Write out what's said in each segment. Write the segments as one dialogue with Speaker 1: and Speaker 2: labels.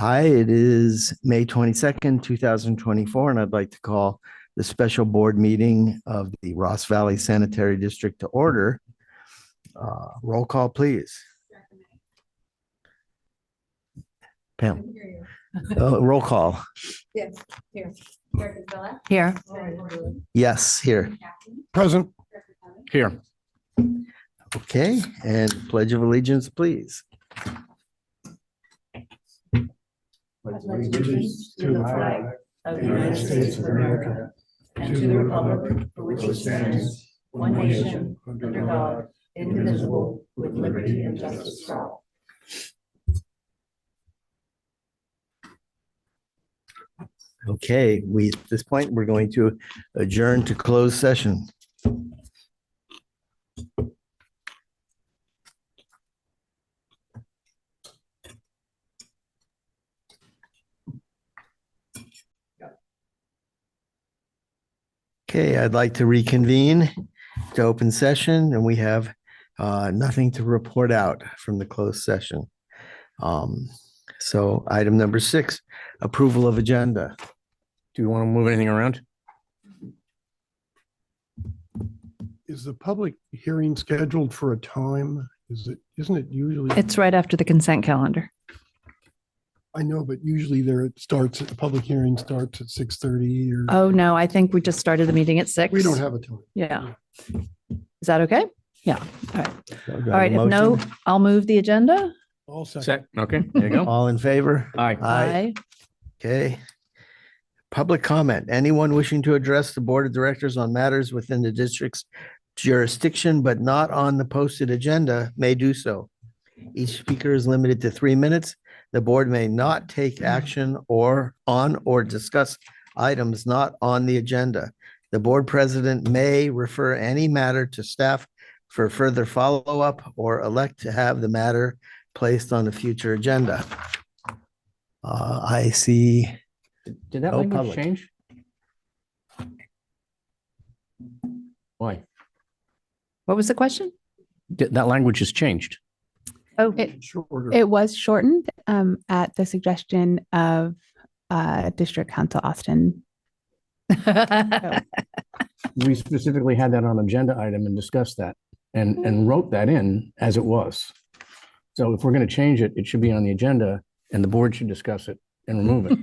Speaker 1: Hi, it is May 22nd, 2024, and I'd like to call the special board meeting of the Ross Valley Sanitary District to order. Roll call, please. Pam. Roll call.
Speaker 2: Yes, here.
Speaker 3: Here.
Speaker 1: Yes, here.
Speaker 4: Present.
Speaker 5: Here.
Speaker 1: Okay, and Pledge of Allegiance, please.
Speaker 4: Allegiance to the flag of the United States of America and to the republic for which it stands, one nation, under God, indivisible, with liberty and justice for all.
Speaker 1: Okay, at this point, we're going to adjourn to closed session. Okay, I'd like to reconvene to open session, and we have nothing to report out from the closed session. So item number 6, approval of agenda.
Speaker 5: Do you want to move anything around?
Speaker 4: Is the public hearing scheduled for a time? Isn't it usually?
Speaker 3: It's right after the consent calendar.
Speaker 4: I know, but usually the public hearing starts at 6:30 or.
Speaker 3: Oh, no, I think we just started the meeting at 6.
Speaker 4: We don't have a time.
Speaker 3: Yeah. Is that okay? Yeah. All right.
Speaker 1: So do I have
Speaker 3: All right.
Speaker 1: a
Speaker 3: If no,
Speaker 1: motion?
Speaker 3: I'll move the agenda.
Speaker 4: All set.
Speaker 5: Set. Okay, there you go.
Speaker 1: All in favor?
Speaker 5: Aye.
Speaker 1: Aye. Okay. Public comment. Anyone wishing to address the board of directors on matters within the district's jurisdiction but not on the posted agenda may do so. Each speaker is limited to 3 minutes. The board may not take action or discuss items not on the agenda. The board president may refer any matter to staff for further follow-up or elect to have the matter placed on a future agenda. I see.
Speaker 5: Did that
Speaker 1: No
Speaker 5: language
Speaker 1: public.
Speaker 5: change? Why?
Speaker 3: What was the question?
Speaker 5: That language has changed.
Speaker 3: Oh,
Speaker 4: Shorter.
Speaker 6: It was shortened at the suggestion of District Council Austin.
Speaker 5: We specifically had that on agenda item and discussed that and wrote that in as it was. So if we're going to change it, it should be on the agenda and the board should discuss it and remove it.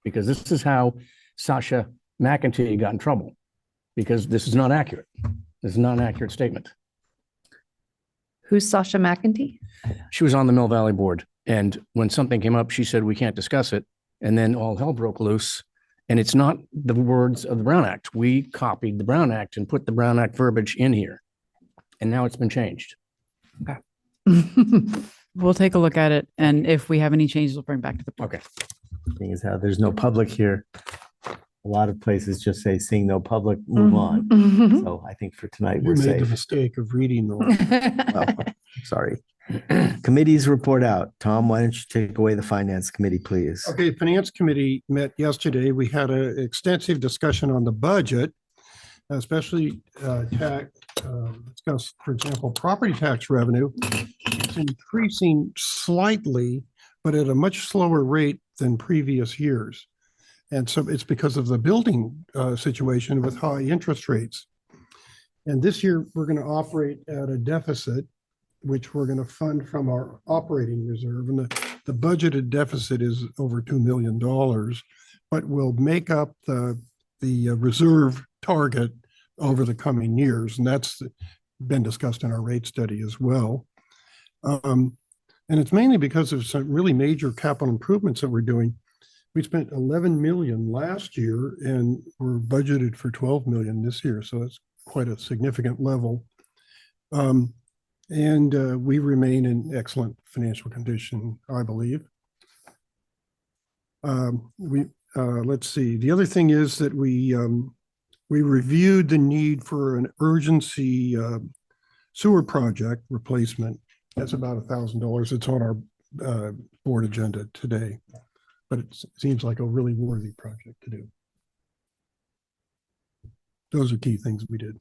Speaker 5: Because this is how Sasha McEntee got in trouble, because this is not accurate. This is not an accurate statement.
Speaker 3: Who's Sasha McEntee?
Speaker 5: She was on the Mill Valley Board, and when something came up, she said, we can't discuss it. And then all hell broke loose. And it's not the words of the Brown Act. We copied the Brown Act and put the Brown Act verbiage in here. And now it's been changed.
Speaker 7: We'll take a look at it, and if we have any changes, we'll bring back to the board.
Speaker 5: Okay.
Speaker 1: Thing is how there's no public here. A lot of places just say, seeing no public, move on. So I think for tonight,
Speaker 4: You
Speaker 1: we're
Speaker 4: made the
Speaker 1: safe.
Speaker 4: mistake of reading the.
Speaker 1: Well, sorry. Committees report out. Tom, why don't you take away the finance committee, please?
Speaker 4: Okay, Finance Committee met yesterday. We had an extensive discussion on the budget, especially discuss, for example, property tax revenue. It's increasing slightly, but at a much slower rate than previous years. And so it's because of the building situation with high interest rates. And this year, we're going to operate at a deficit, which we're going to fund from our operating reserve. And the budgeted deficit is over $2 million, but we'll make up the reserve target over the coming years. And that's been discussed in our rate study as well. And it's mainly because of some really major capital improvements that we're doing. We spent 11 million last year and we're budgeted for 12 million this year. So that's quite a significant level. And we remain in excellent financial condition, I believe. Let's see. The other thing is that we reviewed the need for an urgency sewer project replacement. That's about $1,000. It's on our board agenda today, but it seems like a really worthy project to do. Those are key things we did.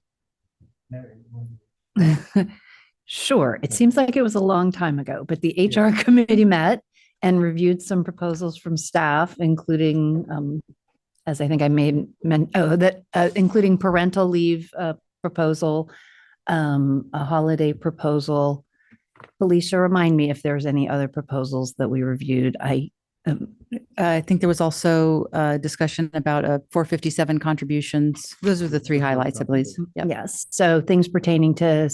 Speaker 3: Sure. It seems like it was a long time ago, but the HR committee met and reviewed some proposals from staff, including, as I think I including parental leave proposal, a holiday proposal. Felicia, remind me if there's any other proposals that we reviewed.
Speaker 7: I think there was also a discussion about 457 contributions. Those are the three highlights, I believe. Yep.
Speaker 3: Yes, so things pertaining to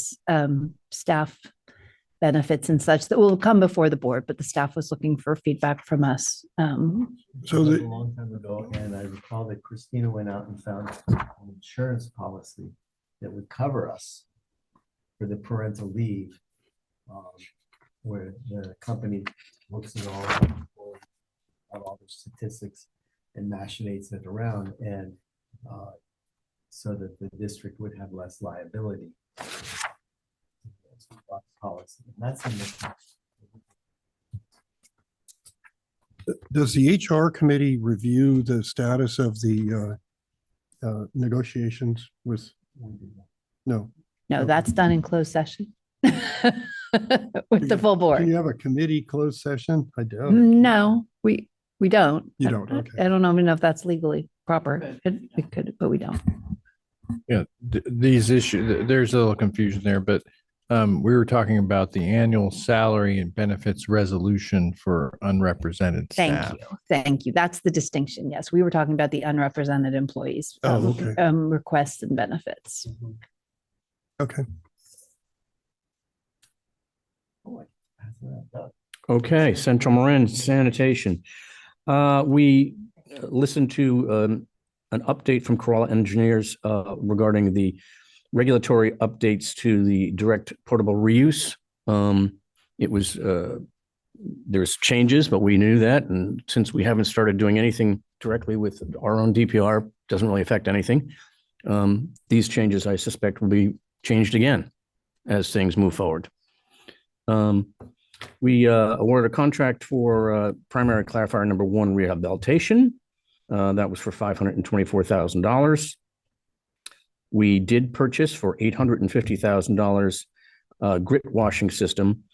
Speaker 3: staff benefits and such that will come before the board, but the staff was looking for feedback from us.
Speaker 4: So
Speaker 1: A
Speaker 4: the,
Speaker 1: long time ago, and I recall that Christina went out and found an insurance policy that would cover us for the parental leave, where the company looks at all the statistics and machinates it around, and so that the district would have less liability. Policy, and that's in the
Speaker 4: does the HR committee review the status of the negotiations with, no?
Speaker 3: No, that's done in closed session with the full
Speaker 4: Can
Speaker 3: board.
Speaker 4: you have a committee closed session? I doubt it.
Speaker 3: No, we don't.
Speaker 4: You don't, okay.
Speaker 3: I don't even know if that's legally proper. We could, but we don't.
Speaker 2: Yeah, these issues, there's a little confusion there, but we were talking about the annual salary and benefits resolution for unrepresented
Speaker 3: Thank
Speaker 2: staff.
Speaker 3: you. Thank you. That's the distinction. Yes, we were talking about the unrepresented employees.
Speaker 4: Oh, okay.
Speaker 3: Requests and benefits.
Speaker 4: Okay.
Speaker 5: Okay, Central Marin sanitation. We listened to an update from Corolla Engineers regarding the regulatory updates to the direct portable reuse. It was, there's changes, but we knew that. And since we haven't started doing anything directly with our own DPR, doesn't really affect anything. These changes, I suspect, will be changed again as things move forward. We awarded a contract for primary clarifier number 1 rehabilitation. That was for $524,000. We did purchase for $850,000 grit washing system.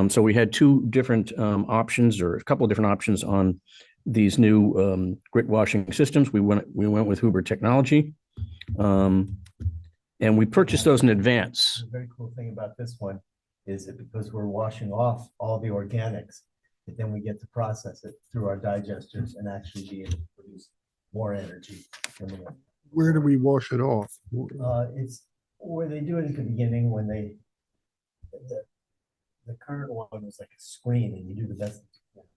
Speaker 5: So we had 2 different options, or a couple of different options on these new grit washing systems. We went with Huber Technology, and we purchased those in advance.
Speaker 1: The very cool thing about this one is that because we're washing off all the organics, that then we get to process it through our digesters and actually be able to produce more energy.
Speaker 4: Where do we wash it off?
Speaker 1: It's where they do it at the beginning when the current one was like a screen and you do the best. That's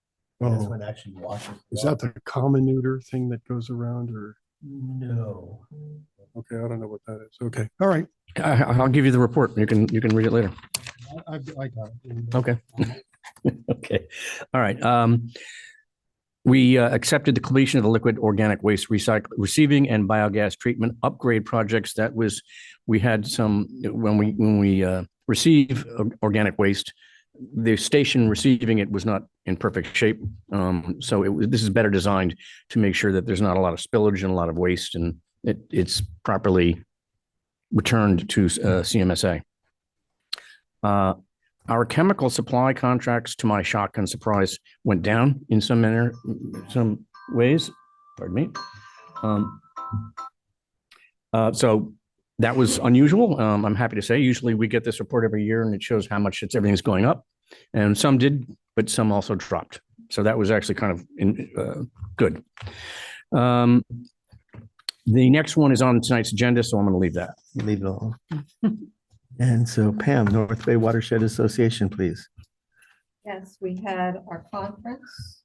Speaker 4: Oh,
Speaker 1: when it actually washes.
Speaker 4: is that the comminutor thing that goes around, or?
Speaker 1: No.
Speaker 4: Okay, I don't know what that is. Okay, all right.
Speaker 5: I'll give you the report. You can read it later.
Speaker 4: I got it.
Speaker 5: Okay. Okay. All right. We accepted the completion of the liquid organic waste receiving and biogas treatment upgrade projects. That was, we had some, when we receive organic waste, the station receiving it was not in perfect shape. So this is better designed to make sure that there's not a lot of spillage and a lot of waste, and it's properly returned to CMSA. Our chemical supply contracts, to my shock and surprise, went down in some manner, some ways. Pardon me. So that was unusual. I'm happy to say. Usually we get this report every year, and it shows how much everything's going up, and some did, but some also dropped. So that was actually kind of good. The next one is on tonight's agenda, so I'm going to leave that.
Speaker 1: Leave it alone. And so Pam, North Bay Watershed Association, please.
Speaker 8: Yes, we had our conference.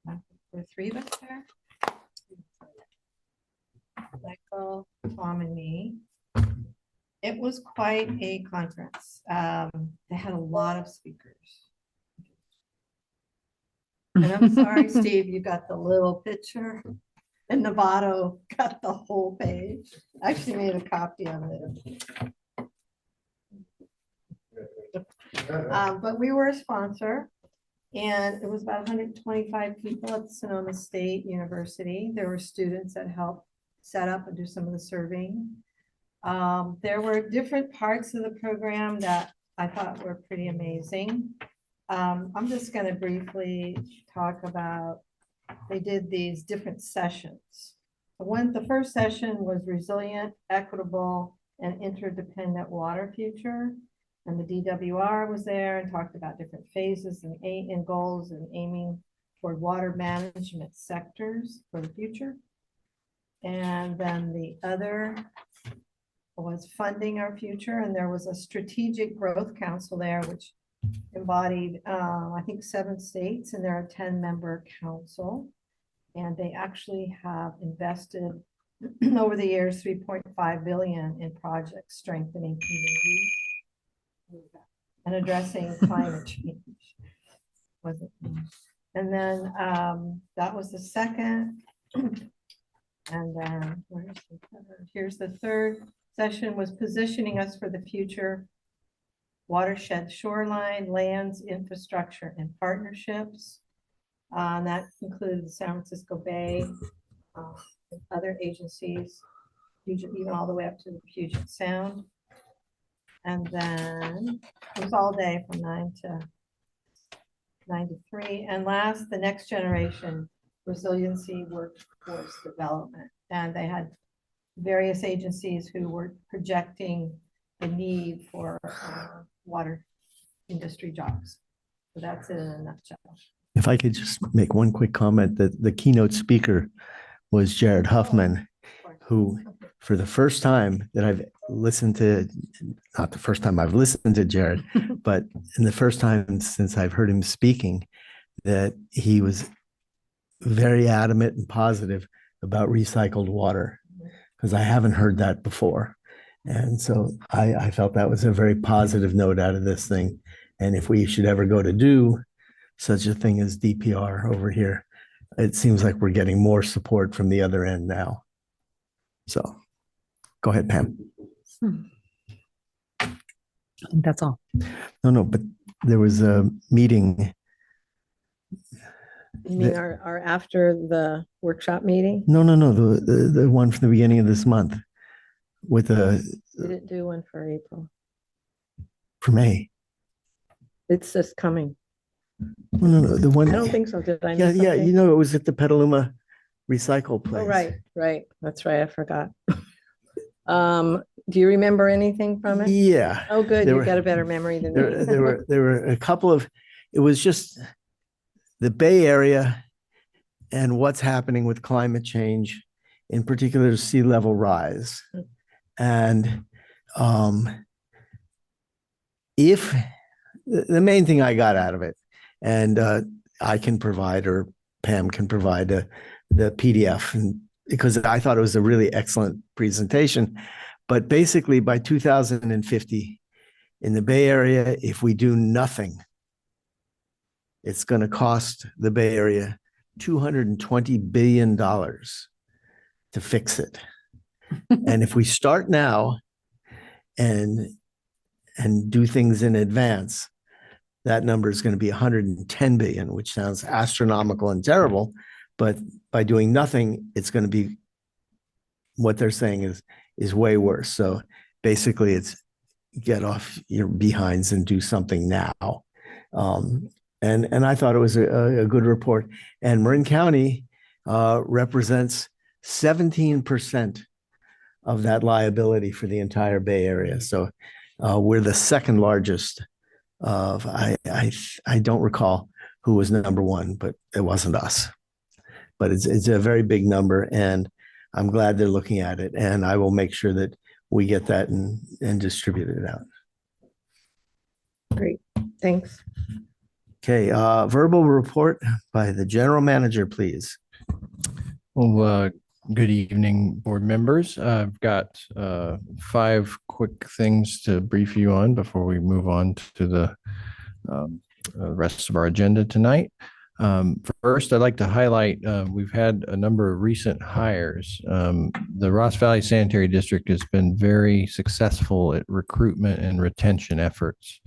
Speaker 8: There were 3 of us there. Michael, Tom, and me. It was quite a conference. They had a lot of speakers. And I'm sorry, Steve, you got the little picture. And Novato got the whole page. I actually made a copy of it. But we were a sponsor, and it was about 125 people at Sonoma State University. There were students that helped set up and do some of the serving. There were different parts of the program that I thought were pretty amazing. I'm just gonna briefly talk about, they did these different sessions. The first session was resilient, equitable, and interdependent water future. And the DWR was there and talked about different phases and goals and aiming toward water management sectors for the future. And then the other was funding our future, and there was a strategic growth council there, which embodied, I think, 7 states, and they're a 10-member council. And they actually have invested over the years $3.5 billion in projects strengthening communities and addressing climate change. And then that was the second. And then here's the third session, was positioning us for the future. Watershed, shoreline, lands, infrastructure, and partnerships. And that included the San Francisco Bay, and other agencies, even all the way up to the Puget Sound. And then it was all day from 9 to 3. And last, the next generation resiliency workforce development. And they had various agencies who were projecting the need for water industry jobs. So that's it in a nutshell.
Speaker 1: If I could just make one quick comment, that the keynote speaker was Jared Huffman, who, for the first time that I've listened to, not the first time I've listened to Jared, but in the first time since I've heard him speaking, that he was very adamant and positive about recycled water, because I haven't heard that before. And so I felt that was a very positive note out of this thing. And if we should ever go to do such a thing as DPR over here, it seems like we're getting more support from the other end now. So go ahead, Pam.
Speaker 3: I think that's all.
Speaker 1: No, but there was a meeting.
Speaker 9: You mean our after the workshop meeting?
Speaker 1: No, the one from the beginning of this month with
Speaker 9: We didn't do one for April.
Speaker 1: for May.
Speaker 9: It's just coming.
Speaker 1: No, the one.
Speaker 9: I don't think so. Did I
Speaker 1: Yeah,
Speaker 9: miss
Speaker 1: yeah.
Speaker 9: something?
Speaker 1: You know, it was at the Petaluma recycle place.
Speaker 9: Oh, right. That's right. I forgot. Do you remember anything from it?
Speaker 1: Yeah.
Speaker 9: Oh, good.
Speaker 1: There
Speaker 9: You've
Speaker 1: were-
Speaker 9: got a better memory than me.
Speaker 1: There were a couple of, it was just the Bay Area and what's happening with climate change, in particular sea level rise. And if the main thing I got out of it, and I can provide, or Pam can provide the PDF, and because I thought it was a really excellent presentation. But basically by 2050 in the Bay Area, if we do nothing, it's going to cost the Bay Area $220 billion to fix it. And if we start now and do things in advance, that number is going to be 110 billion, which sounds astronomical and terrible. But by doing nothing, it's going to be, what they're saying is way worse. So basically it's get off your behinds and do something now. And I thought it was a good report. And Marin County represents 17% of that liability for the entire Bay Area. So we're the second largest of, I don't recall who was number one, but it wasn't us. But it's a very big number, and I'm glad they're looking at it. And I will make sure that we get that and distribute it out.
Speaker 9: Great. Thanks.
Speaker 1: Okay, verbal report by the general manager, please.
Speaker 2: Well, good evening, board members. I've got 5 quick things to brief you on before we move on to the rest of our agenda tonight. First, I'd like to highlight, we've had a number of recent hires. The Ross Valley Sanitary District has been very successful at recruitment and retention efforts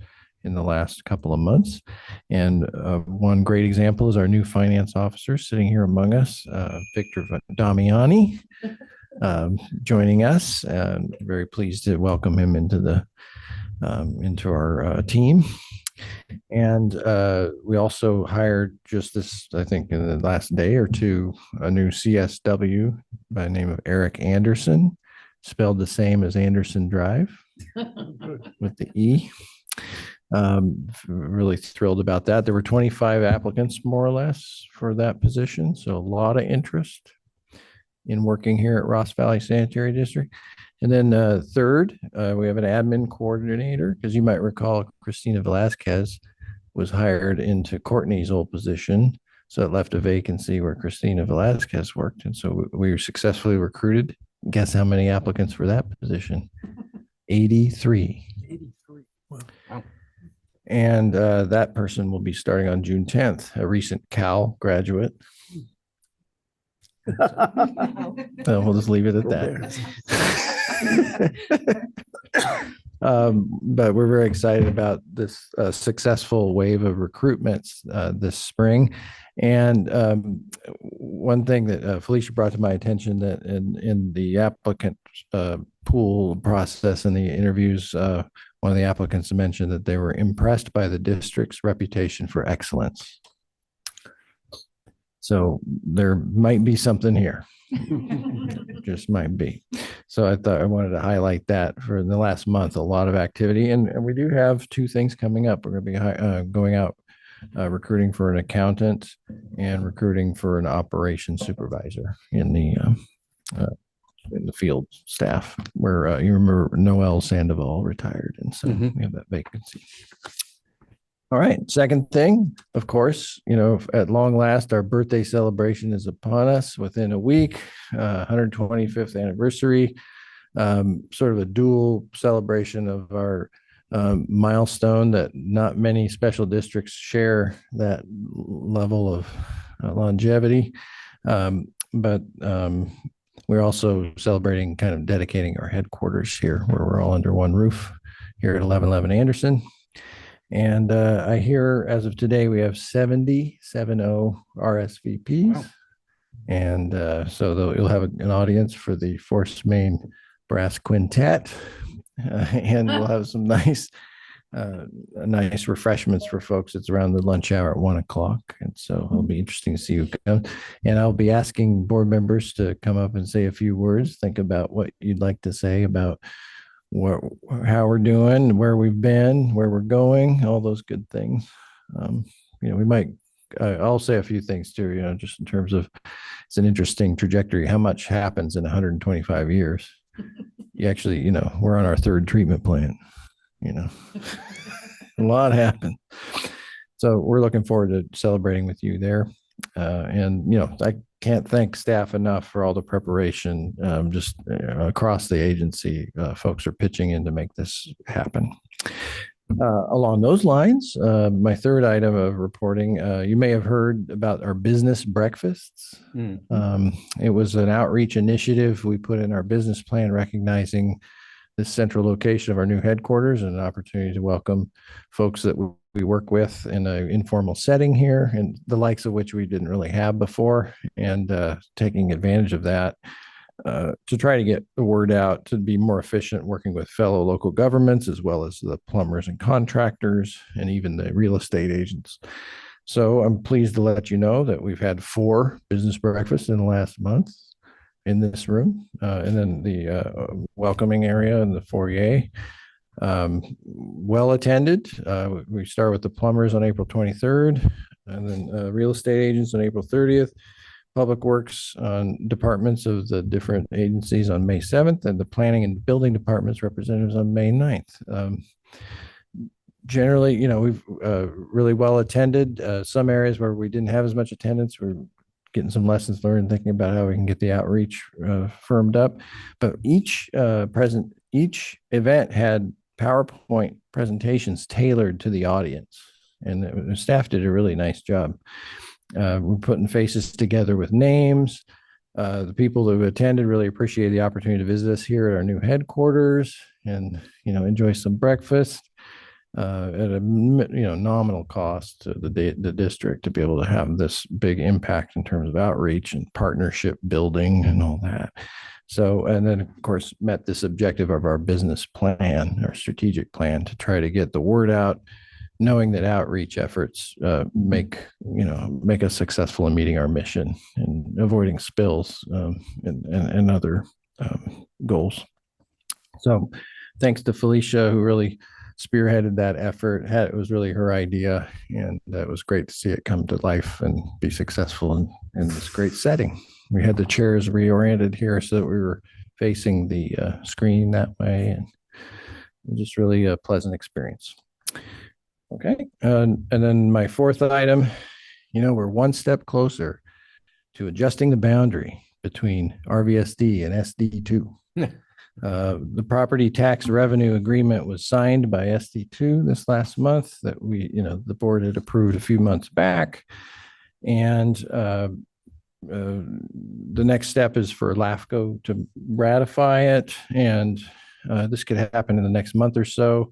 Speaker 2: in the last couple of months. And one great example is our new finance officer sitting here among us, Victor Damiani, joining us. And very pleased to welcome him into our team. And we also hired just this, I think, in the last day or two, a new CSW by the name of Eric Anderson, spelled the same as Anderson Drive with the E. Really thrilled about that. There were 25 applicants, more or less, for that position. So a lot of interest in working here at Ross Valley Sanitary District. And then third, we have an admin coordinator, because you might recall Christina Velasquez was hired into Courtney's old position. So it left a vacancy where Christina Velasquez worked. And so we were successfully recruited. Guess how many applicants for that position? 83.
Speaker 4: 83. Wow.
Speaker 2: And that person will be starting on June 10th, a recent Cal graduate. We'll just leave it at that. But we're very excited about this successful wave of recruitments this spring. And one thing that Felicia brought to my attention, that in the applicant pool process and the interviews, one of the applicants mentioned that they were impressed by the district's reputation for excellence. So there might be something here. Just might be. So I thought I wanted to highlight that. For the last month, a lot of activity. And we do have two things coming up. We're going to be going out recruiting for an accountant and recruiting for an operations supervisor in the field staff, where you remember Noel Sandoval retired. And so we have that vacancy. All right. Second thing, of course, at long last, our birthday celebration is upon us within a week, 125th anniversary, sort of a dual celebration of our milestone that not many special districts share that level of longevity. But we're also celebrating, kind of dedicating our headquarters here, where we're all under one roof here at 1111 Anderson. And I hear as of today, we have 70 RSVPs. Wow. And so you'll have an audience for the Force Main Brass Quintet. And we'll have some nice refreshments for folks. It's around the lunch hour at 1:00. And so it'll be interesting to see who comes. And I'll be asking board members to come up and say a few words, think about what you'd like to say about how we're doing, where we've been, where we're going, all those good things. We might, I'll say a few things too, just in terms of, it's an interesting trajectory. How much happens in 125 years? You actually, we're on our third treatment plant, a lot happened. So we're looking forward to celebrating with you there. And I can't thank staff enough for all the preparation. Just across the agency, folks are pitching in to make this happen. Along those lines, my third item of reporting, you may have heard about our business breakfasts. It was an outreach initiative we put in our business plan, recognizing the central location of our new headquarters and an opportunity to welcome folks that we work with in an informal setting here, and the likes of which we didn't really have before, and taking advantage of that to try to get the word out, to be more efficient, working with fellow local governments, as well as the plumbers and contractors, and even the real estate agents. So I'm pleased to let you know that we've had 4 business breakfasts in the last month in this room, and then the welcoming area and the foyer. Well attended. We start with the plumbers on April 23rd, and then real estate agents on April 30th, public works departments of the different agencies on May 7th, and the planning and building departments representatives on May 9th. Generally, we've really well attended. Some areas where we didn't have as much attendance, we're getting some lessons learned, thinking about how we can get the outreach firmed up. But each event had PowerPoint presentations tailored to the audience, and the staff did a really nice job. We're putting faces together with names. The people who attended really appreciate the opportunity to visit us here at our new headquarters and enjoy some breakfast at a nominal cost to the district, to be able to have this big impact in terms of outreach and partnership building and all that. So, and then of course met this objective of our business plan, our strategic plan, to try to get the word out knowing that outreach efforts make us successful in meeting our mission and avoiding spills and other goals. So thanks to Felicia, who really spearheaded that effort. It was really her idea, and it was great to see it come to life and be successful in this great setting. We had the chairs reoriented here so that we were facing the screen that way, and it was just really a pleasant experience. Okay, and then my fourth item, we're one step closer to adjusting the boundary between RVSD and SD2. The property tax revenue agreement was signed by SD2 this last month that the board had approved a few months back. And the next step is for LAFCO to ratify it. And this could happen in the next month or so.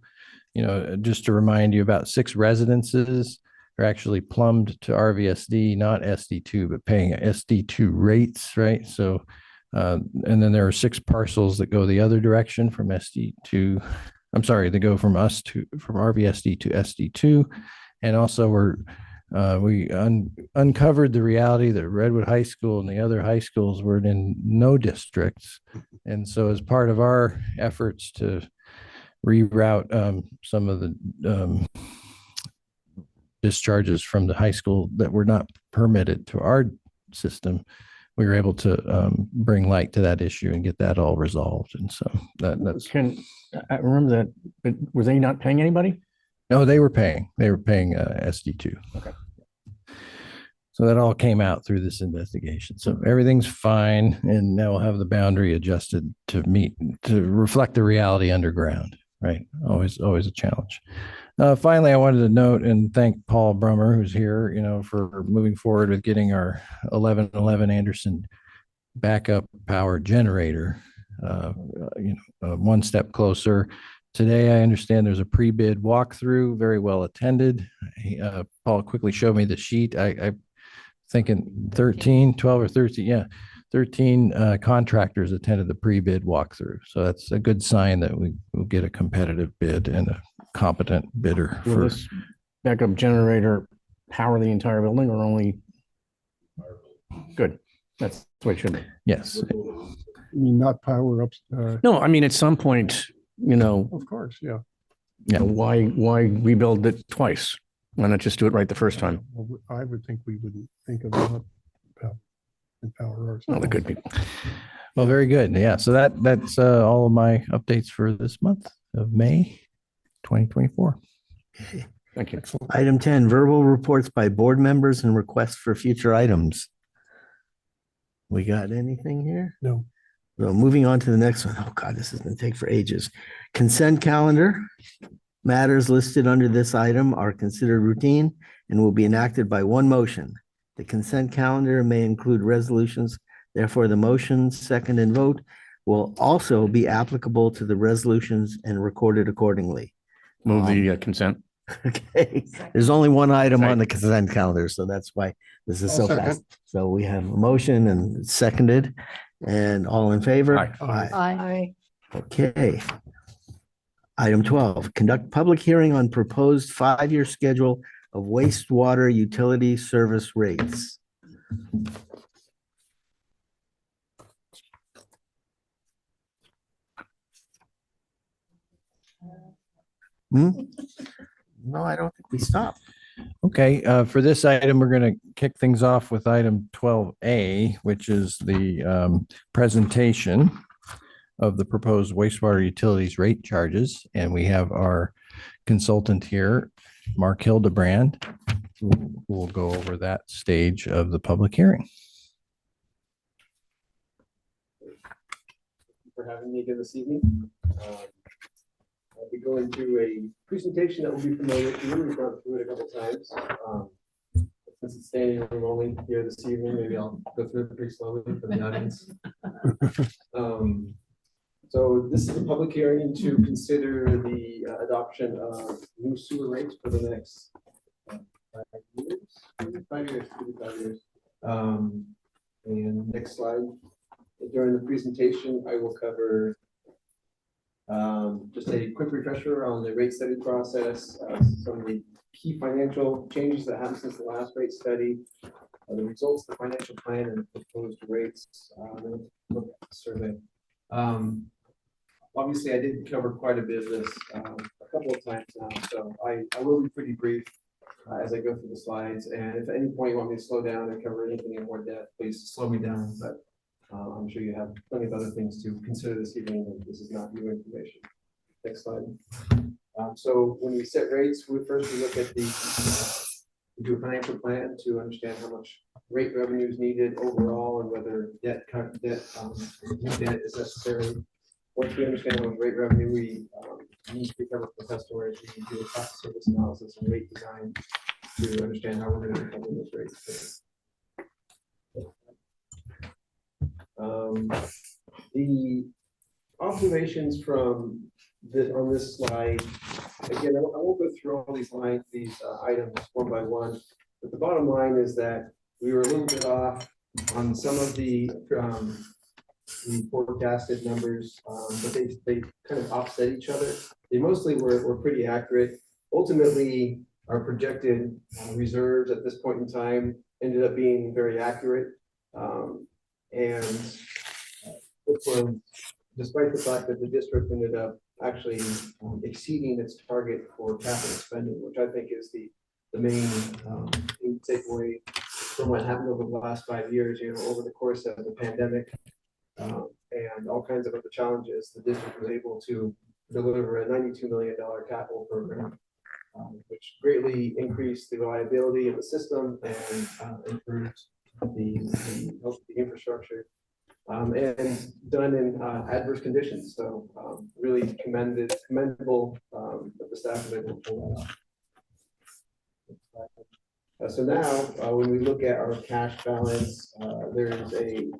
Speaker 2: Just to remind you, about 6 residences are actually plumbed to RVSD, not SD2, but paying SD2 rates, right? So and then there are 6 parcels that go the other direction from SD2. I'm sorry, they go from RVSD to SD2. And also we uncovered the reality that Redwood High School and the other high schools were in no districts. And so as part of our efforts to reroute some of the discharges from the high school that were not permitted to our system, we were able to bring light to that issue and get that all resolved. And so that's.
Speaker 5: I remember that, but were they not paying anybody?
Speaker 2: No, they were paying SD2.
Speaker 5: Okay.
Speaker 2: So that all came out through this investigation. So everything's fine. And now we'll have the boundary adjusted to reflect the reality underground, right? Always a challenge. Finally, I wanted to note and thank Paul Brummer, who's here, for moving forward with getting our 1111 Anderson backup power generator, one step closer. Today, I understand there's a pre-bid walkthrough, very well attended. Paul quickly showed me the sheet. I thinking 12 or 13, yeah, 13 contractors attended the pre-bid walkthrough. So that's a good sign that we will get a competitive bid and a competent bidder.
Speaker 5: Will this backup generator power the entire building or only? Good. That's the way it should be.
Speaker 2: Yes.
Speaker 4: I mean, not power up.
Speaker 5: No, I mean, at some point,
Speaker 4: Of course, yeah.
Speaker 5: why rebuild it twice? Why not just do it right the first time?
Speaker 4: Well, I would think we wouldn't think of that in power ours.
Speaker 5: Well, the good people.
Speaker 2: Well, very good. Yeah. So that's all of my updates for this month of May 2024.
Speaker 5: Thank you.
Speaker 4: Excellent.
Speaker 1: Item 10, verbal reports by board members and requests for future items. We got anything here?
Speaker 4: No.
Speaker 1: So moving on to the next one. Oh God, this is going to take for ages. Consent calendar. Matters listed under this item are considered routine and will be enacted by one motion. The consent calendar may include resolutions. Therefore, the motion, second, and vote will also be applicable to the resolutions and recorded accordingly.
Speaker 5: Move the consent.
Speaker 1: Okay, there's only one item on the consent calendar, so that's why this is so fast. So we have a motion and seconded, and all in favor?
Speaker 5: Aye.
Speaker 9: Aye.
Speaker 1: Okay. Item 12, conduct public hearing on proposed 5-year schedule of wastewater utility service rates. No, I don't think we stopped.
Speaker 2: Okay, for this item, we're going to kick things off with item 12A, which is the presentation of the proposed wastewater utilities rate charges. And we have our consultant here, Mark Hildebrand, who will go over that stage of the public hearing.
Speaker 10: For having me here this evening. I'll be going through a presentation that will be familiar to you. We've gone through it a couple times. Since it's standing room only here this evening, maybe I'll go through it pretty slowly for the audience. So this is a public hearing to consider the adoption of new sewer rates for the next 5 years. 5 years, 5 years. And next slide. During the presentation, I will cover Just a quick refresher on the rate study process, some of the key financial changes that happened since the last rate study, the results of the financial plan and the proposed rates, and look at the survey. Obviously, I did cover quite a bit of this a couple of times now, so I will be pretty brief as I go through the slides. And if at any point you want me to slow down and cover anything in more depth, please slow me down. But I'm sure you have plenty of other things to consider this evening, and this is not new information. Next slide. So when we set rates, we look at we do a financial plan to understand how much rate revenue is needed overall and whether debt is necessary. Once we understand how much rate revenue we need to recover from customers, we do a cost of service analysis and rate design to understand how we're going to recover those rates. The observations from on this slide, again, I won't go through all these items one by one, but the bottom line is that we were a little bit off on some of the forecasted numbers, but they kind of offset each other. They mostly were pretty accurate. Ultimately, our projected reserves at this point in time ended up being very accurate. Despite the fact that the district ended up actually exceeding its target for capital spending, which I think is the main takeaway from what happened over the last 5 years, over the course of the pandemic and all kinds of other challenges, the district was able to deliver a $92 million capital program, which greatly increased the reliability of the system and improved the infrastructure. And done in adverse conditions. So really commendable that the staff was able to pull that off. So now when we look at our cash balance, there's the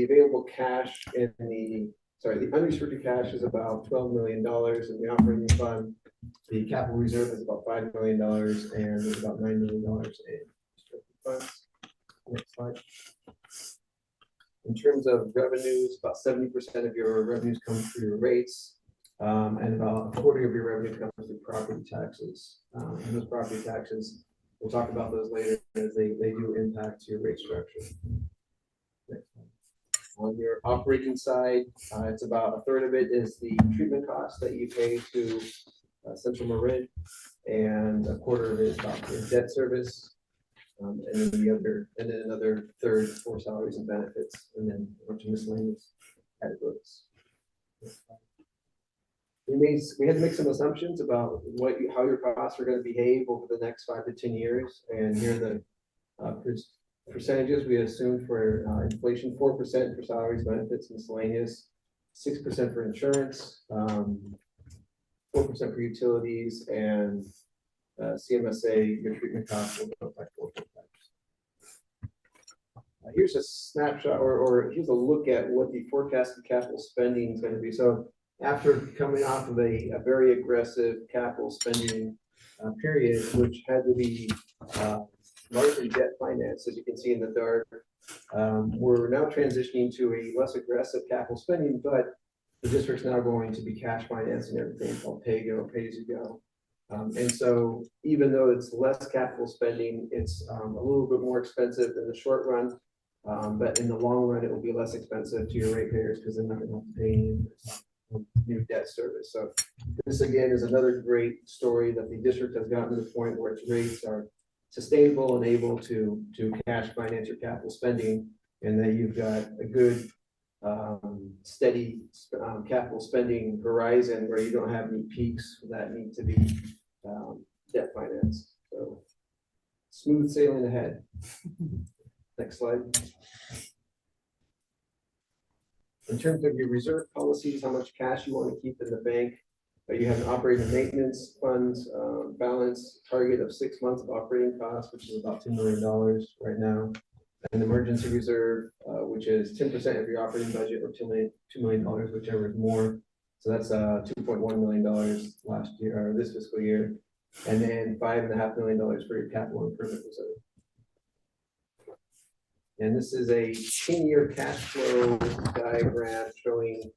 Speaker 10: available cash in the unrestricted cash is about $12 million in the operating fund. The capital reserve is about $5 million, and there's about $9 million in restricted funds. Next slide. In terms of revenues, about 70% of your revenues come through your rates, and about a quarter of your revenue comes through property taxes. And those property taxes, we'll talk about those later, as they do impact your rate structure. Next one. On your operating side, it's about a third of it is the treatment costs that you pay to Central Marin, and a quarter of it is about your debt service. And then another third for salaries and benefits, and then a bunch of miscellaneous categories. We had to make some assumptions about how your costs are going to behave over the next 5 to 10 years. And here are the percentages we assumed for inflation: 4% for salaries, benefits, miscellaneous, 6% for insurance, 4% for utilities, and CMSA, your treatment costs will go up by 4.5%. Here's a snapshot, or here's a look at what the forecasted capital spending is going to be. So after coming off of a very aggressive capital spending period, which had to be largely debt financed, as you can see in the dark, we're now transitioning to a less aggressive capital spending, but the district's now going to be cash financing everything called pay-go, pay-as-you-go. And so even though it's less capital spending, it's a little bit more expensive in the short run, but in the long run, it will be less expensive to your ratepayers because they're not going to have to pay any new debt service. So this again is another great story that the district has gotten to the point where its rates are sustainable and able to cash finance your capital spending, and that you've got a good steady capital spending horizon where you don't have any peaks that need to be debt financed. So smooth sailing ahead. Next slide. In terms of your reserve policies, how much cash you want to keep in the bank, you have an operating maintenance funds balance target of 6 months of operating costs, which is about $2 million right now. An emergency reserve, which is 10% of your operating budget, or $2 million, whichever is more. So that's $2.1 million last year, or this fiscal year. And then $5.5 million for your capital improvement reserve. And this is a 10-year cash flow diagram showing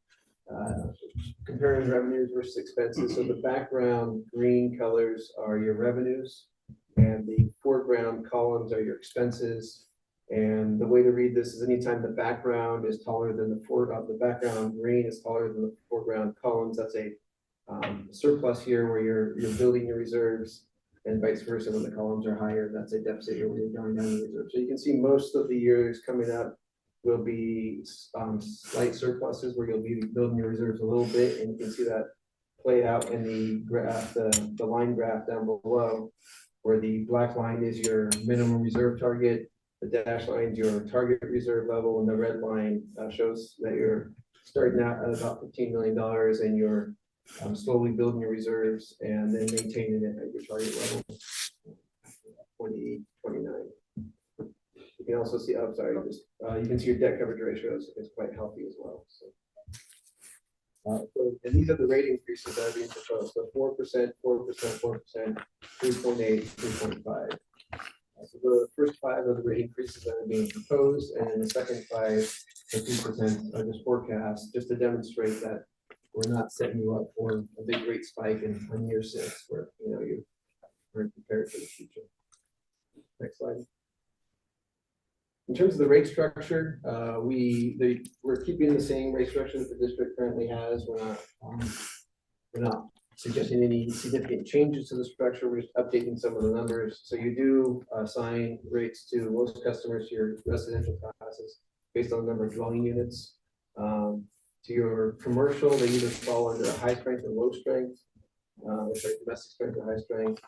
Speaker 10: comparing revenues versus expenses. So the background green colors are your revenues and the foreground columns are your expenses. And the way to read this is anytime the background is taller than the background green is taller than the foreground columns, that's a surplus here where you're building your reserves, and vice versa. When the columns are higher, that's a deficit here where you're going down the reserve. So you can see most of the years coming up will be slight surpluses where you'll be building your reserves a little bit, and you can see that play out in the graph, the line graph down below, where the black line is your minimum reserve target, the dash line is your target reserve level, and the red line shows that you're starting out at about $15 million and you're slowly building your reserves and then maintaining it at your target level. 2029. You can also see, I'm sorry, just you can see your debt coverage ratios is quite healthy as well. So, and these are the rate increases that are being proposed. So 4%, 4%, 4%, 3.8, 3.5. So the first 5 are the rate increases that are being proposed, and the second 5, the 3% are just forecasts, just to demonstrate that we're not setting you up for a big rate spike on year 6, where you're prepared for the future. Next slide. In terms of the rate structure, we're keeping the same rate structure that the district currently has. We're not suggesting any significant changes to the structure. We're just updating some of the numbers. So you do assign rates to most customers to your residential classes based on the number of dwelling units. To your commercial, they either fall under high strength or low strength, domestic strength or high strength.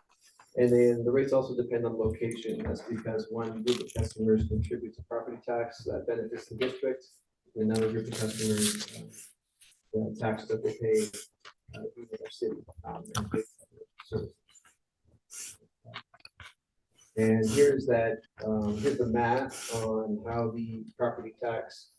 Speaker 10: And then the rates also depend on location. That's because one group of customers contributes a property tax that benefits the district, and another group of customers the tax that they pay in their city. And here's the math on how the property tax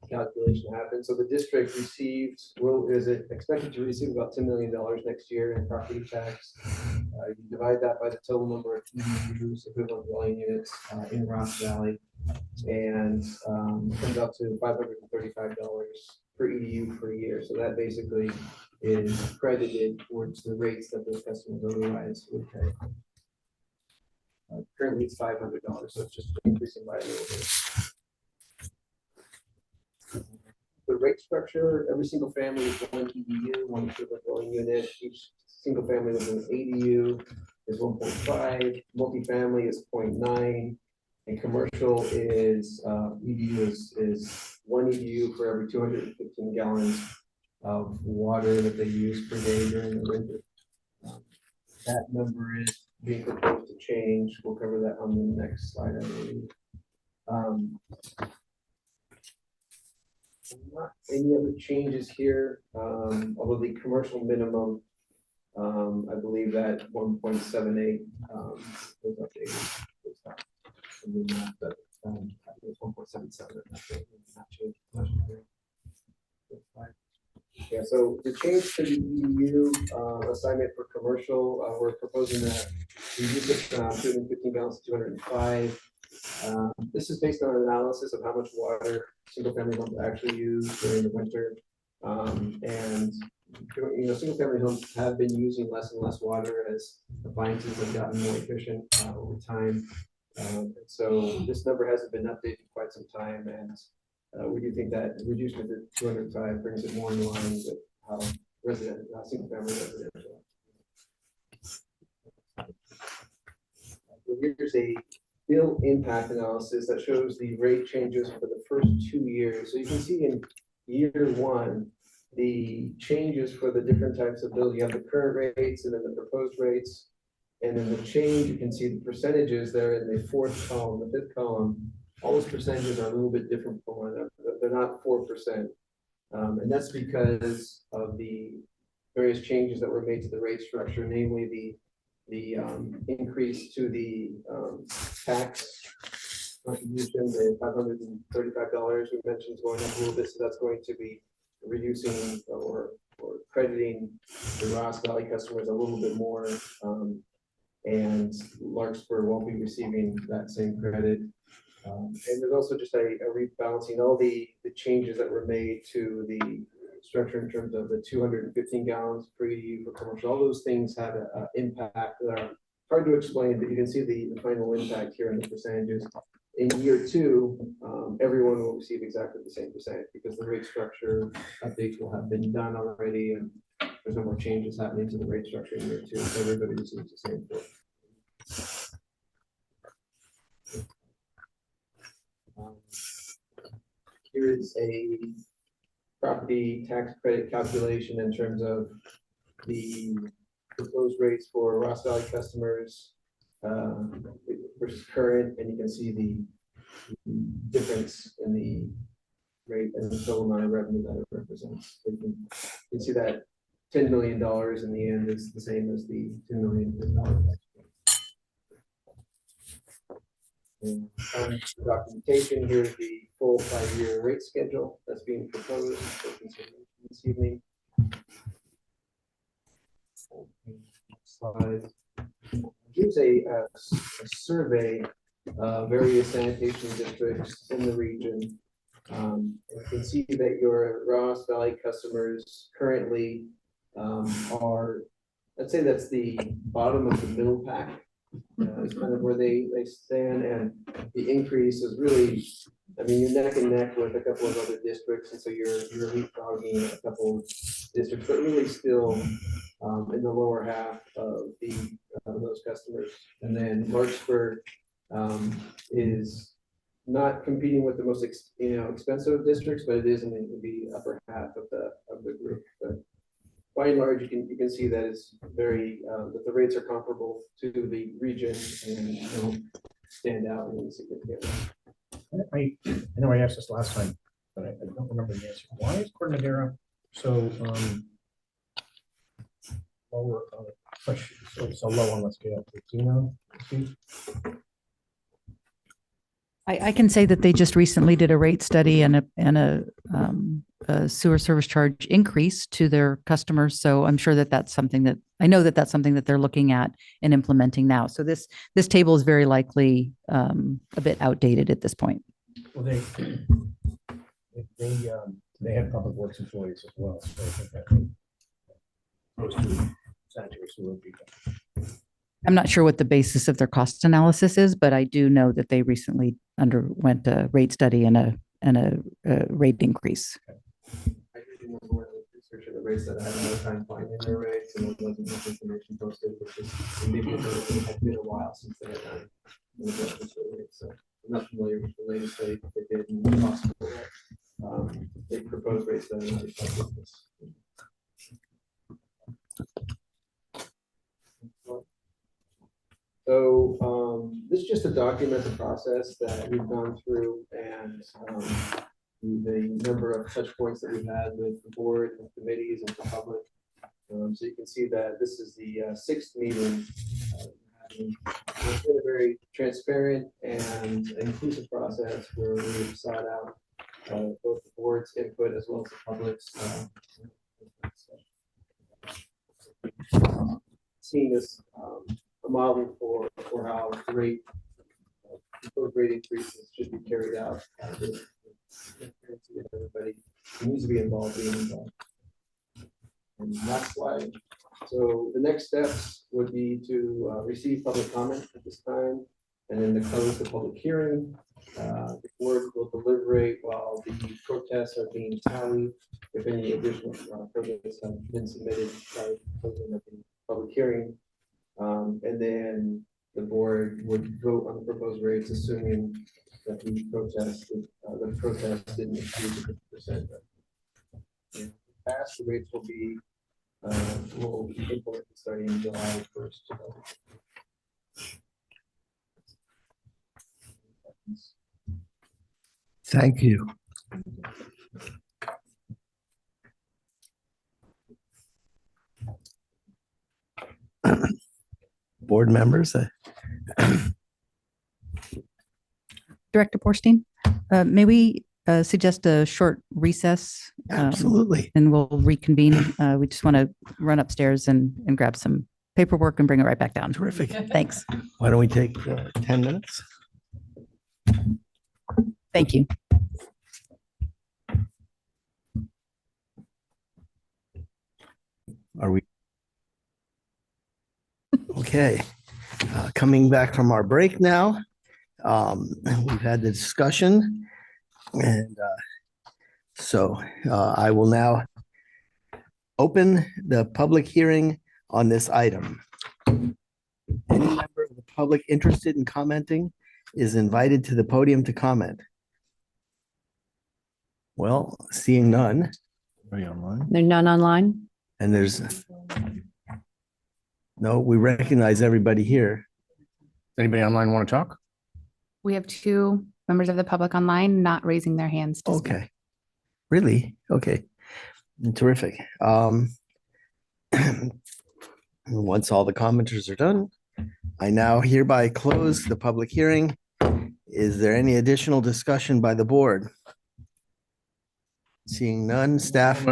Speaker 10: calculation happens. So the district is expected to receive about $10 million next year in property tax. You divide that by the total number of EDUs, equivalent dwelling units in Ross Valley, and it comes out to $535 per EDU per year. So that basically is credited towards the rates that those customers otherwise would pay. Currently it's $500, so it's just increasing by a little bit. The rate structure, every single family is 1 EDU, 1 equivalent dwelling unit. Each single family with an ADU is 1.5, multifamily is 0.9, and commercial is EDU is 1 EDU for every 215 gallons of water that they use per day during the winter. That number is being proposed to change. We'll cover that on the next slide, I believe. Not any other changes here, although the commercial minimum, I believe that 1.78 was updated. But it's 1.77. Not changed much here. Yeah, so the change to the EDU assignment for commercial, we're proposing that we use it 215 gallons to 205. This is based on an analysis of how much water single family homes actually use during the winter. And single family homes have been using less and less water as appliances have gotten more efficient over time. So this number hasn't been updated for quite some time, and we do think that reducing it to 205 brings it more in line with how single family residential. Here's a bill impact analysis that shows the rate changes for the first 2 years. So you can see in year 1, the changes for the different types of bills. You have the current rates and then the proposed rates. And then the change, you can see the percentages there in the 4th column, the 5th column. All those percentages are a little bit different from one another. They're not 4%. And that's because of the various changes that were made to the rate structure, namely the increase to the tax contribution, the $535 we mentioned is going up a little bit, so that's going to be reducing or crediting the Ross Valley customers a little bit more, and Larkspur won't be receiving that same credit. And there's also just a rebalancing, all the changes that were made to the structure in terms of the 215 gallons per EDU for commercial. All those things had an impact that are hard to explain, but you can see the final impact here in the percentages. In year two, everyone will receive exactly the same percentage because the rate structure updates will have been done already, and there's no more changes happening to the rate structure in year two. So everybody receives the same thing. Here is a property tax credit calculation in terms of the proposed rates for Ross Valley customers versus current, and you can see the difference in the rate and the total amount of revenue that it represents. So you can see that $10 million in the end is the same as the $10 million. And documentation, here's the full 5-year rate schedule that's being proposed for consideration this evening. Slide. Here's a survey of various sanitation districts in the region. You can see that your Ross Valley customers currently are, let's say that's the bottom of the middle pack. Is kind of where they stand, and the increase is really, I mean, you're neck and neck with a couple of other districts, and so you're leapfrogging a couple of districts, but really still in the lower half of those customers. And then Larkspur is not competing with the most expensive districts, but it is in the upper half of the group. But by and large, you can see that it's very that the rates are comparable to the region and don't stand out in any significant way.
Speaker 5: I know I asked this last time, but I don't remember the answer. Why is Cornadera so lower, so low on the scale? Do you know, Steve?
Speaker 7: I can say that they just recently did a rate study and a sewer service charge increase to their customers. So I'm sure that that's something that, I know that that's something that they're looking at and implementing now. So this table is very likely a bit outdated at this point.
Speaker 5: Well, they have public works employees as well. So I think that goes to sanitary sewer people.
Speaker 7: I'm not sure what the basis of their cost analysis is, but I do know that they recently underwent a rate study and a rate increase.
Speaker 10: I did more research of the rates that I had no time finding their rates, and there wasn't much information posted, which is maybe it had been a while since they had done the adjustments to the rates. So I'm not familiar with the latest study that they did, and possible that they proposed rates that are not reflected in this. So this is just to document the process that we've gone through and the number of touch points that we've had with the board and committees and the public. So you can see that this is the 6th meeting. It's been a very transparent and inclusive process where we've sought out both the board's input as well as the public's. Seeing this a model for how rate increases should be carried out. Everybody who needs to be involved being involved. And last slide. So the next steps would be to receive public comment at this time, and then to close the public hearing. The board will deliberate while the protests are being tallied. If any additional protests have been submitted by the closing of the public hearing. And then the board would vote on the proposed rates, assuming that the protest didn't exceed the 50%. If passed, the rates will be implemented starting July 1st.
Speaker 1: Thank you. Board members,
Speaker 7: Director Borstein, may we suggest a short recess?
Speaker 1: absolutely.
Speaker 7: And we'll reconvene. We just want to run upstairs and grab some paperwork and bring it right back down.
Speaker 1: Terrific.
Speaker 7: Thanks.
Speaker 1: Why don't we take 10 minutes?
Speaker 7: Thank you.
Speaker 1: Are we? Okay, coming back from our break now. We've had the discussion and so I will now open the public hearing on this item. Any member of the public interested in commenting is invited to the podium to comment. Well, seeing none,
Speaker 2: Are you online?
Speaker 3: There are none online?
Speaker 1: and there's no, we recognize everybody here.
Speaker 5: Anybody online want to talk?
Speaker 6: We have two members of the public online not raising their hands to speak.
Speaker 1: Okay. Really? Okay. Terrific. Once all the commenters are done, I now hereby close the public hearing. Is there any additional discussion by the board? Seeing none, staff,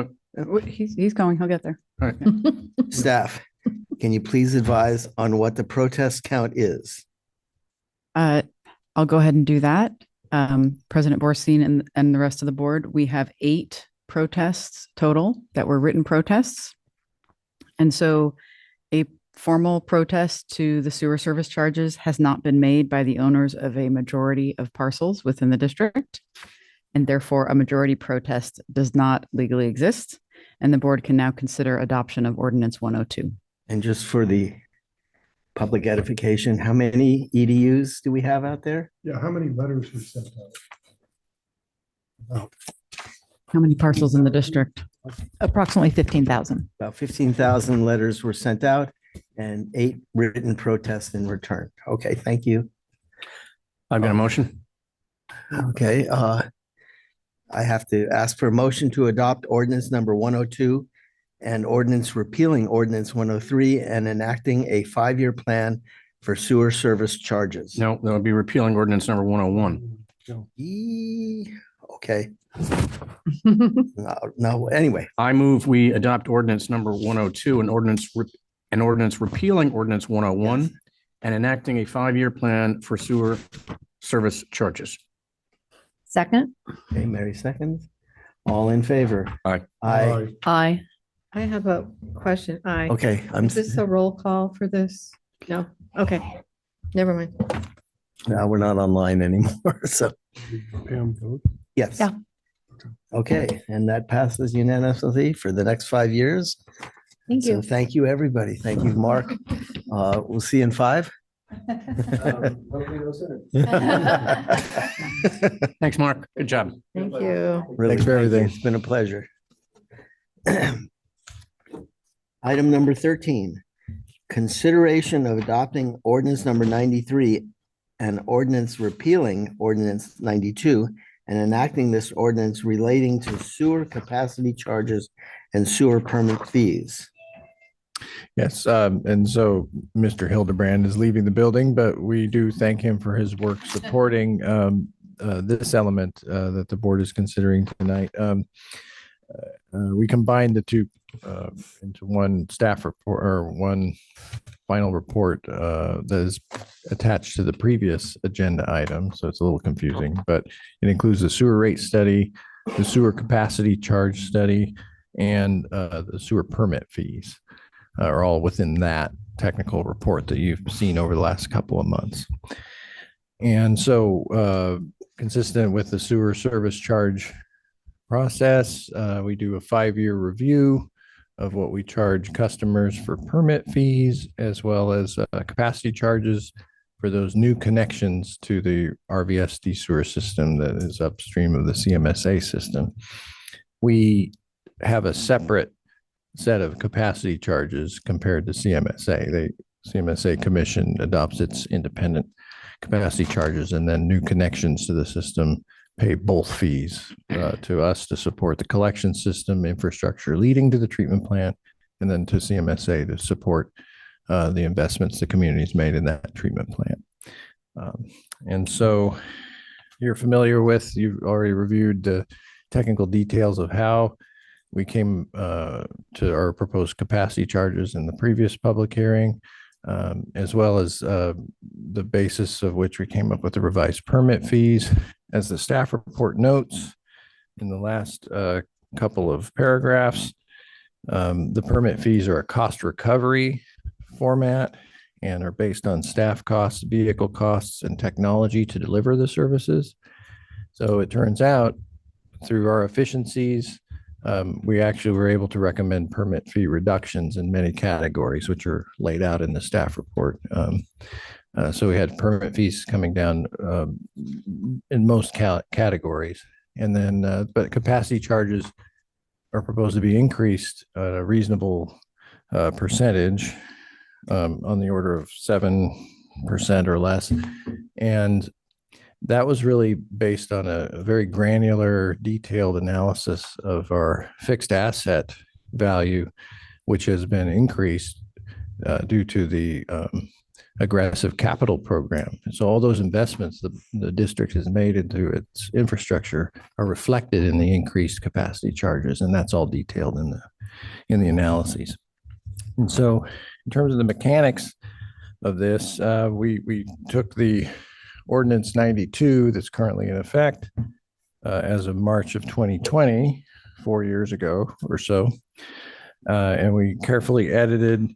Speaker 7: He's going, he'll get there.
Speaker 5: All right.
Speaker 1: staff, can you please advise on what the protest count is?
Speaker 7: I'll go ahead and do that. President Borstein and the rest of the board, we have 8 protests total that were written protests. And so a formal protest to the sewer service charges has not been made by the owners of a majority of parcels within the district. And therefore a majority protest does not legally exist. And the board can now consider adoption of ordinance 102.
Speaker 1: And just for the public edification, how many EDUs do we have out there?
Speaker 4: Yeah, how many letters were sent out?
Speaker 7: How many parcels in the district? Approximately 15,000.
Speaker 1: About 15,000 letters were sent out and 8 written protests in return. Okay, thank you.
Speaker 5: I've got a motion.
Speaker 1: Okay, I have to ask for a motion to adopt ordinance number 102 and ordinance repealing ordinance 103 and enacting a 5-year plan for sewer service charges.
Speaker 5: No, that would be repealing ordinance number 101.
Speaker 1: Okay. No, anyway,
Speaker 5: I move we adopt ordinance number 102 and ordinance repealing ordinance 101
Speaker 1: Yes.
Speaker 5: and enacting a 5-year plan for sewer service charges.
Speaker 3: Second?
Speaker 1: okay, Mary seconds. All in favor?
Speaker 5: Aye.
Speaker 1: Aye.
Speaker 3: Aye.
Speaker 9: I have a question.
Speaker 1: Okay, I'm,
Speaker 9: Is this a roll call for this? No? Okay. Never mind.
Speaker 1: now we're not online anymore, so,
Speaker 4: Pam vote?
Speaker 1: yes.
Speaker 3: Yeah.
Speaker 1: Okay, and that passes unanimously for the next 5 years.
Speaker 9: Thank
Speaker 1: So
Speaker 9: you.
Speaker 1: thank you, everybody. Thank you, Mark. We'll see you in 5.
Speaker 10: Hopefully no sooner.
Speaker 5: Thanks, Mark. Good job.
Speaker 9: Thank you.
Speaker 1: Really,
Speaker 2: Thanks for
Speaker 1: thank you.
Speaker 2: everything.
Speaker 1: It's been a pleasure. Item number 13, consideration of adopting ordinance number 93 and ordinance repealing ordinance 92 and enacting this ordinance relating to sewer capacity charges and sewer permit fees.
Speaker 2: Yes, and so Mr. Hildebrand is leaving the building, but we do thank him for his work supporting this element that the board is considering tonight. We combined the two into one staff report or one final report that is attached to the previous agenda item. So it's a little confusing, but it includes the sewer rate study, the sewer capacity charge study, and the sewer permit fees are all within that technical report that you've seen over the last couple of months. And so consistent with the sewer service charge process, we do a 5-year review of what we charge customers for permit fees, as well as capacity charges for those new connections to the RVSD sewer system that is upstream of the CMSA system. We have a separate set of capacity charges compared to CMSA. The CMSA commission adopts its independent capacity charges, and then new connections to the system pay both fees to us to support the collection system infrastructure leading to the treatment plant, and then to CMSA to support the investments the community's made in that treatment plant. And so you're familiar with, you've already reviewed the technical details of how we came to our proposed capacity charges in the previous public hearing, as well as the basis of which we came up with the revised permit fees, as the staff report notes in the last couple of paragraphs, the permit fees are a cost recovery format and are based on staff costs, vehicle costs, and technology to deliver the services. So it turns out through our efficiencies, we actually were able to recommend permit fee reductions in many categories, which are laid out in the staff report. So we had permit fees coming down in most categories. And then, but capacity charges are proposed to be increased at a reasonable percentage on the order of 7% or less. And that was really based on a very granular, detailed analysis of our fixed asset value, which has been increased due to the aggressive capital program. And so all those investments the district has made into its infrastructure are reflected in the increased capacity charges, and that's all detailed in the analyses. And so in terms of the mechanics of this, we took the Ordinance 92 that's currently in effect as of March of 2020, 4 years ago or so, and we carefully edited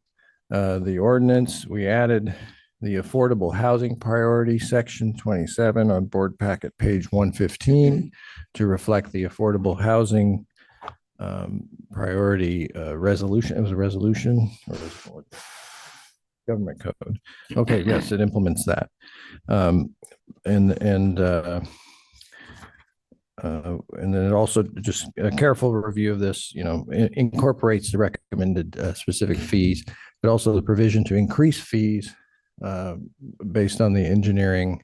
Speaker 2: the ordinance. We added the affordable housing priority section 27 on board packet page 115 to reflect the affordable housing priority resolution. It was a resolution or was it government code. Okay, yes, it implements that. And then it also just a careful review of this, incorporates the recommended specific fees, but also the provision to increase fees based on the engineering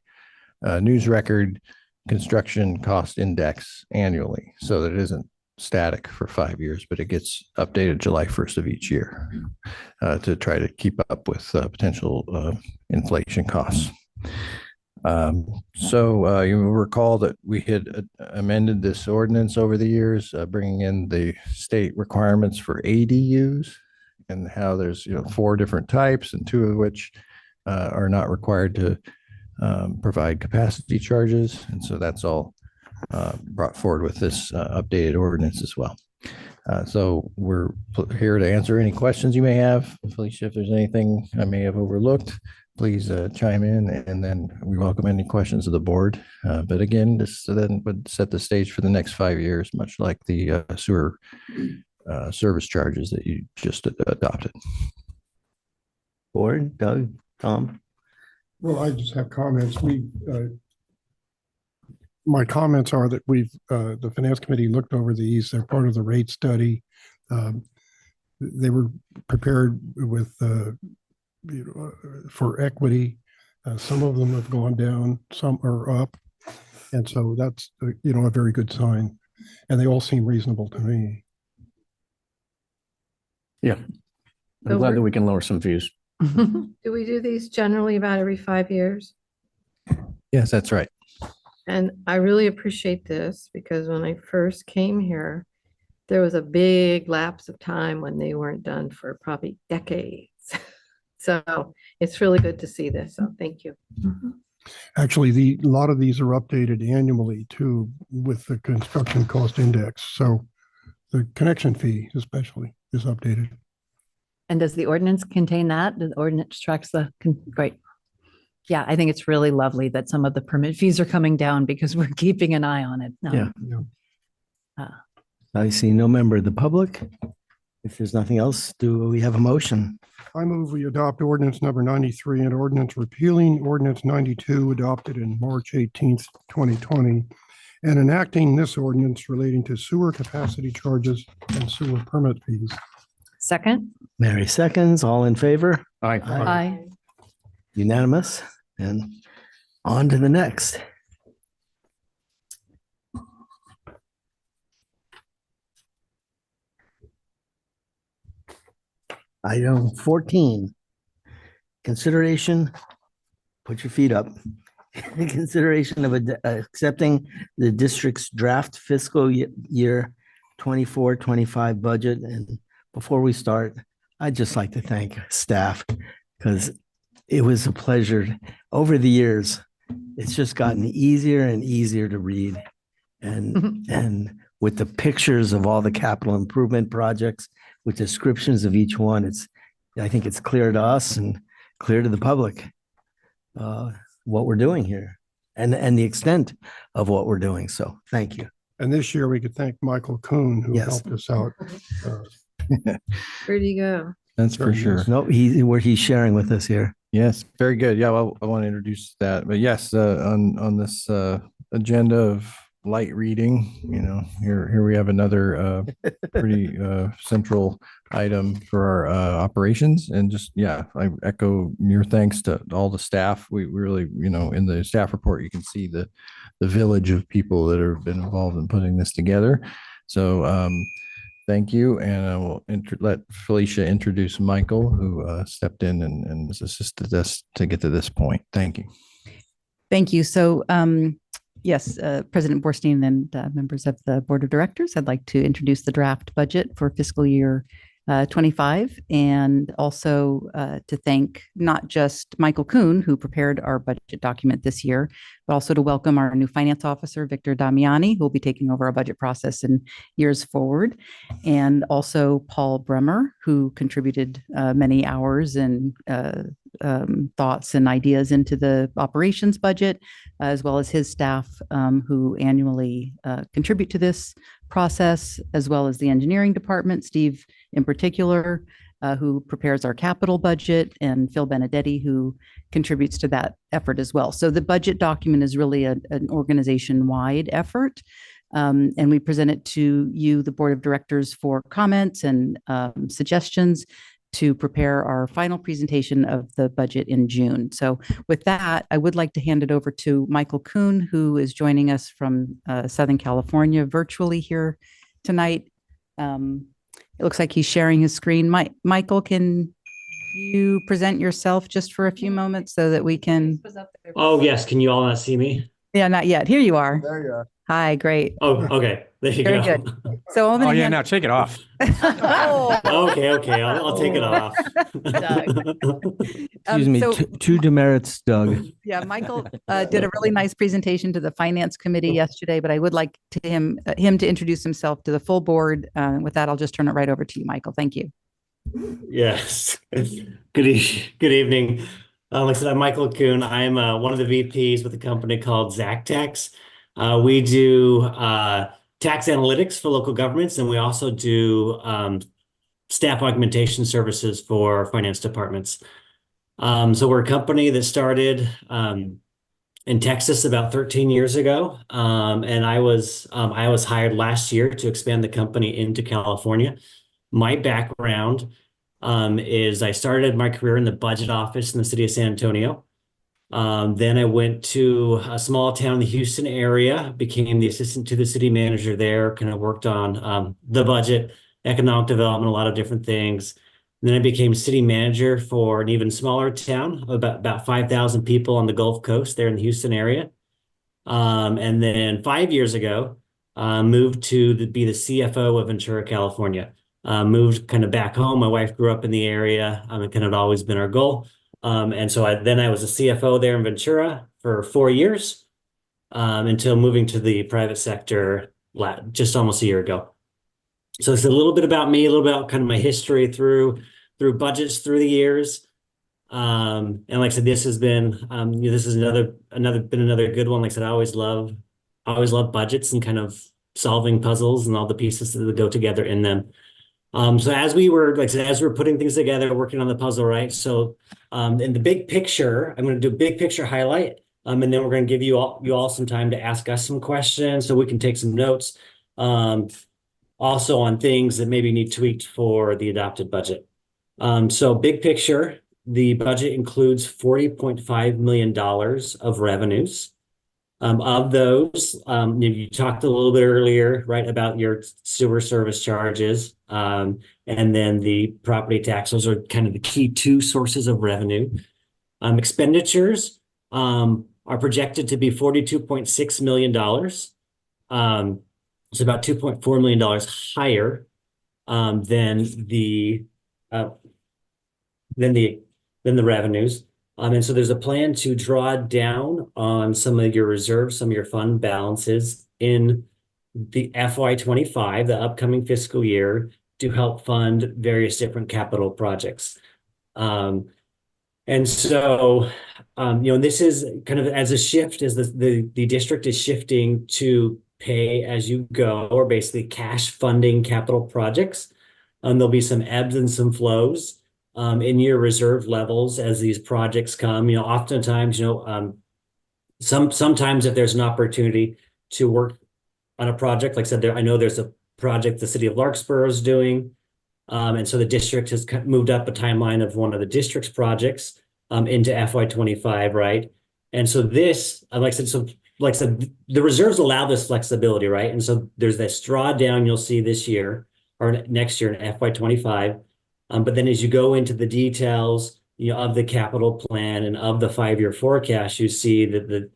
Speaker 2: news record construction cost index annually, so that it isn't static for 5 years, but it gets updated July 1st of each year to try to keep up with potential inflation costs. So you will recall that we had amended this ordinance over the years, bringing in the state requirements for ADUs and how there's 4 different types, and 2 of which are not required to provide capacity charges. And so that's all brought forward with this updated ordinance as well. So we're here to answer any questions you may have. Felicia, if there's anything I may have overlooked, please chime in, and then we welcome any questions of the board. But again, this then would set the stage for the next 5 years, much like the sewer service charges that you just adopted.
Speaker 1: Board, Doug, Tom?
Speaker 4: Well, I just have comments. My comments are that the finance committee looked over these. They're part of the rate study. They were prepared with, for equity. Some of them have gone down, some are up. And so that's, a very good sign. And they all seem reasonable to me.
Speaker 5: Yeah. I'm glad that we can lower some fees.
Speaker 8: Do we do these generally about every 5 years?
Speaker 2: Yes, that's right.
Speaker 8: And I really appreciate this because when I first came here, there was a big lapse of time when they weren't done for probably decades. So it's really good to see this. So thank you.
Speaker 4: Actually, a lot of these are updated annually too with the construction cost index. So the connection fee especially is updated.
Speaker 3: And does the ordinance contain that? The ordinance tracks great. Yeah, I think it's really lovely that some of the permit fees are coming down because we're keeping an eye on it. No.
Speaker 1: Yeah. I see no member of the public. If there's nothing else, do we have a motion?
Speaker 4: I move we adopt ordinance number 93 and ordinance repealing ordinance 92 adopted in March 18th, 2020, and enacting this ordinance relating to sewer capacity charges and sewer permit fees.
Speaker 3: Second?
Speaker 1: Mary seconds, all in favor?
Speaker 5: Aye.
Speaker 3: Aye.
Speaker 1: Unanimous, and on to the next. Item 14, consideration, put your feet up. Consideration of accepting the district's draft fiscal year 24-25 budget. And before we start, I'd just like to thank staff because it was a pleasure over the years it's just gotten easier and easier to read. And with the pictures of all the capital improvement projects, with descriptions of each one, I think it's clear to us and clear to the public what we're doing here and the extent of what we're doing. So thank you.
Speaker 4: And this year we could thank Michael Kuhn, who
Speaker 1: Yes.
Speaker 4: helped us out.
Speaker 9: Where'd you go?
Speaker 2: That's for
Speaker 4: Very
Speaker 2: sure.
Speaker 4: nice.
Speaker 1: No, where he's sharing with us here.
Speaker 2: Yes, very good. Yeah, well, I want to introduce that. But yes, on this agenda of light reading, here we have another pretty central item for our operations. And just, I echo your thanks to all the staff. We really, in the staff report, you can see the village of people that have been involved in putting this together. So thank you. And I will let Felicia introduce Michael, who stepped in and has assisted us to get to this point. Thank you.
Speaker 7: Thank you. So, yes, President Borstein and members of the Board of Directors, I'd like to introduce the draft budget for fiscal year 25, and also to thank not just Michael Kuhn, who prepared our budget document this year, but also to welcome our new finance officer, Victor Damiani, who will be taking over our budget process in years forward, and also Paul Bremer, who contributed many hours and thoughts and ideas into the operations budget, as well as his staff who annually contribute to this process, as well as the engineering department, Steve in particular, who prepares our capital budget, and Phil Benedetti, who contributes to that effort as well. So the budget document is really an organization-wide effort. And we present it to you, the Board of Directors, for comments and suggestions to prepare our final presentation of the budget in June. So with that, I would like to hand it over to Michael Kuhn, who is joining us from Southern California virtually here tonight. It looks like he's sharing his screen. Michael, can you present yourself just for a few moments so that we can?
Speaker 11: Oh, yes. Can you all not see me?
Speaker 7: Yeah, not yet. Here you are.
Speaker 4: There you are.
Speaker 7: Hi, great.
Speaker 11: Oh, okay. There you
Speaker 7: Very
Speaker 11: go.
Speaker 7: good. So I'm gonna hand-
Speaker 12: now take it off.
Speaker 11: Okay. I'll take it off.
Speaker 1: Excuse me,
Speaker 7: so-
Speaker 1: two demerits, Doug.
Speaker 7: Yeah, Michael did a really nice presentation to the Finance Committee yesterday, but I would like him to introduce himself to the full board. With that, I'll just turn it right over to you, Michael. Thank you.
Speaker 11: Yes. Good evening. Like I said, I'm Michael Kuhn. I'm one of the VPs with a company called ZacTax. We do tax analytics for local governments, and we also do staff augmentation services for finance departments. So we're a company that started in Texas about 13 years ago, and I was hired last year to expand the company into California. My background is I started my career in the budget office in the city of San Antonio. Then I went to a small town in the Houston area, became the assistant to the city manager there, kind of worked on the budget, economic development, a lot of different things. And then I became city manager for an even smaller town, about 5,000 people on the Gulf Coast there in the Houston area. And then 5 years ago, moved to be the CFO of Ventura, California. Moved kind of back home. My wife grew up in the area. It kind of always been our goal. And so I was a CFO there in Ventura for 4 years until moving to the private sector just almost a year ago. So it's a little bit about me, a little bit about kind of my history through budgets through the years. And like I said, this has been this is another good one. Like I said, I always love budgets and kind of solving puzzles and all the pieces that go together in them. So as we were putting things together, working on the puzzle, right? So in the big picture, I'm going to do a big picture highlight, and then we're going to give you all some time to ask us some questions so we can take some notes. Also on things that maybe need tweaked for the adopted budget. So big picture, the budget includes $40.5 million of revenues. Of those, you talked a little bit earlier, right, about your sewer service charges, and then the property tax. Those are kind of the key two sources of revenue. Expenditures are projected to be $42.6 million. It's about $2.4 million higher than the revenues. And so there's a plan to draw down on some of your reserves, some of your fund balances in the FY25, the upcoming fiscal year, to help fund various different capital projects. And so, this is kind of as a shift as the district is shifting to pay as you go, or basically cash funding capital projects. There'll be some ebbs and some flows in your reserve levels as these projects come. Oftentimes, sometimes if there's an opportunity to work on a project, like I said, I know there's a project the city of Larkspur is doing. And so the district has moved up a timeline of one of the district's projects into FY25, right? And so this, like I said, the reserves allow this flexibility, right? And so there's this drawdown you'll see this year or next year in FY25. But then as you go into the details, of the capital plan and of the 5-year forecast, you see that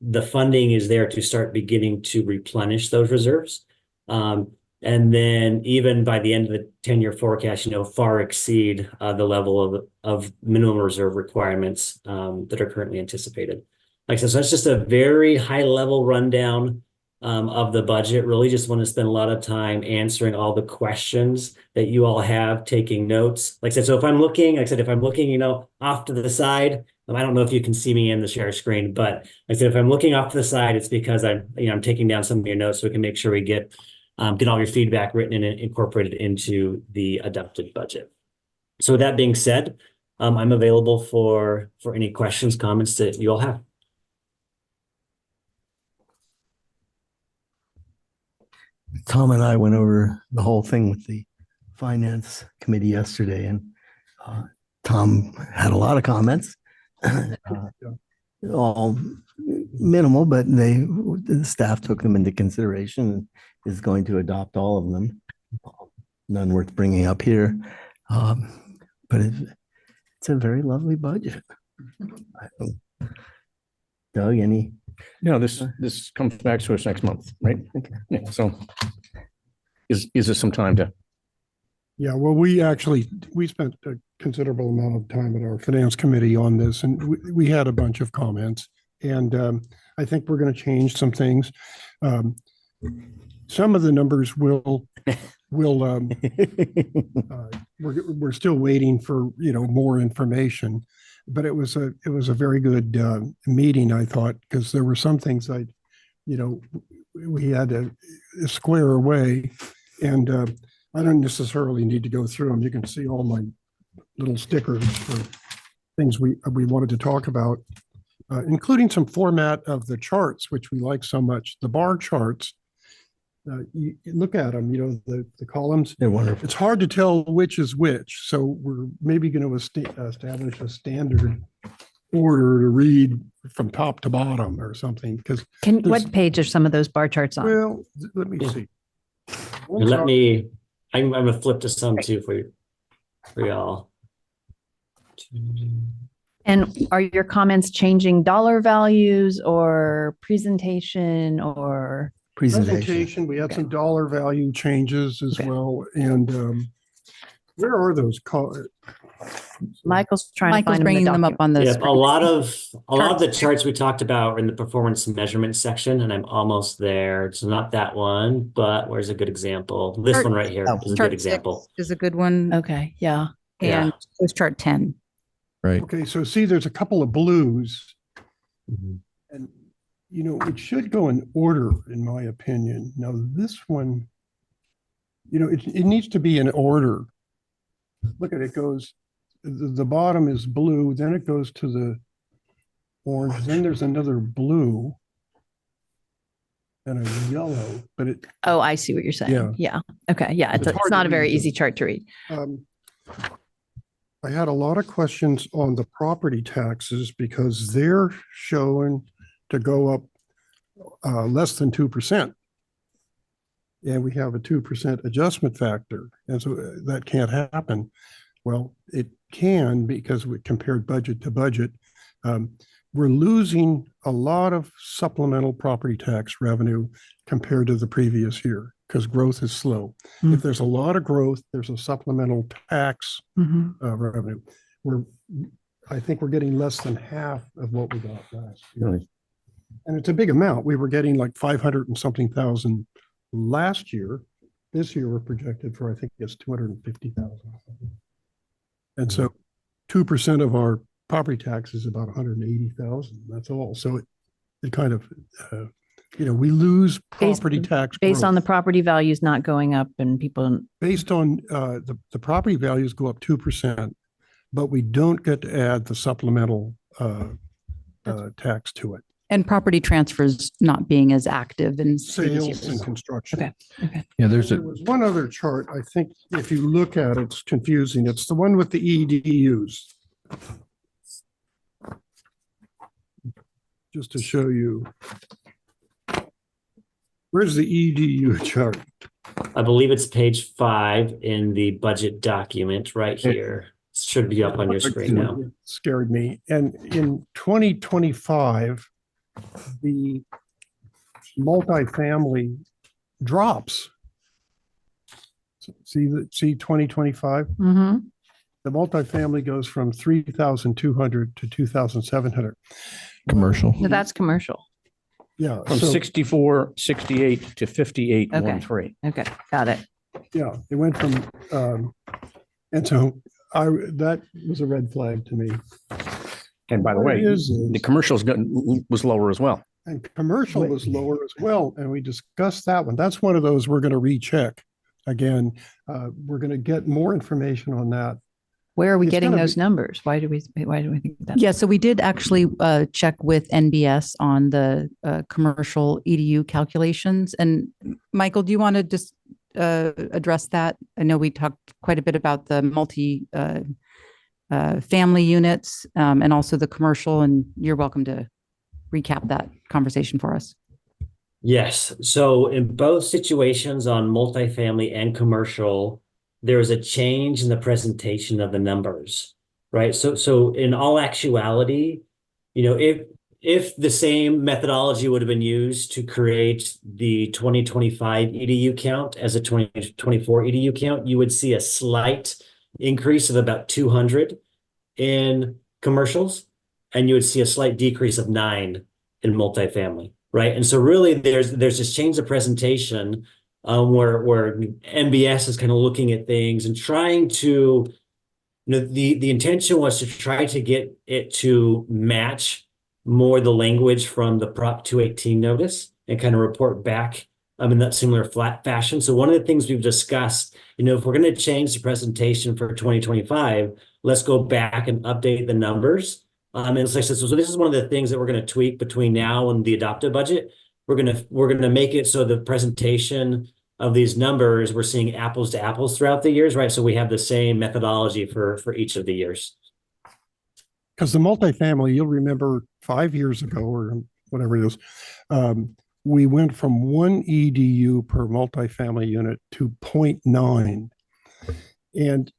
Speaker 11: the funding is there to start beginning to replenish those reserves. And then even by the end of the 10-year forecast, far exceed the level of minimum reserve requirements that are currently anticipated. Like I said, so that's just a very high level rundown of the budget. Really just want to spend a lot of time answering all the questions that you all have, taking notes. Like I said, so if I'm looking, off to the side, I don't know if you can see me in the share screen, but like I said, if I'm looking off to the side, it's because I'm taking down some of your notes so we can make sure we get all your feedback written and incorporated into the adopted budget. So with that being said, I'm available for any questions, comments that you all have.
Speaker 1: Tom and I went over the whole thing with the finance committee yesterday, and Tom had a lot of comments, all minimal, but the staff took them into consideration and is going to adopt all of them. None worth bringing up here, but it's a very lovely budget. Doug, any?
Speaker 5: No, this comes back to us next month, right?
Speaker 1: Okay.
Speaker 5: Yeah, so gives us some time to.
Speaker 4: Yeah, well, we spent a considerable amount of time at our finance committee on this, and we had a bunch of comments, and I think we're going to change some things. Some of the numbers we're still waiting for, more information, but it was a very good meeting, I thought, because there were some things we had to square away, and I don't necessarily need to go through them. You can see all my little stickers for things we wanted to talk about, including some format of the charts, which we like so much. The bar charts, you look at them, the columns.
Speaker 1: They're wonderful.
Speaker 4: It's hard to tell which is which. So we're maybe going to establish a standard order to read from top to bottom or something. Because
Speaker 3: what page are some of those bar charts on?
Speaker 4: Well, let me see.
Speaker 11: I'm going to flip to some too for y'all.
Speaker 3: And are your comments changing dollar values or presentation or?
Speaker 4: Presentation. We had some dollar value changes as well. And where are those?
Speaker 3: Michael's trying to
Speaker 7: Michael's
Speaker 3: find
Speaker 7: bringing them up on the
Speaker 11: Yeah, a
Speaker 7: screen.
Speaker 11: lot of the charts we talked about are in the performance measurement section, and I'm almost there. It's not that one, but where's a good example? This one right here is a
Speaker 7: Chart
Speaker 11: good example.
Speaker 7: 6 is a good one.
Speaker 3: Okay, yeah.
Speaker 7: And there's chart 10.
Speaker 2: Right.
Speaker 4: Okay, so see, there's a couple of blues, and it should go in order, in my opinion. Now, this one, it needs to be in order. Look at it, goes, the bottom is blue, then it goes to the orange, then there's another blue and a yellow, but it.
Speaker 3: Oh, I see what you're saying. Yeah. Okay. Yeah.
Speaker 4: It's hard
Speaker 3: It's
Speaker 4: to
Speaker 3: not a
Speaker 4: read,
Speaker 3: very
Speaker 4: though.
Speaker 3: easy chart to read.
Speaker 4: I had a lot of questions on the property taxes because they're showing to go up less than 2%. And we have a 2% adjustment factor. And so that can't happen. Well, it can because we compared budget to budget. We're losing a lot of supplemental property tax revenue compared to the previous year because growth is slow. If there's a lot of growth, there's a supplemental tax revenue. We're I think we're getting less than half of what we got last year.
Speaker 5: Really?
Speaker 4: And it's a big amount. We were getting like 500 and something thousand last year. This year we're projected for, I think it's 250,000. And so 2% of our property tax is about 180,000. That's all. So it kind of, we lose property tax.
Speaker 3: Based on the
Speaker 4: growth.
Speaker 3: property values not going up and people,
Speaker 4: Based on the property values go up 2%, but we don't get to add the supplemental tax to it.
Speaker 7: And property transfers not being as active in previous
Speaker 4: Sales
Speaker 7: years.
Speaker 4: and construction.
Speaker 3: Okay.
Speaker 2: Yeah, there's
Speaker 4: There
Speaker 2: a,
Speaker 4: was one other chart, I think, if you look at it, it's confusing. It's the one with the EDUs. Just to show you. Where's the EDU chart?
Speaker 11: I believe it's page 5 in the budget document right here. Should be up on your screen now.
Speaker 4: It scared me. And in 2025, the multifamily drops. See 2025?
Speaker 3: Mm-hmm.
Speaker 4: The multifamily goes from 3,200 to 2,700.
Speaker 2: commercial.
Speaker 3: No, that's commercial.
Speaker 4: Yeah.
Speaker 5: From
Speaker 4: so-
Speaker 5: 64.68 to 58.13.
Speaker 3: Okay, got it.
Speaker 4: Yeah, it went from, and so that was a red flag to me.
Speaker 5: And by the
Speaker 4: What
Speaker 5: way,
Speaker 4: it is
Speaker 5: the commercials was lower as well.
Speaker 4: And commercial was lower as well, and we discussed that one. That's one of those we're going to recheck. Again, we're going to get more information on that.
Speaker 3: Where are we
Speaker 4: It's
Speaker 3: getting
Speaker 4: gonna
Speaker 3: those
Speaker 4: be-
Speaker 3: numbers? Why do we think that?
Speaker 7: Yeah, so we did actually check with NBS on the commercial EDU calculations. And Michael, do you want to just address that? I know we talked quite a bit about the family units and also the commercial, and you're welcome to recap that conversation for us.
Speaker 11: Yes. So in both situations on multifamily and commercial, there is a change in the presentation of the numbers, right? So in all actuality, if the same methodology would have been used to create the 2025 EDU count as a 2024 EDU count, you would see a slight increase of about 200 in commercials, and you would see a slight decrease of 9 in multifamily, right? And so really there's this change of presentation where NBS is kind of looking at things and trying to, the intention was to try to get it to match more the language from the Prop 218 notice and kind of report back in that similar flat fashion. So one of the things we've discussed, if we're going to change the presentation for 2025, let's go back and update the numbers. And it's like, so this is one of the things that we're going to tweak between now and the adopted budget. We're going to make it so the presentation of these numbers, we're seeing apples to apples throughout the years, right? So we have the same methodology for each of the years.
Speaker 4: Because the multifamily, you'll remember 5 years ago or whatever it is, we went from 1 EDU per multifamily unit to 0.9. And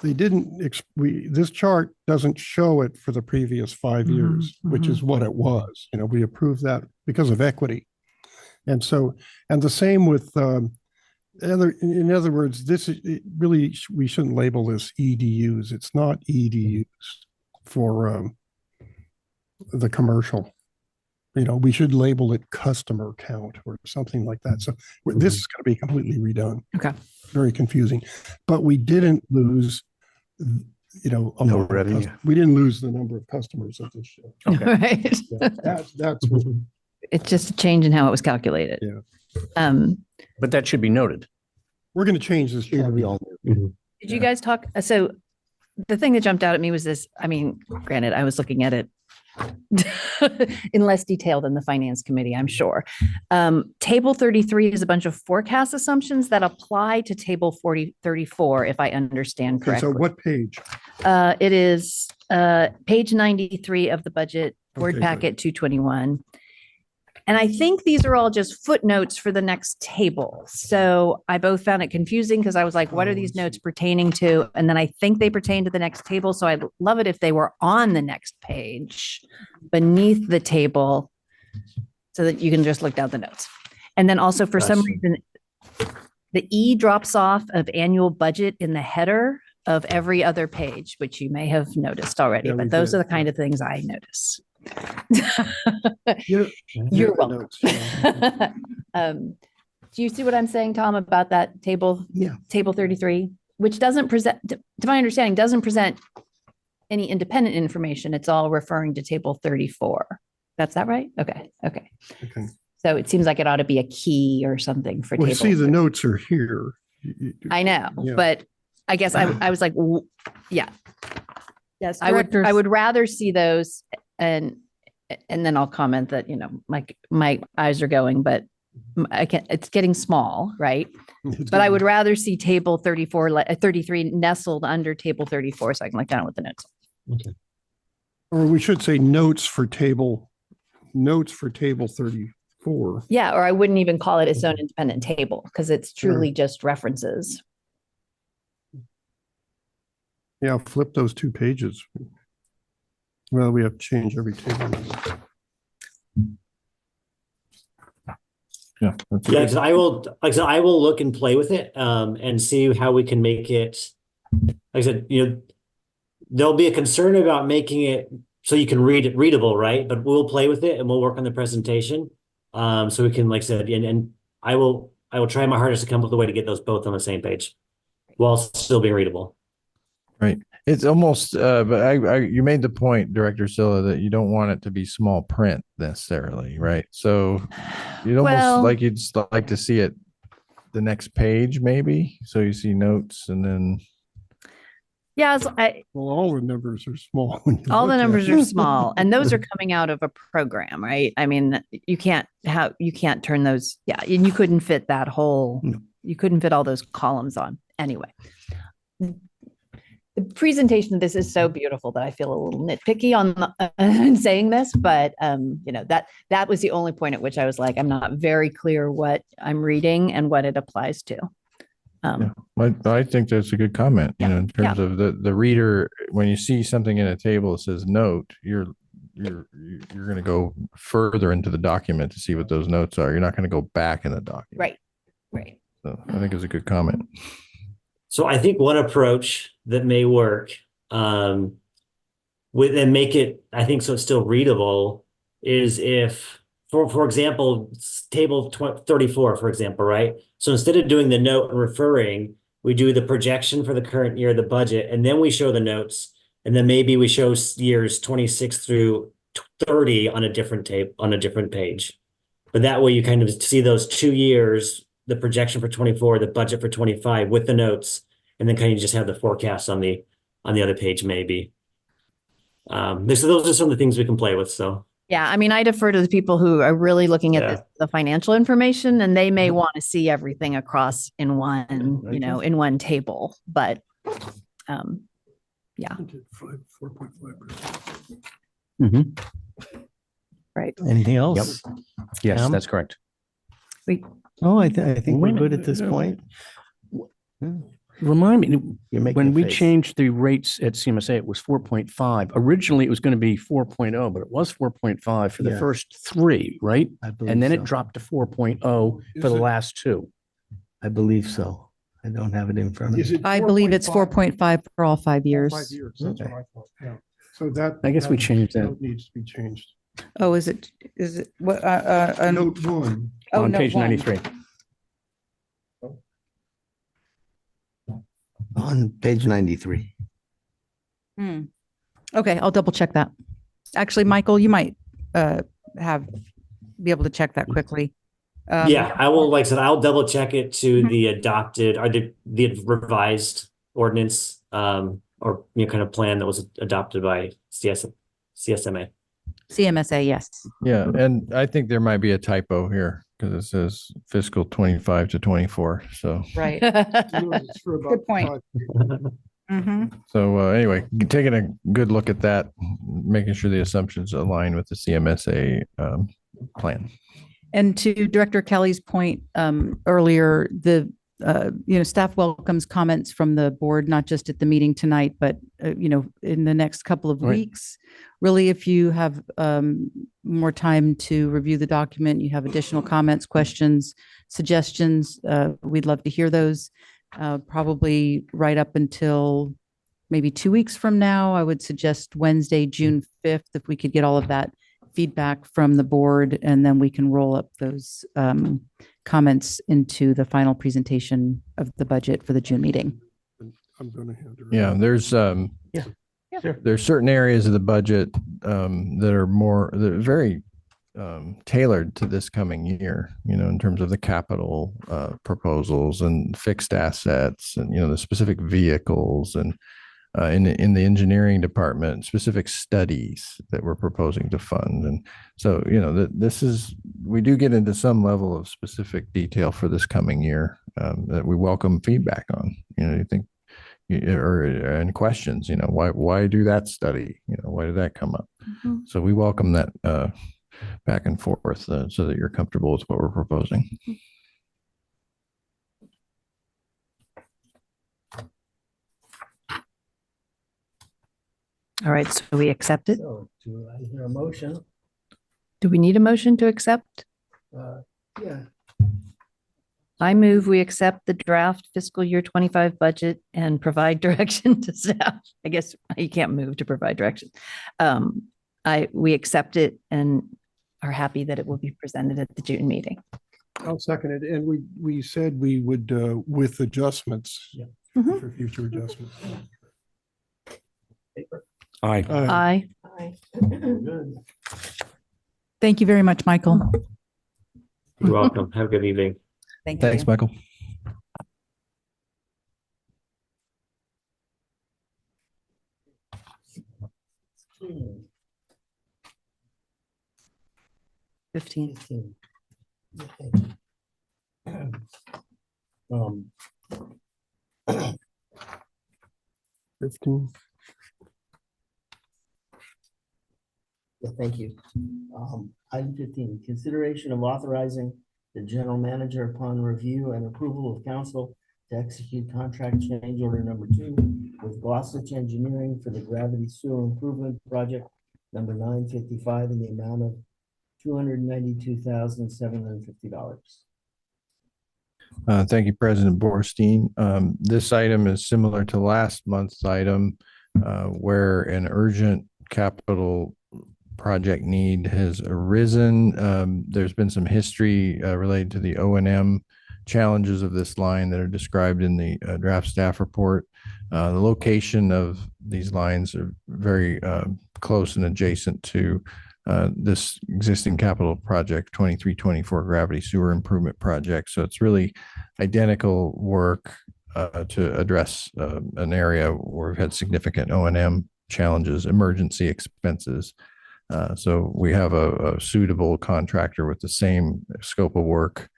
Speaker 4: they didn't, this chart doesn't show it for the previous 5 years, which is what it was. We approved that because of equity. And so, and the same with, in other words, really, we shouldn't label this EDUs. It's not EDUs for the commercial. We should label it customer count or something like that. So this is going to be completely redone.
Speaker 3: Okay.
Speaker 4: Very confusing. But we didn't lose,
Speaker 5: No revenue.
Speaker 4: We didn't lose the number of customers at this show.
Speaker 5: Okay.
Speaker 3: Right.
Speaker 4: Yeah, that's
Speaker 3: It's just a change in how it was calculated.
Speaker 4: Yeah.
Speaker 5: But that should be noted.
Speaker 4: We're going to change this chart.
Speaker 3: Did you guys talk? So the thing that jumped out at me was this. I mean, granted, I was looking at it in less detail than the finance committee, I'm sure. Table 33 is a bunch of forecast assumptions that apply to table 34, if I understand
Speaker 4: Okay, so
Speaker 3: correctly.
Speaker 4: what page?
Speaker 3: It is page 93 of the budget board
Speaker 4: Okay, good.
Speaker 3: packet 221. And I think these are all just footnotes for the next table. So I both found it confusing because I was like, what are these notes pertaining to? And then I think they pertain to the next table. So I'd love it if they were on the next page beneath the table so that you can just look down the notes. And then also for some reason, the E drops off of annual budget in the header of every other page, which you may have noticed already,
Speaker 4: Yeah, we
Speaker 3: but those
Speaker 4: did.
Speaker 3: are the kind of things I notice.
Speaker 4: Yeah.
Speaker 3: You're
Speaker 4: the
Speaker 3: welcome.
Speaker 4: notes, yeah.
Speaker 3: Do you see what I'm saying, Tom, about that table?
Speaker 1: Yeah.
Speaker 3: Table 33, which doesn't present, to my understanding, doesn't present any independent information. It's all referring to table 34. That's that right? Okay. Okay.
Speaker 4: Okay.
Speaker 3: So it seems like it ought to be a key or something for
Speaker 4: Well,
Speaker 3: table.
Speaker 4: see, the notes are here.
Speaker 3: I know,
Speaker 4: Yeah.
Speaker 3: but I guess I was like, yeah,
Speaker 7: Yes,
Speaker 3: I would rather see those and then I'll comment that, my eyes are going, but I can't, it's getting small, right? But I would rather see table 34, 33 nestled under table 34 so I can look down with the notes.
Speaker 4: Or we should say notes for table 34.
Speaker 3: Yeah, or I wouldn't even call it its own independent table because it's truly just references.
Speaker 4: Yeah, flip those 2 pages. Well, we have to change every table.
Speaker 2: Yeah. that's a
Speaker 11: Yeah,
Speaker 2: good-
Speaker 11: 'cause I will look and play with it, and see how we can make it. Like I said, there'll be a concern about making it so you can read it readable, right? But we'll play with it and we'll work on the presentation. So we can, like I said, and I will try my hardest to come up with a way to get those both on the same page while still being readable.
Speaker 2: Right. It's almost, but you made the point, Director Silla, that you don't want it to be small print necessarily, right? So you'd
Speaker 3: Well-
Speaker 2: almost like you'd just like to see it the next page, maybe. So you see notes and then.
Speaker 3: Yeah,
Speaker 4: Well, all the numbers are small. when you
Speaker 3: all the
Speaker 4: look at
Speaker 3: numbers
Speaker 4: it.
Speaker 3: are small and those are coming out of a program, right? I mean, you can't turn those. Yeah. And you couldn't fit that whole,
Speaker 1: No.
Speaker 3: you couldn't fit all those columns on anyway. The presentation of this is so beautiful that I feel a little nitpicky on saying this, but that was the only point at which I was like, I'm not very clear what I'm reading and what it applies to.
Speaker 2: Yeah, I think that's a good comment, in terms of the reader, when you see something in a table that says note, you're going to go further into the document to see what those notes are. You're not going to go back in the document.
Speaker 3: Right.
Speaker 2: So I think it's a good comment.
Speaker 11: So I think one approach that may work, with and make it, I think, so it's still readable, is if, for example, table 34, for example, right? So instead of doing the note and referring, we do the projection for the current year, the budget, and then we show the notes, and then maybe we show years 26 through 30 on a different page. But that way you kind of see those 2 years, the projection for 24, the budget for 25 with the notes, and then kind of just have the forecast on the other page, maybe. Those are some of the things we can play with. So
Speaker 3: Yeah, I mean, I defer to the people who are really looking at the financial information, and they may want to see everything across in one, in one table. But, yeah,
Speaker 4: 4.5%.
Speaker 5: Mhm.
Speaker 3: right.
Speaker 1: Anything else?
Speaker 5: Yes,
Speaker 1: Cam?
Speaker 5: that's correct.
Speaker 1: Oh, I think we're
Speaker 5: Wait a
Speaker 1: good
Speaker 5: minute.
Speaker 1: at this point.
Speaker 5: Remind me,
Speaker 1: You're making
Speaker 5: when
Speaker 1: a
Speaker 5: we
Speaker 1: face.
Speaker 5: changed the rates at CMSA, it was 4.5. Originally, it was going to be 4.0, but it was 4.5 for the
Speaker 1: Yeah.
Speaker 5: first 3, right?
Speaker 1: I believe
Speaker 5: And then
Speaker 1: so.
Speaker 5: it dropped to 4.0 for the last 2.
Speaker 1: I believe so. I don't have it in front of
Speaker 4: Is
Speaker 1: me.
Speaker 4: it
Speaker 7: I believe it's
Speaker 4: 4.5?
Speaker 7: 4.5 for all 5
Speaker 4: All
Speaker 7: years.
Speaker 4: 5 years, that's what
Speaker 1: Okay.
Speaker 4: I thought, yeah. So that.
Speaker 5: I guess we
Speaker 4: that
Speaker 5: changed that.
Speaker 4: note Needs to be changed.
Speaker 7: Oh, is it what?
Speaker 4: Note 1.
Speaker 5: On
Speaker 7: note
Speaker 5: page
Speaker 7: one.
Speaker 5: 93.
Speaker 1: On page 93.
Speaker 7: Okay, I'll double check that. Actually, Michael, you might be able to check that quickly.
Speaker 11: yeah, I will, like I said, I'll double check it to the adopted or the revised ordinance, or kind of plan that was adopted by CSMA.
Speaker 7: CMSA, yes.
Speaker 2: Yeah, and I think there might be a typo here because it says fiscal 25 to 24. So,
Speaker 7: Right.
Speaker 4: It's for about
Speaker 7: Good point.
Speaker 4: 5
Speaker 2: anyway, taking a good look at that, making sure the assumptions align with the CMSA plan.
Speaker 7: And to Director Kelly's point earlier, the staff welcomes comments from the board, not just at the meeting tonight, but in the next couple of
Speaker 5: Right.
Speaker 7: weeks. Really, if you have more time to review the document, you have additional comments, questions, suggestions, we'd love to hear those. probably right up until maybe 2 weeks from now. I would suggest Wednesday, June 5th, if we could get all of that feedback from the board, and then we can roll up those comments into the final presentation of the budget for the June meeting.
Speaker 4: I'm going to hand her.
Speaker 2: Yeah, there's there's certain areas of the budget that are very tailored to this coming year, in terms of the capital proposals and fixed assets and, the specific vehicles and in the engineering department, specific studies that we're proposing to fund. And so, we do get into some level of specific detail for this coming year that we welcome feedback on. You think and questions, why do that study? Why did that come up?
Speaker 3: Mm-hmm.
Speaker 2: So we welcome that back and forth so that you're comfortable with what we're proposing.
Speaker 3: All right, so we accept it.
Speaker 5: So do I hear a motion?
Speaker 3: Do we need a motion to accept?
Speaker 5: Yeah.
Speaker 3: I move we accept the draft fiscal year 25 budget and provide direction to staff. I guess you can't move to provide direction. We accept it and are happy that it will be presented at the June meeting.
Speaker 4: I'll second it. And we said we would, with adjustments,
Speaker 3: Mhm.
Speaker 4: for future adjustments.
Speaker 2: Aye.
Speaker 3: Aye.
Speaker 5: Good.
Speaker 7: Thank you very much, Michael.
Speaker 11: You're welcome. Have a good evening.
Speaker 7: Thank you.
Speaker 2: Thanks, Michael.
Speaker 5: Hmm.
Speaker 3: 15.
Speaker 5: 15. Okay. Um,
Speaker 4: 15.
Speaker 5: Yeah, thank you. Item 15, consideration of authorizing the general manager upon review and approval of council to execute contract change order number 2 with Gossage Engineering for the gravity sewer improvement project number 955 in the amount of $292,750.
Speaker 2: Thank you, President Borstein. This item is similar to last month's item, where an urgent capital project need has arisen. There's been some history related to the O&M challenges of this line that are described in the draft staff report. The location of these lines are very close and adjacent to this existing capital project, 2324 gravity sewer improvement project. So it's really identical work to address an area where we've had significant O&M challenges, emergency expenses. So we have a suitable contractor with the same scope of work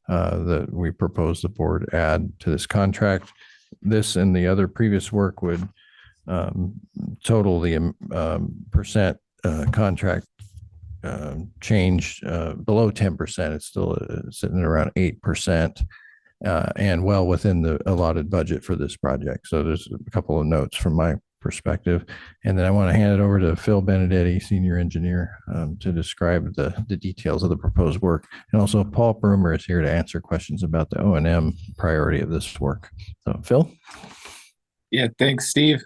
Speaker 2: that we propose the board add to this contract. This and the other previous work would total the percent contract change below 10%. It's still sitting at around 8%. And well within the allotted budget for this project. So there's a couple of notes from my perspective. And then I want to hand it over to Phil Benedetti, senior engineer, to describe the details of the proposed work. And also Paul Broomer is here to answer questions about the O&M priority of this work. So Phil?
Speaker 12: Yeah, thanks, Steve.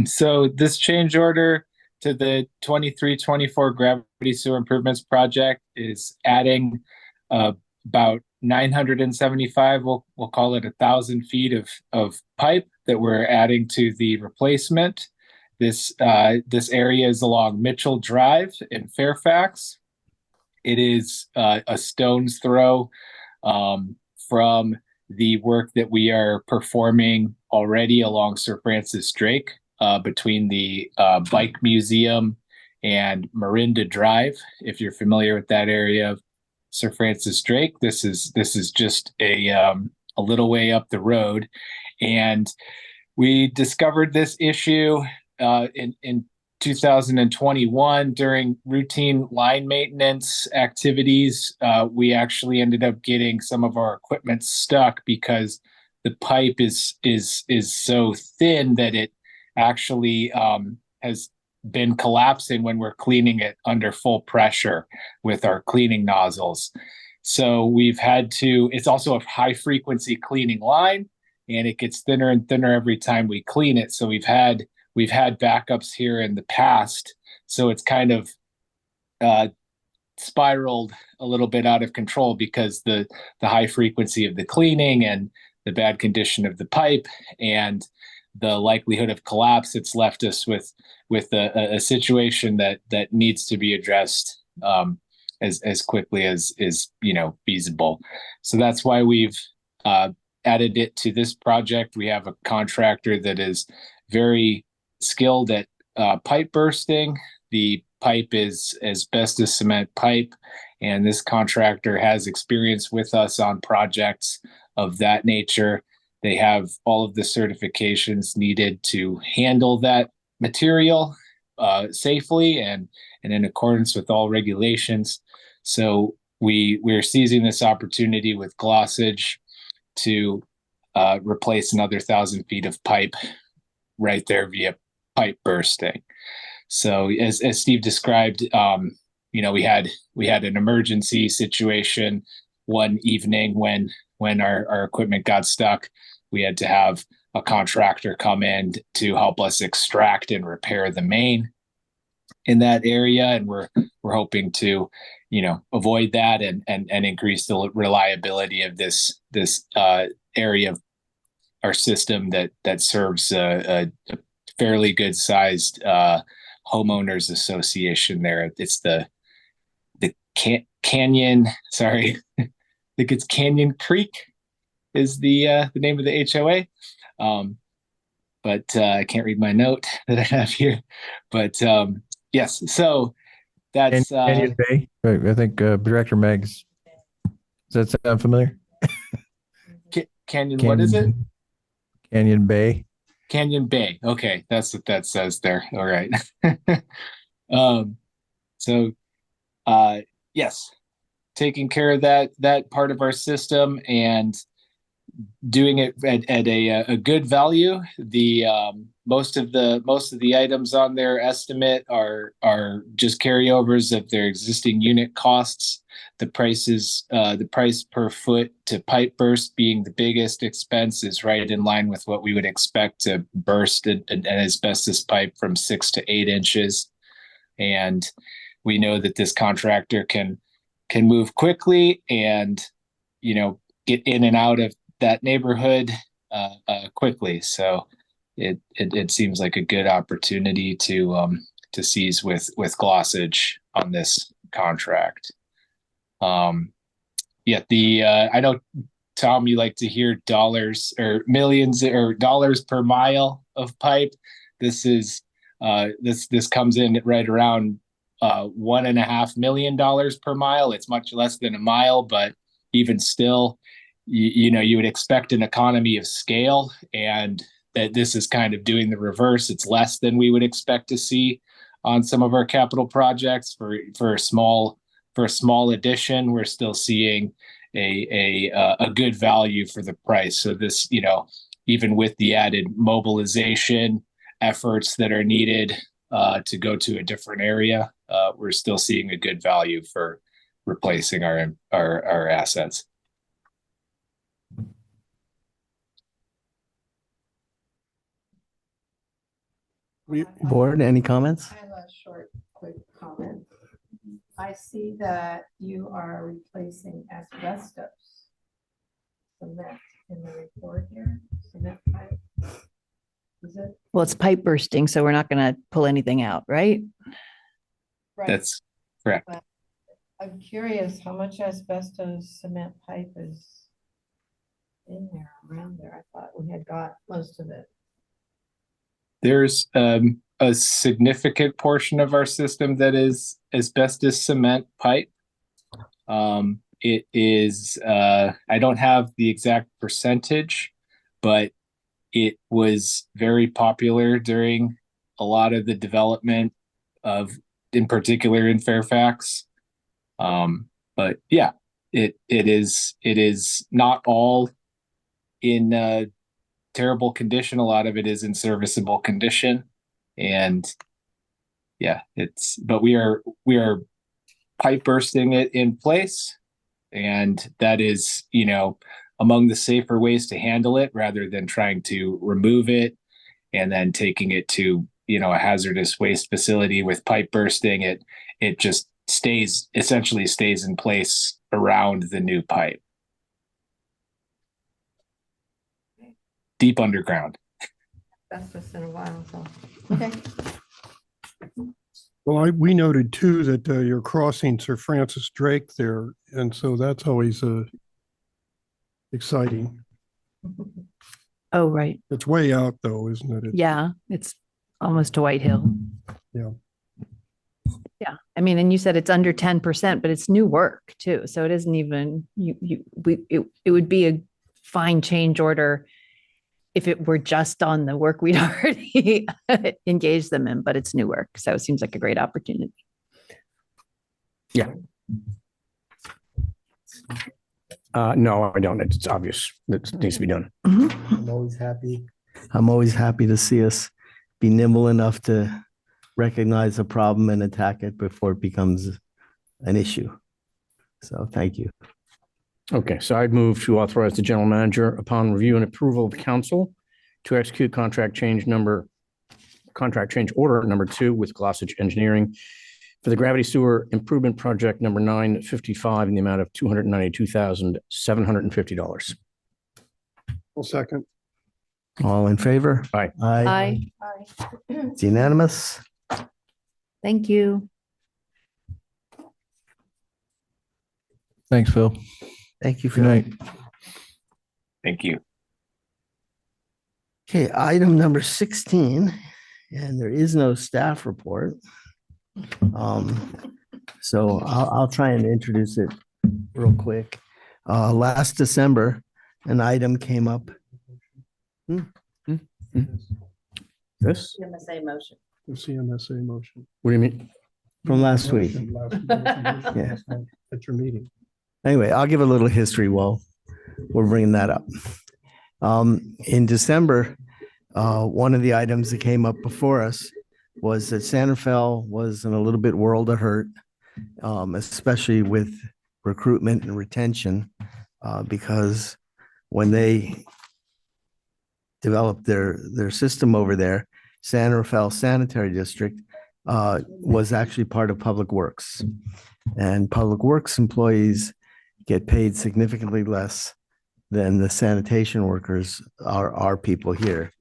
Speaker 12: So this change order to the 2324 gravity sewer improvements project is adding about 975, we'll call it 1,000 feet of pipe that we're adding to the replacement. This area is along Mitchell Drive in Fairfax. It is a stone's throw from the work that we are performing already along Sir Francis Drake between the Bike Museum and Marin Drive. If you're familiar with that area of Sir Francis Drake, this is just a little way up the road. And we discovered this issue in 2021 during routine line maintenance activities. We actually ended up getting some of our equipment stuck because the pipe is so thin that it actually has been collapsing when we're cleaning it under full pressure with our cleaning nozzles. So we've had to, it's also a high frequency cleaning line, and it gets thinner and thinner every time we clean it. So we've had backups here in the past. So it's kind of spiraled a little bit out of control because the high frequency of the cleaning and the bad condition of the pipe and the likelihood of collapse. It's left us with a situation that needs to be addressed as quickly as is feasible. So that's why we've added it to this project. We have a contractor that is very skilled at pipe bursting. The pipe is asbestos cement pipe, and this contractor has experience with us on projects of that nature. They have all of the certifications needed to handle that material safely and in accordance with all regulations. So we're seizing this opportunity with Glossage to replace another 1,000 feet of pipe right there via pipe bursting. So as Steve described, we had an emergency situation one evening when our equipment got stuck. We had to have a contractor come in to help us extract and repair the main in that area, and we're hoping to avoid that and increase the reliability of this area of our system that serves a fairly good sized homeowners association there. It's the Canyon, sorry, I think it's Canyon Creek is the name of the HOA. But I can't read my note that I have here. But yes, so that's
Speaker 2: Canyon Bay. Right, I think Director Meggs. Does that sound familiar?
Speaker 12: Canyon, what is it?
Speaker 2: Canyon Bay.
Speaker 12: Canyon Bay. Okay, that's what that says there. All right. So yes, taking care of that part of our system and doing it at a good value. The most of the items on their estimate are just carryovers of their existing unit costs. The price per foot to pipe burst being the biggest expense is right in line with what we would expect to burst an asbestos pipe from 6 to 8 inches. And we know that this contractor can move quickly and get in and out of that neighborhood quickly. So it seems like a good opportunity to seize with Glossage on this contract. I know, Tom, you like to hear dollars or millions or dollars per mile of pipe. This is this comes in right around $1.5 million per mile. It's much less than a mile, but even still, you would expect an economy of scale, and that this is kind of doing the reverse. It's less than we would expect to see on some of our capital projects for a small addition. We're still seeing a good value for the price. So this, even with the added mobilization efforts that are needed to go to a different area, we're still seeing a good value for replacing our assets.
Speaker 1: Board, any comments?
Speaker 8: I have a short, quick comment. I see that you are replacing asbestos cement in the report here. Cement pipe. Is it?
Speaker 3: Well, it's pipe bursting, so we're not going to pull anything out, right?
Speaker 8: Right.
Speaker 12: That's correct.
Speaker 8: But I'm curious how much asbestos cement pipe is in there, around there. I thought we had got most of it.
Speaker 12: There's a significant portion of our system that is asbestos cement pipe. It is, I don't have the exact percentage, but it was very popular during a lot of the development in particular in Fairfax. But yeah, it is not all in terrible condition. A lot of it is in serviceable condition, and yeah, but we are pipe bursting it in place, and that is among the safer ways to handle it rather than trying to remove it and then taking it to, a hazardous waste facility with pipe bursting. It just essentially stays in place around the new pipe. Deep underground.
Speaker 8: That's just in a while, so, okay.
Speaker 4: Well, we noted too that you're crossing Sir Francis Drake there, and so that's always exciting.
Speaker 3: Oh, right.
Speaker 4: It's way out though, isn't it?
Speaker 3: Yeah, it's almost to White Hill.
Speaker 4: Yeah.
Speaker 3: Yeah, I mean, and you said it's under 10%, but it's new work too. So it isn't even, it would be a fine change order if it were just on the work we'd already engaged them in, but it's new work. So it seems like a great opportunity.
Speaker 5: Yeah. No, I don't. It's obvious. It needs to be done.
Speaker 1: I'm always happy. I'm always happy to see us be nimble enough to recognize a problem and attack it before it becomes an issue. So thank you.
Speaker 5: Okay, so I'd move to authorize the general manager upon review and approval of the council to execute contract change order number 2 with Glossage Engineering for the gravity sewer improvement project number 955 in the amount of $292,750.
Speaker 4: Well, second.
Speaker 1: All in favor?
Speaker 5: Aye.
Speaker 1: Aye. It's unanimous.
Speaker 3: Thank you.
Speaker 2: Thanks, Phil.
Speaker 1: Thank you for
Speaker 2: Good
Speaker 1: that.
Speaker 2: night.
Speaker 12: Thank you.
Speaker 1: Okay, item number 16, and there is no staff report. So I'll try and introduce it real quick. Last December, an item came up.
Speaker 5: This?
Speaker 3: CMSA motion.
Speaker 4: The CMSA motion.
Speaker 5: What do you mean?
Speaker 1: From last week.
Speaker 4: Yeah. At your meeting.
Speaker 1: Anyway, I'll give a little history while we're bringing that up. In December, one of the items that came up before us was that Santerfell was in a little bit world of hurt, especially with recruitment and retention, because when they developed their system over there, Santerfell Sanitary District was actually part of Public Works. And Public Works employees get paid significantly less than the sanitation workers are our people here.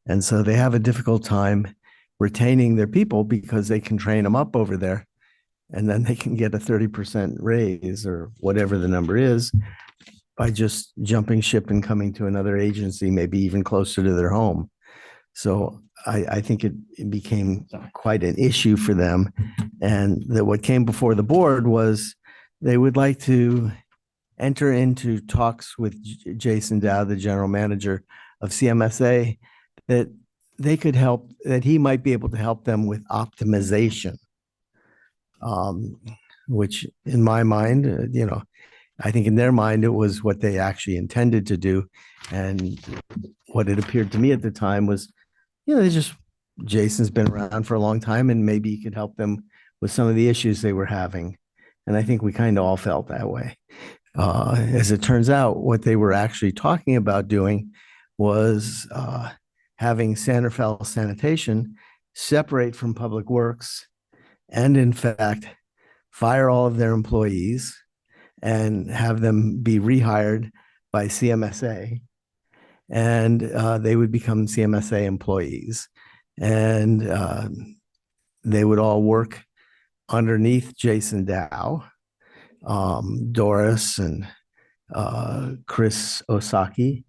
Speaker 1: And so they have a difficult time retaining their people because they can train them up over there and then they can get a 30% raise or whatever the number is by just jumping ship and coming to another agency, maybe even closer to their home. So I think it became quite an issue for them. And that what came before the board was they would like to enter into talks with Jason Dow, the general manager of CMSA, that they could help, that he might be able to help them with optimization, which in my mind, I think in their mind, it was what they actually intended to do. And what it appeared to me at the time was, Jason's been around for a long time and maybe he could help them with some of the issues they were having. And I think we kind of all felt that way. As it turns out, what they were actually talking about doing was having Santerfell Sanitation separate from Public Works and in fact, fire all of their employees and have them be rehired by CMSA. And they would become CMSA employees. And they would all work underneath Jason Dow, Doris and Chris Osaki,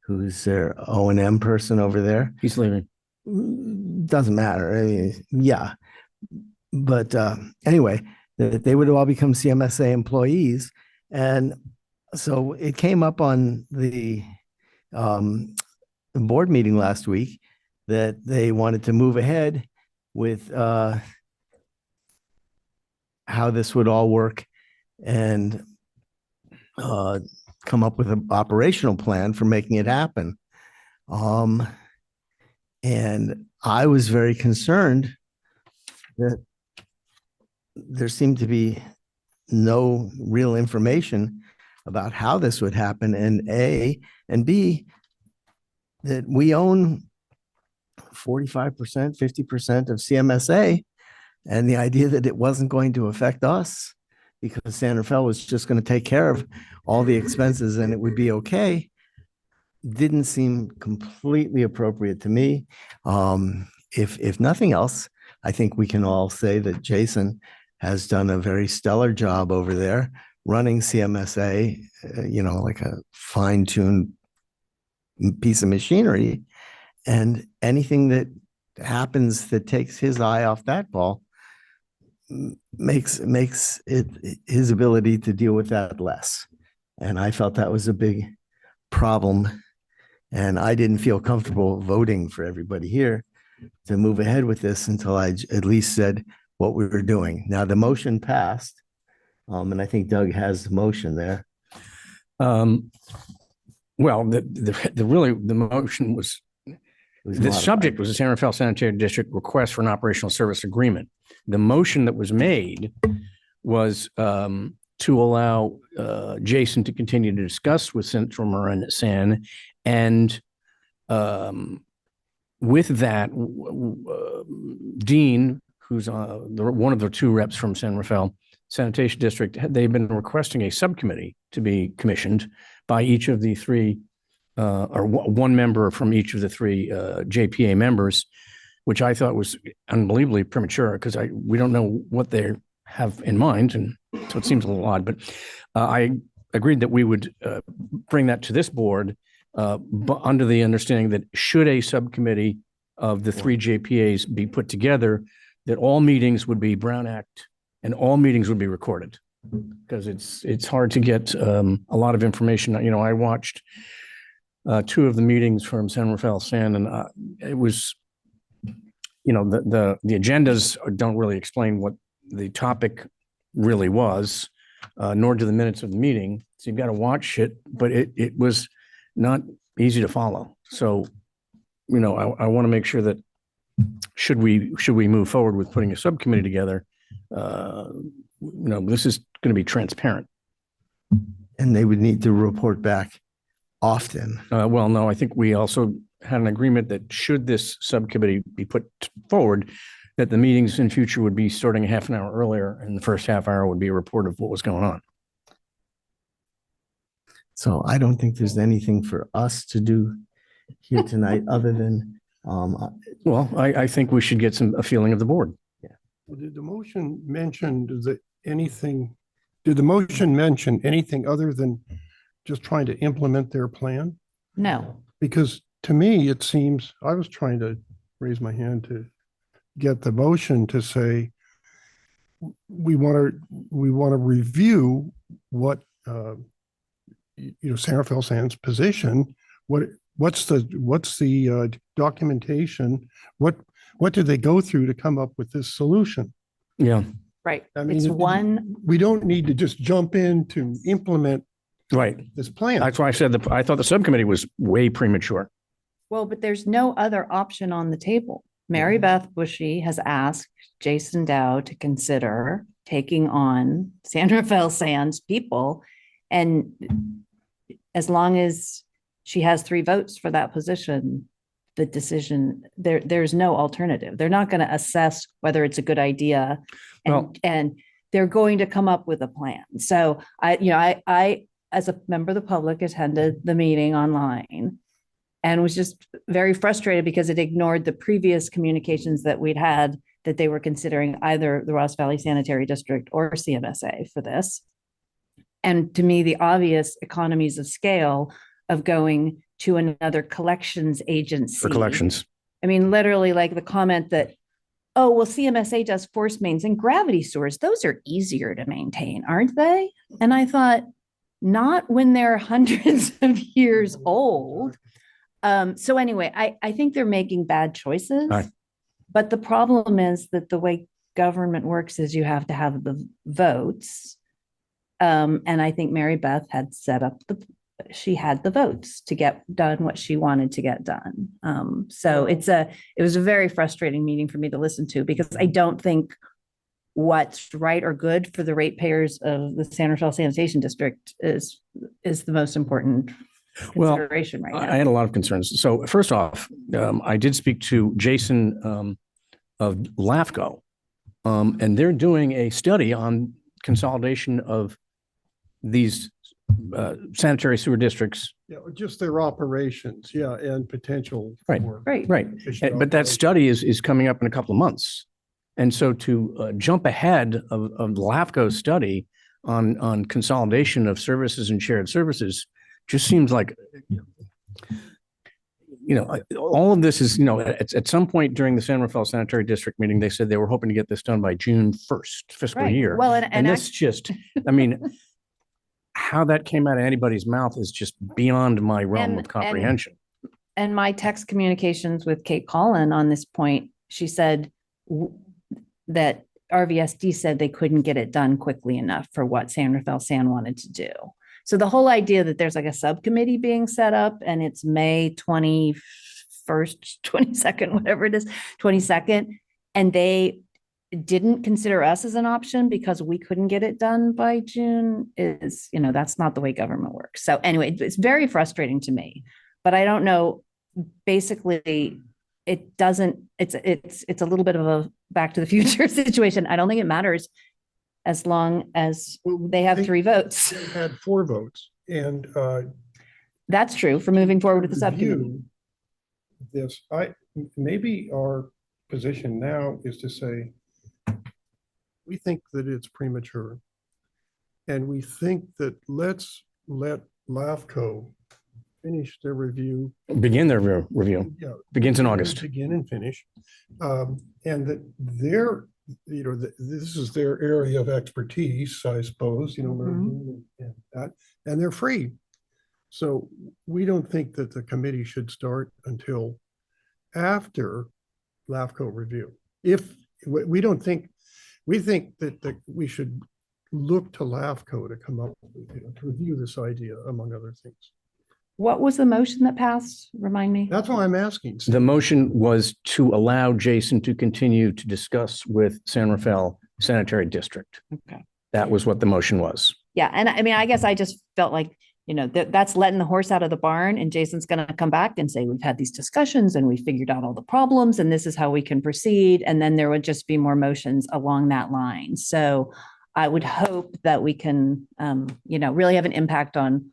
Speaker 1: who's their O&M person over there.
Speaker 5: He's leaving.
Speaker 1: Doesn't matter. I mean, yeah. But anyway, they would all become CMSA employees. And so it came up on the board meeting last week that they wanted to move ahead with how this would all work and come up with an operational plan for making it happen. And I was very concerned that there seemed to be no real information about how this would happen, and and B, that we own 45%, 50% of CMSA, and the idea that it wasn't going to affect us because San Rafael was just going to take care of all the expenses and it would be okay didn't seem completely appropriate to me. If nothing else, I think we can all say that Jason has done a very stellar job over there running CMSA, like a fine-tuned piece of machinery. And anything that happens that takes his eye off that ball makes it his ability to deal with that less. And I felt that was a big problem. And I didn't feel comfortable voting for everybody here to move ahead with this until I at least said what we were doing. Now, the motion passed, and I think Doug has the motion there.
Speaker 5: Well, the motion was, the subject was the San Rafael Sanitary District request for an operational service agreement. The motion that was made was to allow Jason to continue to discuss with Central Marin San, and with that, Dean, who's one of the two reps from San Rafael Sanitation District, they've been requesting a subcommittee to be commissioned by each of the three, or one member from each of the three JPA members, which I thought was unbelievably premature because we don't know what they have in mind, and so it seems a little odd. But I agreed that we would bring that to this board, but under the understanding that should a subcommittee of the three JPAs be put together, that all meetings would be Brown Act and all meetings would be recorded, because it's hard to get a lot of information. I watched two of the meetings from San Rafael San, and it was, the agendas don't really explain what the topic really was, nor do the minutes of the meeting. So you've got to watch it, but it was not easy to follow. So, I want to make sure that should we move forward with putting a subcommittee together, this is going to be transparent.
Speaker 1: And they would need to report back often.
Speaker 5: Well, no, I think we also had an agreement that should this subcommittee be put forward, that the meetings in future would be starting a half an hour earlier, and the first half hour would be a report of what was going on.
Speaker 1: So I don't think there's anything for us to do here tonight other than,
Speaker 5: well, I think we should get a feeling of the board.
Speaker 1: Yeah.
Speaker 4: Did the motion mention did the motion mention anything other than just trying to implement their plan?
Speaker 3: No.
Speaker 4: Because to me, it seems, I was trying to raise my hand to get the motion to say, we want to review what, San Rafael San's position. What's the documentation? What did they go through to come up with this solution?
Speaker 5: Yeah.
Speaker 3: Right.
Speaker 4: I mean,
Speaker 3: It's one.
Speaker 4: we don't need to just jump in to implement
Speaker 5: Right.
Speaker 4: this plan.
Speaker 5: That's why I said I thought the subcommittee was way premature.
Speaker 3: Well, but there's no other option on the table. Mary Beth Bushy has asked Jason Dow to consider taking on San Rafael Sands people. And as long as she has 3 votes for that position, the decision, there's no alternative. They're not going to assess whether it's a good idea, and they're going to come up with a plan. So I, as a member of the public, attended the meeting online and was just very frustrated because it ignored the previous communications that we'd had, that they were considering either the Ross Valley Sanitary District or CMSA for this. And to me, the obvious economies of scale of going to another collections agency.
Speaker 5: For collections.
Speaker 3: I mean, literally, like the comment that, oh, well, CMSA does force mains and gravity sewers. Those are easier to maintain, aren't they? And I thought, not when they're hundreds of years old. So anyway, I think they're making bad choices.
Speaker 5: Right.
Speaker 3: But the problem is that the way government works is you have to have the votes. And I think Mary Beth had set up she had the votes to get done what she wanted to get done. So it was a very frustrating meeting for me to listen to, because I don't think what's right or good for the ratepayers of the San Rafael Sanitation District is the most important
Speaker 5: Well,
Speaker 3: consideration right
Speaker 5: I
Speaker 3: now.
Speaker 5: had a lot of concerns. So first off, I did speak to Jason of LAFCO, and they're doing a study on consolidation of these sanitary sewer districts.
Speaker 4: Yeah, just their operations, yeah, and potential
Speaker 5: Right.
Speaker 4: for
Speaker 3: Right.
Speaker 5: Right.
Speaker 4: efficient
Speaker 5: But that
Speaker 4: operation.
Speaker 5: study is coming up in a couple of months. And so to jump ahead of the LAFCO study on consolidation of services and shared services just seems like, all of this is, at some point during the San Rafael Sanitary District meeting, they said they were hoping to get this done by June 1st fiscal
Speaker 3: Right.
Speaker 5: year.
Speaker 3: Well,
Speaker 5: And that's just, I mean, how that came out of anybody's mouth is just beyond my realm of comprehension.
Speaker 3: And my text communications with Kate Collin on this point, she said that RVSD said they couldn't get it done quickly enough for what San Rafael San wanted to do. So the whole idea that there's like a subcommittee being set up and it's May 21st, 22nd, whatever it is, 22nd, and they didn't consider us as an option because we couldn't get it done by June is, that's not the way government works. So anyway, it's very frustrating to me, but I don't know, basically it doesn't, it's a little bit of a back to the future situation. I don't think it matters as long as they have 3 votes.
Speaker 4: They had 4 votes, and
Speaker 3: that's true for moving forward with the subcommittee.
Speaker 4: review this, maybe our position now is to say, we think that it's premature. And we think that let's let LAFCO finish their review.
Speaker 5: Begin their review.
Speaker 4: Yeah.
Speaker 5: Begins in August.
Speaker 4: Begin and finish. And that this is their area of expertise, I suppose, and that, and they're free. So we don't think that the committee should start until after LAFCO review. If we don't think, we think that we should look to LAFCO to come up with, to review this idea, among other things.
Speaker 3: What was the motion that passed? Remind me.
Speaker 4: That's why I'm asking.
Speaker 5: The motion was to allow Jason to continue to discuss with San Rafael Sanitary District.
Speaker 3: Okay.
Speaker 5: That was what the motion was.
Speaker 3: Yeah. And I mean, I guess I just felt like, that's letting the horse out of the barn, and Jason's going to come back and say, we've had these discussions and we figured out all the problems and this is how we can proceed. And then there would just be more motions along that line. So I would hope that we can, really have an impact on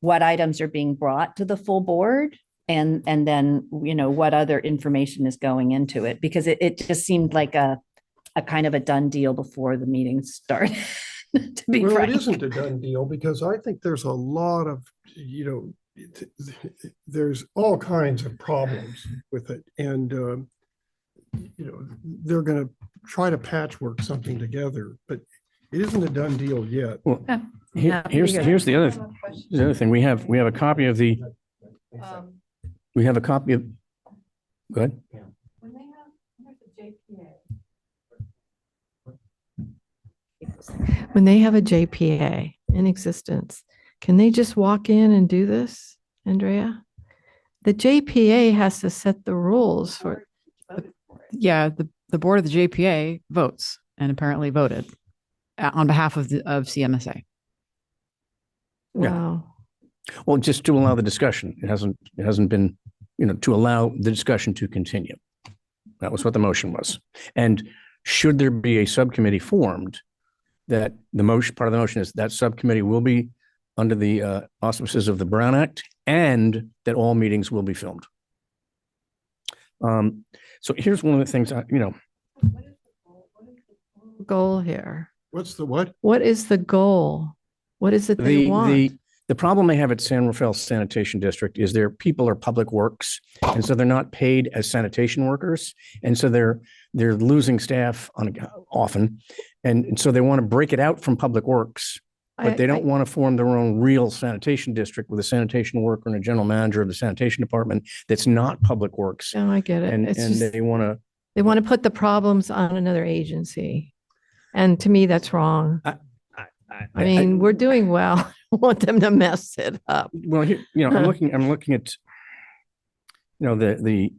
Speaker 3: what items are being brought to the full board and then, what other information is going into it, because it just seemed like a kind of a done deal before the meeting started. To be
Speaker 4: Well,
Speaker 3: frank.
Speaker 4: it isn't a done deal, because I think there's a lot of, there's all kinds of problems with it. And, they're going to try to patchwork something together, but it isn't a done deal yet.
Speaker 5: Well,
Speaker 3: Yeah.
Speaker 5: here's the other thing. We have a copy of the, we have a copy of, go ahead.
Speaker 8: When they have the JPA.
Speaker 9: When they have a JPA in existence, can they just walk in and do this, Andrea? The JPA has to set the rules for.
Speaker 7: Yeah, the board of the JPA votes and apparently voted on behalf of CMSA.
Speaker 5: Yeah.
Speaker 9: Wow.
Speaker 5: Well, just to allow the discussion. It hasn't been, to allow the discussion to continue. That was what the motion was. And should there be a subcommittee formed, that part of the motion is that subcommittee will be under the auspices of the Brown Act, and that all meetings will be filmed. So here's one of the things,
Speaker 9: Goal here.
Speaker 4: What's the what?
Speaker 9: What is the goal? What is it they want?
Speaker 5: The problem they have at San Rafael Sanitation District is their people are public works, and so they're not paid as sanitation workers, and so they're losing staff often, and so they want to break it out from public works, but they don't want to form their own real sanitation district with a sanitation worker and a general manager of the sanitation department that's not public works,
Speaker 9: No, I get it.
Speaker 5: and
Speaker 9: It's just,
Speaker 5: they want to.
Speaker 9: they want to put the problems on another agency. And to me, that's wrong. I mean, we're doing well. I want them to mess it up.
Speaker 5: Well, here, I'm looking at, the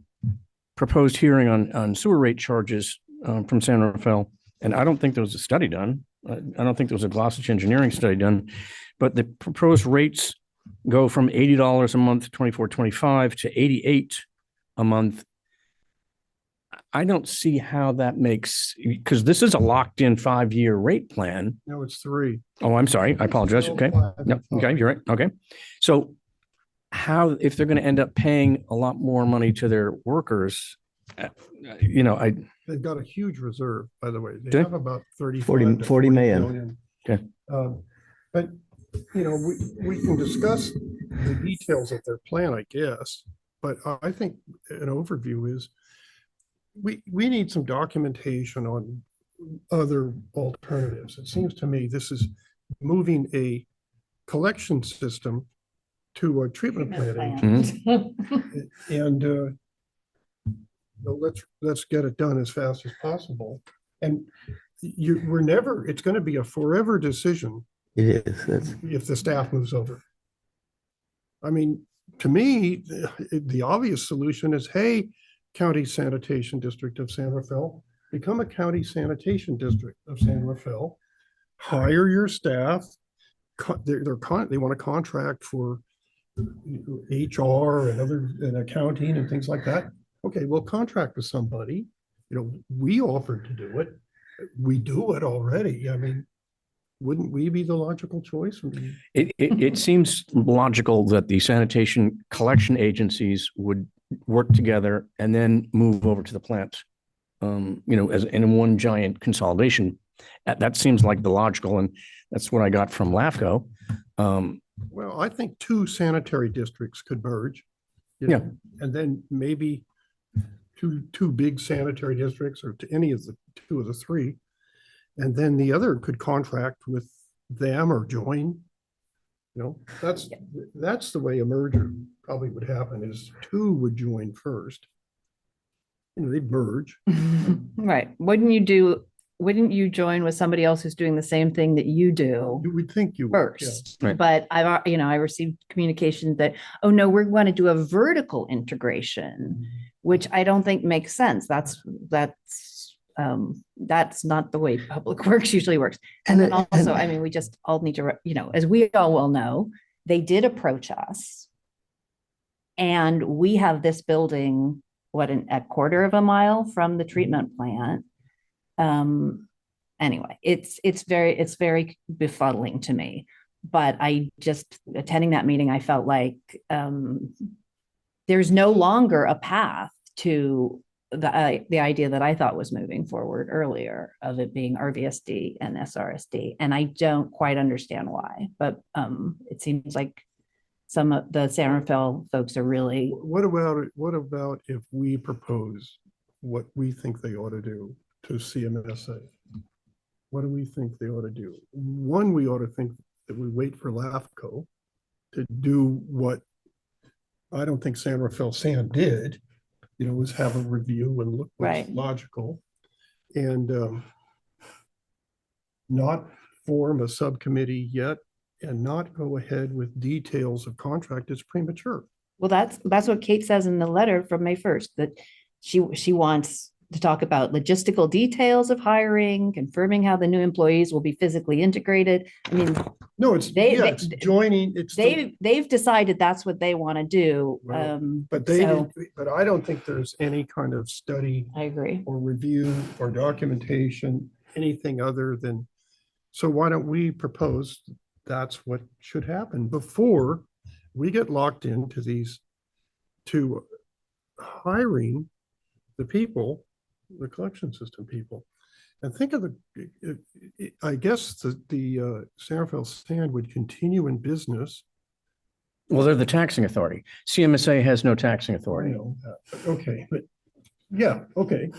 Speaker 5: proposed hearing on sewer rate charges from San Rafael and I don't think there was a study done. I don't think there was a Glossage engineering study done, but the proposed rates go from $80 a month, 24-25 to 88 a month. I don't see how that makes, because this is a locked-in 5-year rate plan.
Speaker 4: No, it's 3.
Speaker 5: Oh, I'm sorry. I apologize.
Speaker 4: Still
Speaker 5: Okay.
Speaker 4: 5
Speaker 5: No,
Speaker 4: and
Speaker 5: okay,
Speaker 4: 5.
Speaker 5: you're right. Okay. So how, if they're going to end up paying a lot more money to their workers,
Speaker 4: They've got a huge reserve, by the way. They
Speaker 5: Do they?
Speaker 4: have about 35
Speaker 1: 40
Speaker 4: to
Speaker 1: 40 million.
Speaker 5: Okay.
Speaker 4: But, we can discuss the details of their plan, I guess. But I think an overview is we need some documentation on other alternatives. It seems to me this is moving a collection system to a treatment plant. And let's get it done as fast as possible. And it's going to be a forever decision
Speaker 1: It is.
Speaker 4: if the staff moves over. I mean, to me, the obvious solution is, hey, County Sanitation District of San Rafael, become a County Sanitation District of San Rafael, hire your staff. They want to contract for HR and accounting and things like that. Okay, we'll contract with somebody. We offered to do it. We do it already. I mean, wouldn't we be the logical choice?
Speaker 5: It seems logical that the sanitation collection agencies would work together and then move over to the plant, as in one giant consolidation. That seems like the logical, and that's what I got from LAFCO.
Speaker 4: Well, I think 2 sanitary districts could merge. And then maybe two big sanitary districts, or to any of the 2 of the 3. And then the other could contract with them or join. That's the way a merger probably would happen, is 2 would join first. They'd merge.
Speaker 3: Right. Wouldn't you join with somebody else who's doing the same thing that you do
Speaker 4: You would think you would.
Speaker 3: first?
Speaker 5: Right.
Speaker 3: But I received communication that, oh no, we're going to do a vertical integration, which I don't think makes sense. That's not the way public works usually works. And then also, I mean, we just all need to, as we all well know, they did approach us. And we have this building, a quarter of a mile from the treatment plant. Anyway, it's very befuddling to me. But I just, attending that meeting, I felt like there's no longer a path to the idea that I thought was moving forward earlier of it being RVSD and SRSD. And I don't quite understand why, but it seems like some of the San Rafael folks are really.
Speaker 4: What about if we propose what we think they ought to do to CMSA? What do we think they ought to do? One, we ought to think that we wait for LAFCO to do what I don't think San Rafael San did, was have a review and look what's logical, and not form a subcommittee yet, and not go ahead with details of contract is premature.
Speaker 3: Well, that's what Kate says in the letter from May 1st, that she wants to talk about logistical details of hiring, confirming how the new employees will be physically integrated. I mean,
Speaker 4: no, it's joining.
Speaker 3: They've decided that's what they want to do.
Speaker 4: But I don't think there's any kind of study.
Speaker 3: I agree.
Speaker 4: Or review or documentation, anything other than. So why don't we propose that's what should happen before we get locked into these to hiring the people, the collection system people. And think of I guess the San Rafael Sand would continue in business.
Speaker 5: Well, they're the taxing authority. CMSA has no taxing authority.
Speaker 4: Okay, but yeah, okay.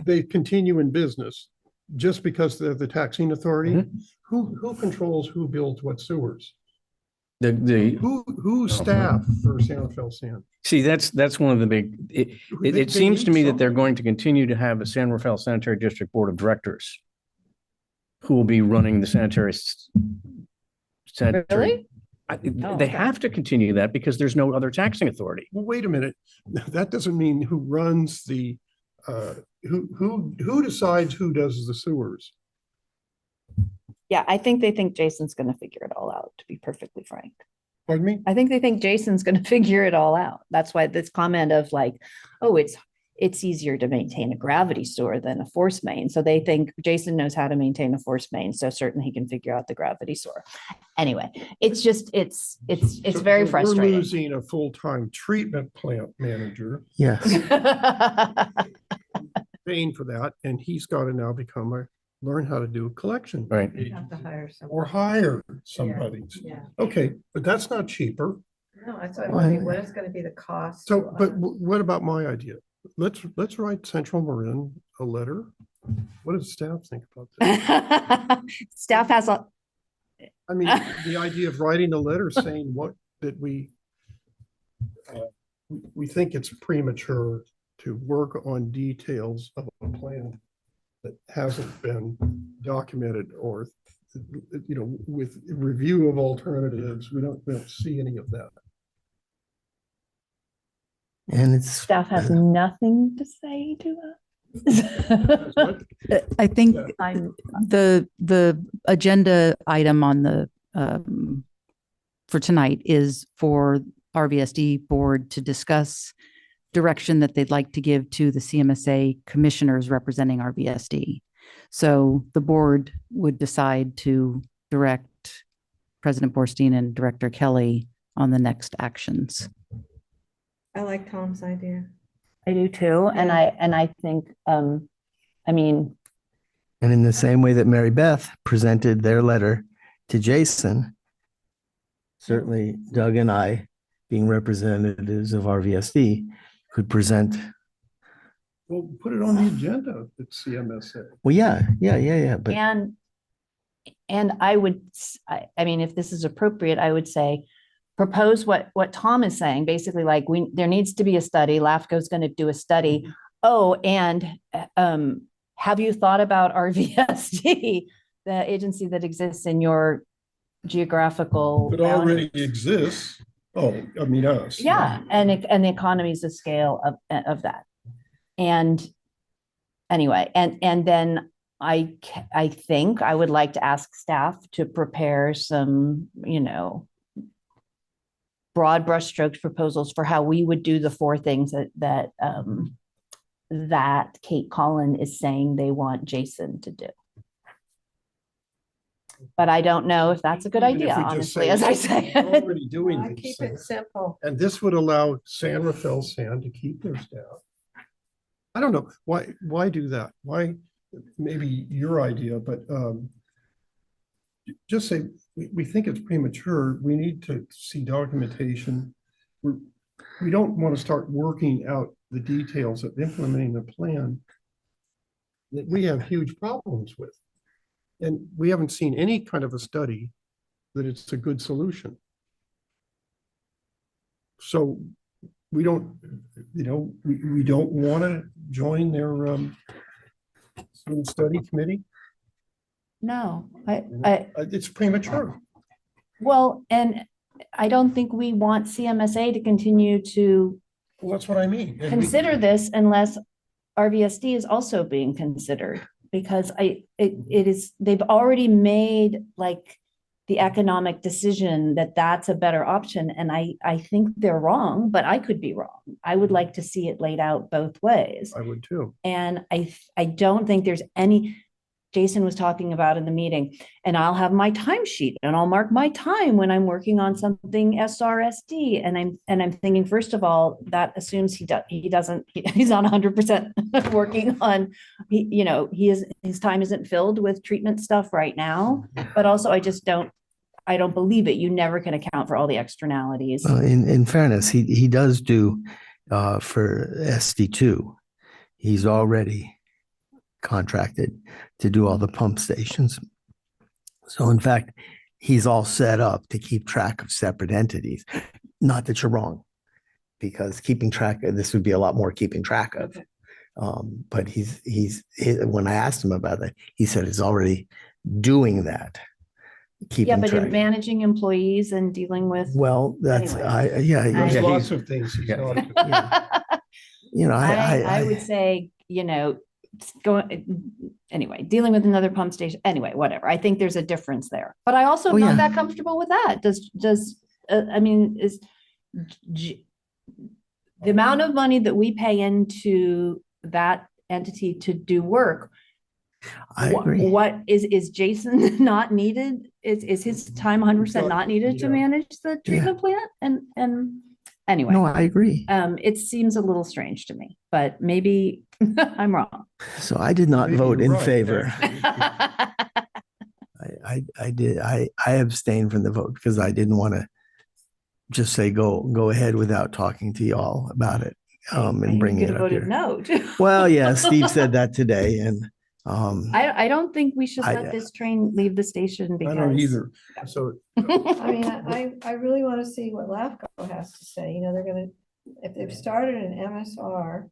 Speaker 4: They continue in business just because they're the taxing authority. Mm-hmm. Who controls who builds what sewers? Who staff for San Rafael Sand?
Speaker 5: See, that's one of the big, it seems to me that they're going to continue to have a San Rafael Sanitary District Board of Directors who will be running the sanitary.
Speaker 3: Really?
Speaker 5: They have to continue that because there's no other taxing authority.
Speaker 4: Well, wait a minute. That doesn't mean who runs the who decides who does the sewers?
Speaker 3: Yeah, I think they think Jason's going to figure it all out, to be perfectly frank.
Speaker 4: Pardon me?
Speaker 3: I think they think Jason's going to figure it all out. That's why this comment of like, oh, it's easier to maintain a gravity sewer than a force main. So they think Jason knows how to maintain a force main, so certainly he can figure out the gravity sewer. Anyway, it's just, it's very
Speaker 4: We're
Speaker 3: frustrating.
Speaker 4: losing a full-time treatment plant manager,
Speaker 1: Yes.
Speaker 4: paying for that, and he's got to now learn how to do a collection.
Speaker 5: Right.
Speaker 8: You have to hire someone.
Speaker 4: Or hire somebody.
Speaker 8: Yeah.
Speaker 4: Okay, but that's not cheaper.
Speaker 8: No, that's what I'm wondering, what is gonna be the cost?
Speaker 4: So,
Speaker 8: to
Speaker 4: but
Speaker 8: us?
Speaker 4: what about my idea? Let's write Central Marin a letter. What does staff think about that?
Speaker 3: Staff has a,
Speaker 4: I mean, the idea of writing a letter saying that we think it's premature to work on details of a plan that hasn't been documented, or, with review of alternatives, we don't see any of that.
Speaker 1: And it's.
Speaker 3: staff has nothing to say to us.
Speaker 7: I think
Speaker 3: I'm,
Speaker 7: the agenda item on the, for tonight is for RVSD board to discuss direction that they'd like to give to the CMSA commissioners representing RVSD. So the board would decide to direct President Borstein and Director Kelly on the next actions.
Speaker 8: I like Tom's idea.
Speaker 3: I do too. And I think, I mean,
Speaker 1: And in the same way that Mary Beth presented their letter to Jason, certainly Doug and I, being representatives of RVSD, could present.
Speaker 4: Well, put it on the agenda at CMSA.
Speaker 1: Well, yeah. But
Speaker 3: and I would, I mean, if this is appropriate, I would say, propose what Tom is saying, basically like there needs to be a study. LAFCO's going to do a study. Oh, and have you thought about RVSD, the agency that exists in your geographical
Speaker 4: It already
Speaker 3: boundaries?
Speaker 4: exists. Oh, I mean, us.
Speaker 3: Yeah, and the economies of scale of that. And anyway, and then I think I would like to ask staff to prepare some, broad brushstrokes proposals for how we would do the four things that Kate Collin is saying they want Jason to do. But I don't know if that's a good
Speaker 4: Even if
Speaker 3: idea,
Speaker 4: we just
Speaker 3: honestly, as I say.
Speaker 4: we're already doing
Speaker 8: I
Speaker 4: these
Speaker 8: keep it
Speaker 4: things.
Speaker 8: simple.
Speaker 4: And this would allow San Rafael Sand to keep their staff. I don't know, why do that? Why, maybe your idea, but just say, we think it's premature, we need to see documentation. We don't want to start working out the details of implementing the plan that we have huge problems with. And we haven't seen any kind of a study that it's a good solution. So we don't, we don't want to join their study committee.
Speaker 3: No,
Speaker 4: It's premature.
Speaker 3: well, and I don't think we want CMSA to continue to
Speaker 4: Well, that's what I mean. And
Speaker 3: consider this unless RVSD is also being considered. Because it is, they've already made like the economic decision that that's a better option. And I think they're wrong, but I could be wrong. I would like to see it laid out both ways.
Speaker 4: I would too.
Speaker 3: And I don't think there's any, Jason was talking about in the meeting, and I'll have my timesheet and I'll mark my time when I'm working on something SRSD. And I'm thinking, first of all, that assumes he's not 100% working on, his time isn't filled with treatment stuff right now. But also I don't believe it. You never can account for all the externalities.
Speaker 1: in fairness, he does do for SD2. He's already contracted to do all the pump stations. So in fact, he's all set up to keep track of separate entities. Not that you're wrong, because keeping track of this would be a lot more keeping track of. But when I asked him about that, he said he's already doing that.
Speaker 3: Yeah, but
Speaker 1: track.
Speaker 3: in managing employees and dealing with.
Speaker 1: Well, that's
Speaker 3: Anyway.
Speaker 4: There's
Speaker 1: yeah.
Speaker 4: lots of things he's not.
Speaker 1: You know,
Speaker 3: I would say you know, anyway, dealing with another pump station, anyway, whatever. I think there's a difference there, but I also
Speaker 1: Oh,
Speaker 3: am not
Speaker 1: yeah.
Speaker 3: that comfortable with that. I mean, the amount of money that we pay into that entity to do work.
Speaker 1: I agree.
Speaker 3: What is Jason not needed? Is his time 100% not needed to manage the treatment plant? And anyway.
Speaker 1: No, I agree.
Speaker 3: It seems a little strange to me, but maybe I'm wrong.
Speaker 1: So I did not
Speaker 4: Maybe
Speaker 1: vote
Speaker 4: you're
Speaker 1: in
Speaker 4: right,
Speaker 1: favor.
Speaker 4: actually.
Speaker 1: I did. I abstained from the vote because I didn't want to just say go ahead without talking to y'all about it and bringing it up here.
Speaker 3: No. too.
Speaker 1: Well, yeah, Steve said that today, and
Speaker 3: I don't think we should
Speaker 1: I-
Speaker 3: let this train leave the station
Speaker 4: I
Speaker 3: because.
Speaker 4: don't either. So
Speaker 8: I mean, I really want to see what LAFCO has to say. You know, they're gonna, if they've started an MSR,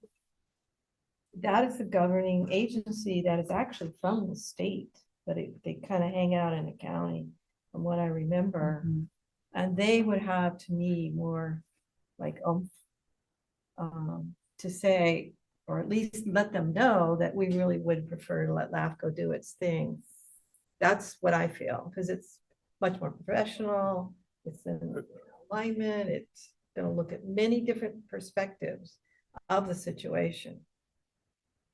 Speaker 8: that is the governing agency that is actually from the state, but they kind of hang out in the county, from what I remember.
Speaker 3: Mhm.
Speaker 8: And they would have, to me, more like, to say, or at least let them know that we really would prefer to let LAFCO do its thing. That's what I feel, because it's much more professional, it's in alignment, it's gonna look at many different perspectives of the situation.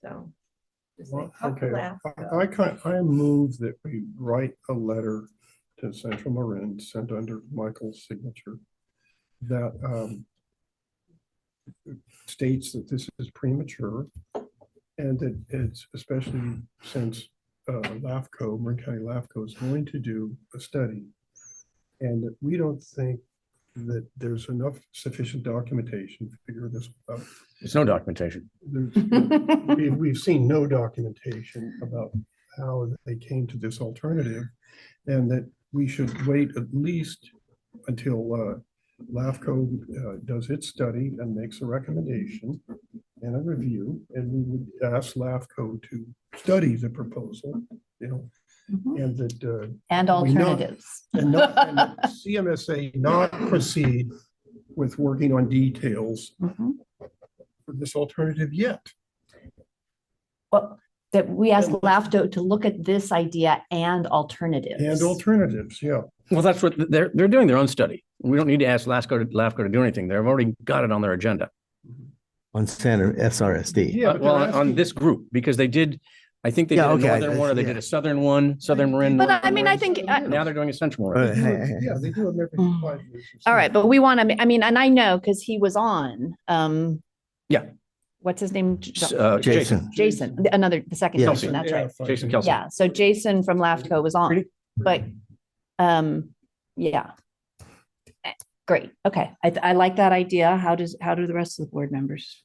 Speaker 8: So. just say,
Speaker 4: Well,
Speaker 8: fuck
Speaker 4: okay,
Speaker 8: LAFCO.
Speaker 4: I move that we write a letter to Central Marin, sent under Michael's signature, that states that this is premature, and that it's, especially since LAFCO, Marin County LAFCO, is going to do a study, and that we don't think that there's enough sufficient documentation to figure this out.
Speaker 5: There's no documentation.
Speaker 4: We've seen no documentation about how they came to this alternative, and that we should wait at least until LAFCO does its study and makes a recommendation and a review, and we would ask LAFCO to study the proposal, you know,
Speaker 3: Mhm.
Speaker 4: and that
Speaker 3: And
Speaker 4: we know-
Speaker 3: alternatives.
Speaker 4: and that CMSA not proceed with working on details
Speaker 3: Mhm.
Speaker 4: for this alternative yet.
Speaker 3: Well, that we asked LAFCO to look at this idea and alternatives.
Speaker 4: And alternatives, yeah.
Speaker 5: Well, that's what they're doing their own study. We don't need to ask LAFCO to do anything. They've already got it on their agenda.
Speaker 1: on standard SRSD.
Speaker 4: Yeah, but
Speaker 5: Well,
Speaker 4: they're
Speaker 5: on
Speaker 4: asking-
Speaker 5: this group, because they did, I think they did
Speaker 1: Yeah,
Speaker 5: a
Speaker 1: okay,
Speaker 5: northern one, or they
Speaker 1: yeah.
Speaker 5: did a southern one, southern Marin.
Speaker 3: But
Speaker 5: northern
Speaker 3: I mean, I
Speaker 5: Marin.
Speaker 3: think,
Speaker 5: Now they're doing a central
Speaker 1: Uh,
Speaker 5: Marin.
Speaker 4: Yeah, they do them every
Speaker 3: Mm.
Speaker 4: 5 years.
Speaker 3: all right, but we want to, I mean, and I know because he was on,
Speaker 5: Yeah.
Speaker 3: what's his name?
Speaker 1: Jason.
Speaker 3: Jason, the second
Speaker 1: Yeah.
Speaker 3: Jason, that's right.
Speaker 5: Jason Kelsey.
Speaker 3: Yeah, so Jason from LAFCO was on,
Speaker 5: Pretty-
Speaker 3: but, yeah. Great, okay, I like that idea. How do the rest of the board members?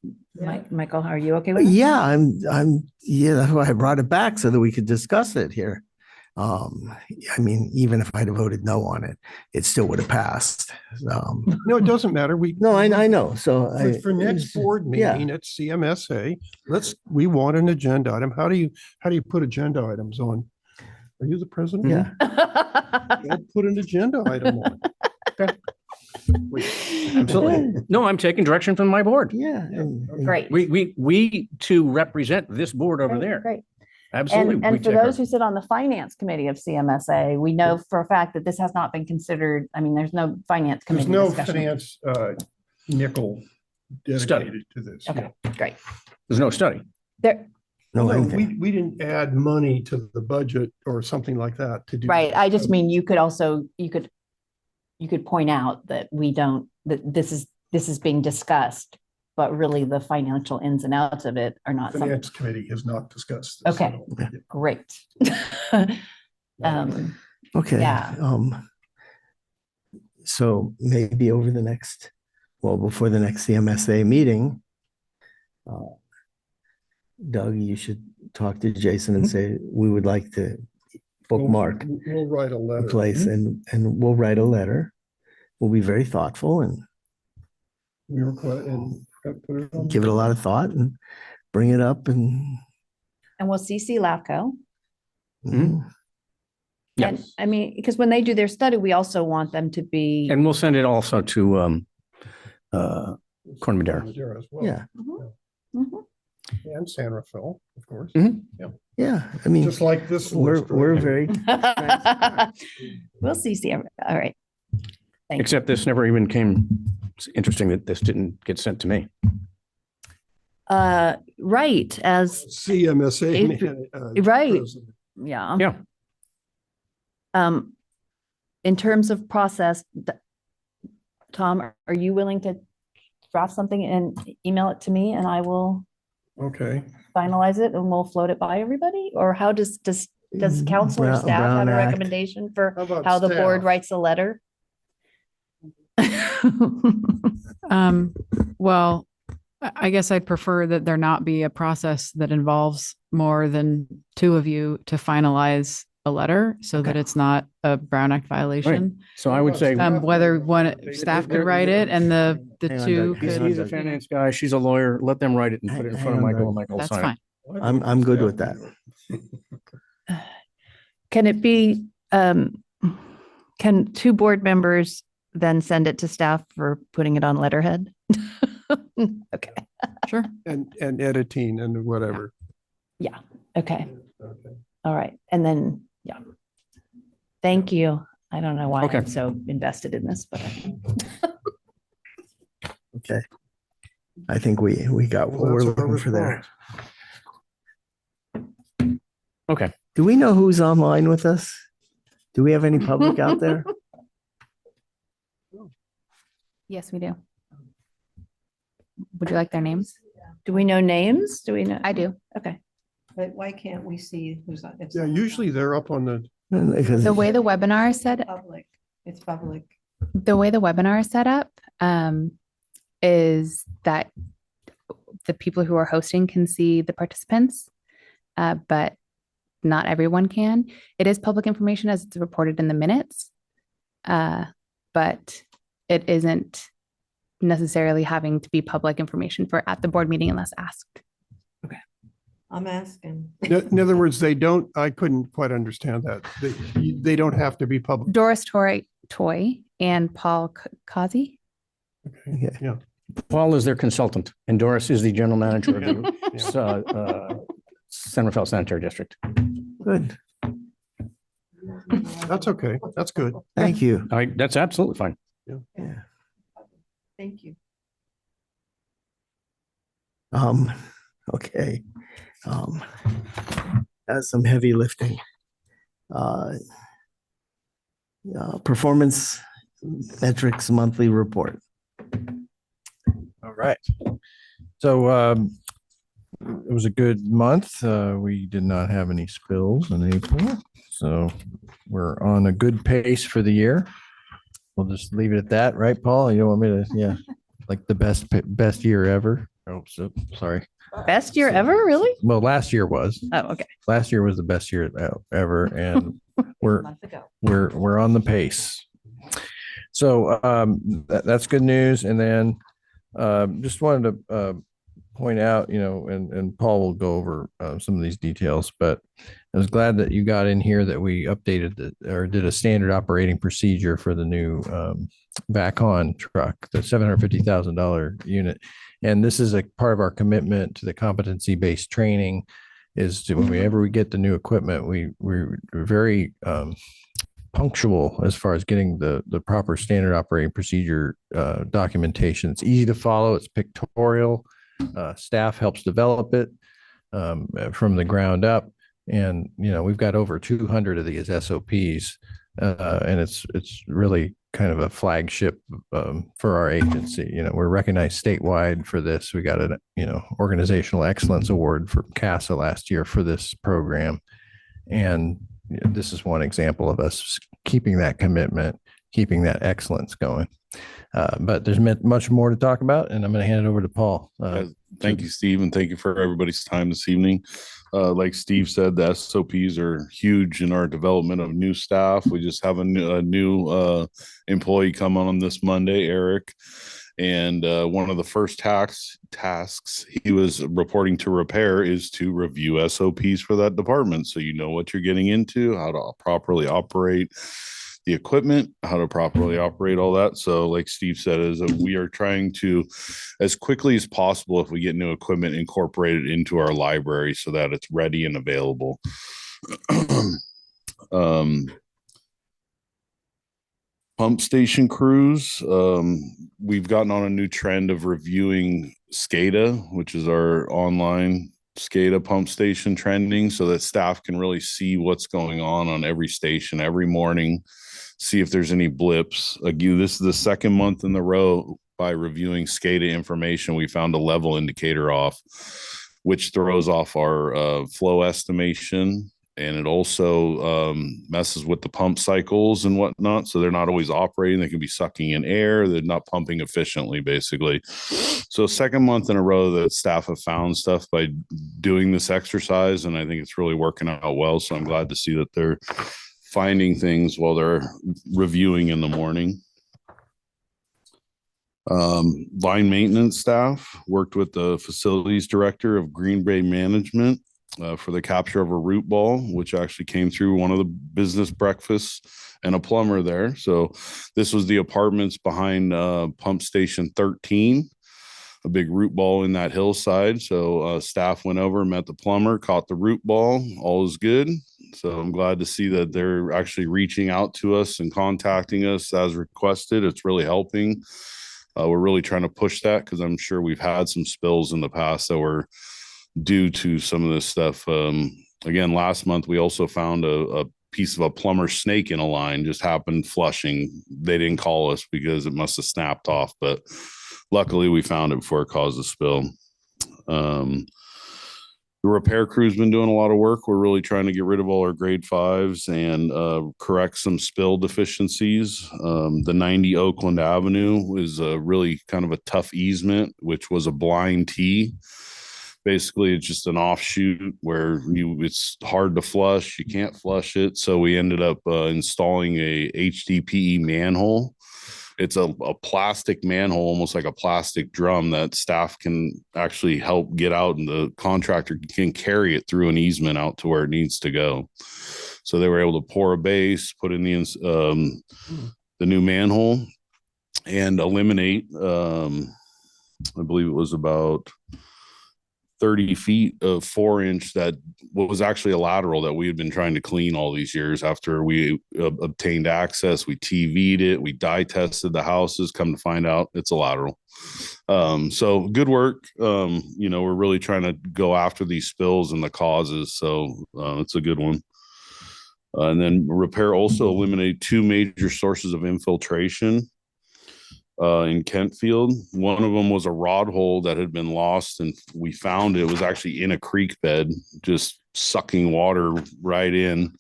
Speaker 3: Michael, are you okay with it?
Speaker 1: Yeah, yeah, that's why I brought it back so that we could discuss it here. I mean, even if I'd have voted no on it, it still would have passed.
Speaker 4: No, it doesn't matter.
Speaker 1: No, I know. So
Speaker 4: For next board
Speaker 1: yeah.
Speaker 4: meeting at CMSA, we want an agenda item. How do you put agenda items on? Are you the president?
Speaker 1: Yeah.
Speaker 4: I'll put an agenda item on.
Speaker 5: Absolutely. No, I'm taking direction from my board.
Speaker 1: Yeah.
Speaker 3: Great.
Speaker 5: We to represent this board over there.
Speaker 3: Great.
Speaker 5: Absolutely. we
Speaker 3: And for
Speaker 5: take our-
Speaker 3: those who sit on the finance committee of CMSA, we know for a fact that this has not been considered. I mean, there's no finance
Speaker 4: There's
Speaker 3: committee
Speaker 4: no
Speaker 3: discussion.
Speaker 4: finance nickel dedicated to this.
Speaker 3: Okay, great.
Speaker 5: There's no study.
Speaker 3: There,
Speaker 1: No,
Speaker 4: No,
Speaker 1: anything.
Speaker 4: we didn't add money to the budget or something like that to do.
Speaker 3: right. I just mean, you could also, you could point out that that this is being discussed, but really the financial ins and outs of it are not something.
Speaker 4: Finance committee has not discussed this.
Speaker 3: Okay. Great.
Speaker 1: Okay.
Speaker 3: Yeah.
Speaker 1: So maybe over the next, before the next CMSA meeting, Doug, you should talk to Jason and say, we would like to bookmark
Speaker 4: We'll write a
Speaker 1: a
Speaker 4: letter.
Speaker 1: place and we'll write a letter. We'll be very thoughtful and
Speaker 4: We request and put it on.
Speaker 1: give it a lot of thought and bring it up and.
Speaker 3: And we'll CC LAFCO.
Speaker 1: Mhm.
Speaker 3: And I mean, because when they do their study, we also want them to be.
Speaker 5: And we'll send it also to Corn Madera.
Speaker 4: Madera as well.
Speaker 1: Yeah.
Speaker 3: Mhm.
Speaker 4: And San Rafael, of course.
Speaker 1: Yeah, I mean,
Speaker 4: Just like this.
Speaker 1: we're,
Speaker 4: list right
Speaker 1: we're
Speaker 4: here.
Speaker 1: very,
Speaker 3: We'll see, Sam. All right. Thank you.
Speaker 5: Except this never even came, it's interesting that this didn't get sent to me.
Speaker 3: Right, as,
Speaker 4: CMSA.
Speaker 3: Right.
Speaker 4: president.
Speaker 3: yeah.
Speaker 5: Yeah.
Speaker 3: In terms of process, Tom, are you willing to draft something and email it to me and I will
Speaker 4: Okay.
Speaker 3: finalize it and we'll float it by everybody? Or how does council or
Speaker 1: Brown-
Speaker 3: staff have
Speaker 1: Brown
Speaker 3: a
Speaker 1: Act.
Speaker 3: recommendation for
Speaker 4: How about
Speaker 3: how the board
Speaker 4: staff?
Speaker 3: writes a letter?
Speaker 13: Well, I guess I'd prefer that there not be a process that involves more than two of you to finalize a letter so that
Speaker 5: Okay.
Speaker 13: it's not a Brown Act violation.
Speaker 5: So I would say.
Speaker 13: Whether one staff could write it and the
Speaker 1: Hang on,
Speaker 13: two
Speaker 1: Doug.
Speaker 5: He's
Speaker 13: could.
Speaker 5: he's a finance guy. She's a lawyer. Let them write it and put it in front of
Speaker 1: Hang on,
Speaker 5: Michael
Speaker 1: Doug.
Speaker 5: and Michael will
Speaker 13: That's
Speaker 5: sign it.
Speaker 13: fine.
Speaker 1: I'm good with that.
Speaker 3: Can it be, can two board members then send it to staff for putting it on letterhead? Okay,
Speaker 13: Sure.
Speaker 4: And editing and whatever.
Speaker 3: okay,
Speaker 4: Okay.
Speaker 3: all right. And then, yeah. Thank you. I don't know why
Speaker 5: Okay.
Speaker 3: I'm so invested in this, but
Speaker 1: Okay. I think we got what
Speaker 4: Well,
Speaker 1: we're
Speaker 4: that's our
Speaker 1: looking for there.
Speaker 4: response.
Speaker 5: Okay.
Speaker 1: Do we know who's online with us? Do we have any public out there?
Speaker 6: Yes, we do. Would you like their names?
Speaker 3: do we know names? Do we know?
Speaker 6: I do.
Speaker 3: Okay.
Speaker 8: But why can't we see who's on? It's
Speaker 4: Yeah,
Speaker 8: not
Speaker 4: usually they're up on the,
Speaker 1: Because
Speaker 6: The way the webinar is set,
Speaker 8: Public, it's public.
Speaker 6: the way the webinar is set up, is that the people who are hosting can see the participants, but not everyone can. It is public information as it's reported in the minutes, but it isn't necessarily having to be public information for at the board meeting unless asked.
Speaker 8: I'm asking.
Speaker 4: in other words, they don't, I couldn't quite understand that. They don't have to be public.
Speaker 6: Doris Toy and Paul Kazi.
Speaker 4: Okay. Yeah.
Speaker 5: Paul is their consultant and Doris is the general manager of the
Speaker 4: Yeah.
Speaker 5: San Rafael Sanitary District.
Speaker 1: good.
Speaker 4: That's okay. That's good.
Speaker 1: Thank you.
Speaker 5: That's absolutely fine.
Speaker 1: Yeah.
Speaker 8: Thank you.
Speaker 1: Okay. That's some heavy lifting. Performance metrics monthly report.
Speaker 2: All right. So it was a good month. We did not have any spills in April. So we're on a good pace for the year. We'll just leave it at that, right, Paul? You don't want me to, yeah, like the best year ever. Oh, so sorry.
Speaker 3: Best year ever, really?
Speaker 2: Well, last year was.
Speaker 3: Oh, okay.
Speaker 2: Last year was the best year ever, and we're
Speaker 3: Month ago.
Speaker 2: we're on the pace. So that's good news. And then just wanted to point out, and Paul will go over some of these details, but I was glad that you got in here that we updated or did a standard operating procedure for the new back on truck, the $750,000 unit. And this is a part of our commitment to the competency-based training is to whenever we get the new equipment, we're very punctual as far as getting the proper standard operating procedure documentation. It's easy to follow. It's pictorial. Staff helps develop it from the ground up. And, we've got over 200 of these SOPs and it's really kind of a flagship for our agency. We're recognized statewide for this. We got an, organizational excellence award for CASA last year for this program. And this is one example of us keeping that commitment, keeping that excellence going. But there's much more to talk about, and I'm going to hand it over to Paul.
Speaker 14: Thank you, Steve, and thank you for everybody's time this evening. Like Steve said, the SOPs are huge in our development of new staff. We just have a new employee come on this Monday, Eric. And one of the first tasks he was reporting to repair is to review SOPs for that department. So you know what you're getting into, how to properly operate the equipment, how to properly operate all that. So like Steve said, is that we are trying to, as quickly as possible, if we get new equipment, incorporate it into our library so that it's ready and available. Pump station crews. We've gotten on a new trend of reviewing SCADA, which is our online SCADA pump station trending, so that staff can really see what's going on every station every morning, see if there's any blips. Again, this is the second month in the row by reviewing SCADA information. We found a level indicator off, which throws off our flow estimation. And it also messes with the pump cycles and whatnot. So they're not always operating. They can be sucking in air. They're not pumping efficiently, basically. So second month in a row that staff have found stuff by doing this exercise. And I think it's really working out well. So I'm glad to see that they're finding things while they're reviewing in the morning. Line maintenance staff worked with the facilities director of Green Bay Management for the capture of a root ball, which actually came through one of the business breakfasts, and a plumber there. So this was the apartments behind pump station 13, a big root ball in that hillside. So staff went over, met the plumber, caught the root ball. All is good. So I'm glad to see that they're actually reaching out to us and contacting us as requested. It's really helping. We're really trying to push that because I'm sure we've had some spills in the past that were due to some of this stuff. Again, last month, we also found a piece of a plumber snake in a line, just happened flushing. They didn't call us because it must have snapped off, but luckily we found it before it caused a spill. The repair crew's been doing a lot of work. We're really trying to get rid of all our grade 5s and correct some spill deficiencies. The 90 Oakland Avenue is really kind of a tough easement, which was a blind T. Basically, it's just an offshoot where it's hard to flush. You can't flush it. So we ended up installing a HDPE manhole. It's a plastic manhole, almost like a plastic drum that staff can actually help get out, and the contractor can carry it through an easement out to where it needs to go. So they were able to pour a base, put in the new manhole, and eliminate, I believe it was about 30 feet of 4-inch that was actually a lateral that we had been trying to clean all these years. After we obtained access, we TV'd it, we dye tested the houses, come to find out it's a lateral. So good work. We're really trying to go after these spills and the causes. So it's a good one. And then repair also eliminated 2 major sources of infiltration in Kentfield. One of them was a rod hole that had been lost, and we found it was actually in a creek bed, just sucking water right in.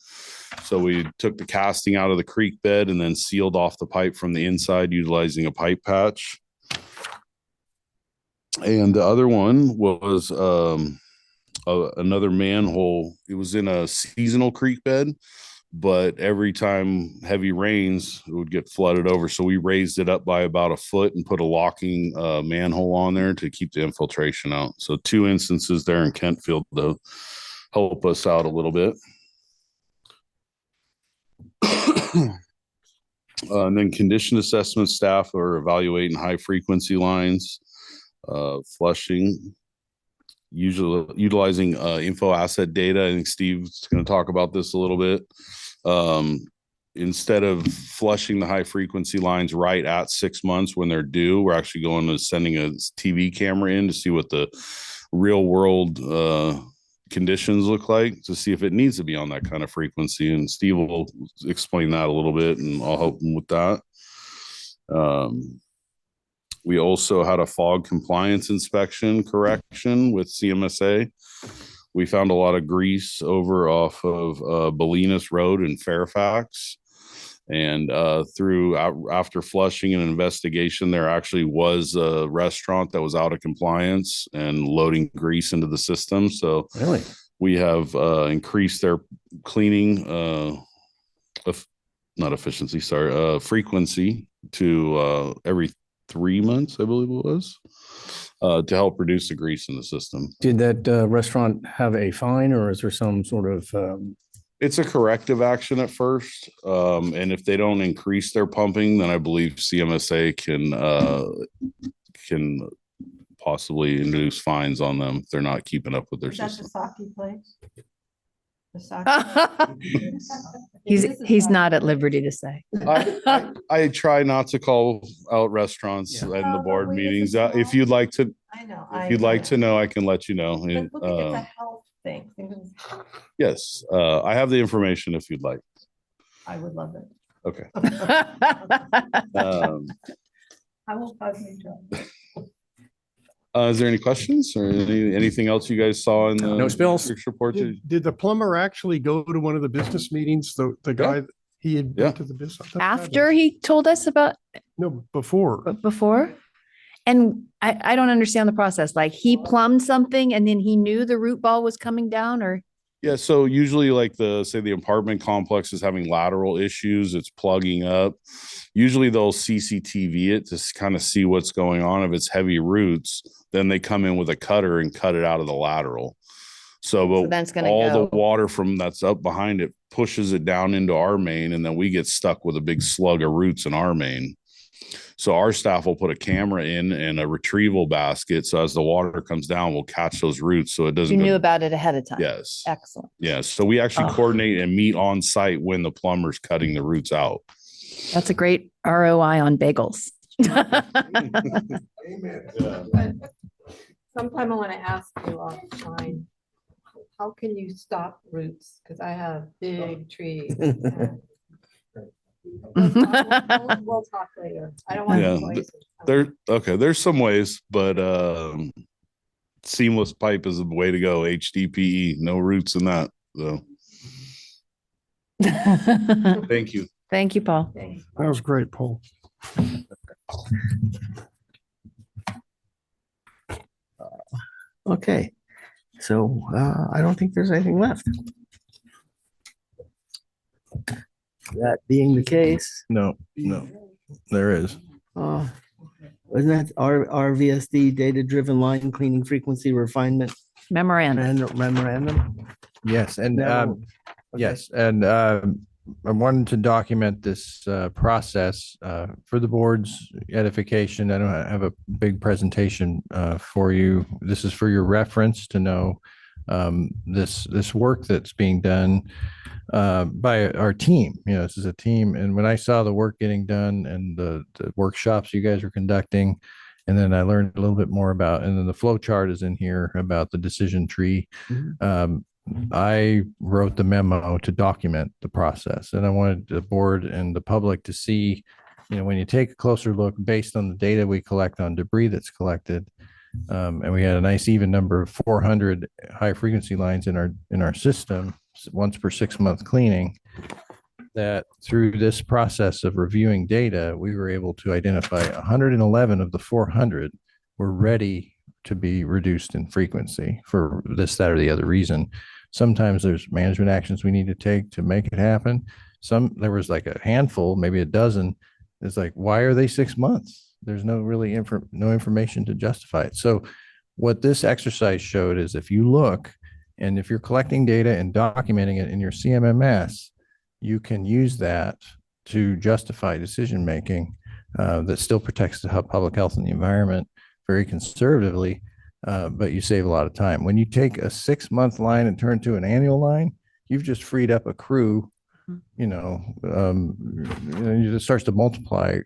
Speaker 14: So we took the casting out of the creek bed and then sealed off the pipe from the inside utilizing a pipe patch. And the other one was another manhole. It was in a seasonal creek bed, but every time heavy rains, it would get flooded over. So we raised it up by about 1 foot and put a locking manhole on there to keep the infiltration out. So 2 instances there in Kentfield to help us out a little bit. And then condition assessment staff are evaluating high frequency lines, flushing, usually utilizing info asset data. I think Steve's going to talk about this a little bit. Instead of flushing the high frequency lines right at 6 months when they're due, we're actually going to sending a TV camera in to see what the real world conditions look like, to see if it needs to be on that kind of frequency. And Steve will explain that a little bit, and I'll help him with that. We also had a fog compliance inspection correction with CMSA. We found a lot of grease over off of Bolinas Road in Fairfax. And after flushing and investigation, there actually was a restaurant that was out of compliance and loading grease into the system. So
Speaker 5: Really?
Speaker 14: we have increased their cleaning, frequency to every 3 months, I believe it was, to help reduce the grease in the system.
Speaker 5: Did that restaurant have a fine, or is there some sort of
Speaker 14: It's a corrective action at first. And if they don't increase their pumping, then I believe CMSA can possibly induce fines on them if they're not keeping up with their
Speaker 8: Is that the
Speaker 14: system.
Speaker 8: sake place? The sake?
Speaker 3: He's not at liberty to say.
Speaker 14: I try not to call out restaurants
Speaker 1: Yeah.
Speaker 14: in the
Speaker 8: Oh,
Speaker 14: board
Speaker 8: we
Speaker 14: meetings.
Speaker 8: just
Speaker 14: If you'd like to,
Speaker 8: I know.
Speaker 14: if you'd like to know, I can let you know.
Speaker 8: But look, it's a
Speaker 14: Um,
Speaker 8: health thing.
Speaker 14: Yes, I have the information if you'd like.
Speaker 8: I would love it.
Speaker 14: Okay.
Speaker 8: I will personally join.
Speaker 14: Is there any questions or anything else you guys saw in the
Speaker 5: No spills?
Speaker 14: report?
Speaker 4: Did the plumber actually go to one of the business meetings? The guy, he had
Speaker 14: Yeah.
Speaker 4: been to the business?
Speaker 3: After he told us about
Speaker 4: No, before.
Speaker 3: before? And I don't understand the process. Like he plumbed something and then he knew the root ball was coming down or?
Speaker 14: Yeah, so usually like the apartment complex is having lateral issues, it's plugging up. Usually they'll CCTV it to kind of see what's going on. If it's heavy roots, then they come in with a cutter and cut it out of the lateral. So, but
Speaker 3: that's gonna
Speaker 14: all
Speaker 3: go.
Speaker 14: the water from that's up behind it pushes it down into our main, and then we get stuck with a big slug of roots in our main. So our staff will put a camera in and a retrieval basket. So as the water comes down, we'll catch those roots so it doesn't
Speaker 3: You
Speaker 14: go.
Speaker 3: knew about it ahead of time?
Speaker 14: Yes.
Speaker 3: Excellent.
Speaker 14: Yes. So we actually
Speaker 3: Oh.
Speaker 14: coordinate and meet on site when the plumber's cutting the roots out.
Speaker 3: That's a great ROI on bagels.
Speaker 8: Sometime I want to ask you offline, how can you stop roots? Because I have big trees. We'll talk later. I don't want
Speaker 14: Yeah,
Speaker 8: to poison.
Speaker 14: There's some ways, but seamless pipe is the way to go. HDPE, no roots in that. So thank you.
Speaker 3: Thank you, Paul.
Speaker 4: That was great, Paul.
Speaker 1: Okay, so I don't think there's anything left. That being the case,
Speaker 2: No, there is.
Speaker 1: wasn't that RVSD data-driven line cleaning frequency refinement
Speaker 3: Memorandum.
Speaker 1: memorandum?
Speaker 2: Yes, and
Speaker 1: Memo. Okay.
Speaker 2: yes, and I wanted to document this process for the board's edification. I don't have a big presentation for you. This is for your reference to know this work that's being done by our team. You know, this is a team. And when I saw the work getting done and the workshops you guys are conducting, and then I learned a little bit more about, and then the flow chart is in here about the decision tree. I wrote the memo to document the process, and I wanted the board and the public to see, you know, when you take a closer look based on the data we collect on debris that's collected, and we had a nice even number of 400 high frequency lines in our system once per 6-month cleaning, that through this process of reviewing data, we were able to identify 111 of the 400 were ready to be reduced in frequency for this, that, or the other reason. Sometimes there's management actions we need to take to make it happen. There was like a handful, maybe a dozen. It's like, why are they 6 months? There's no really no information to justify it. So what this exercise showed is if you look, and if you're collecting data and documenting it in your CMMS, you can use that to justify decision-making that still protects the public health and the environment very conservatively, but you save a lot of time. When you take a 6-month line and turn to an annual line, you've just freed up a crew, it starts to multiply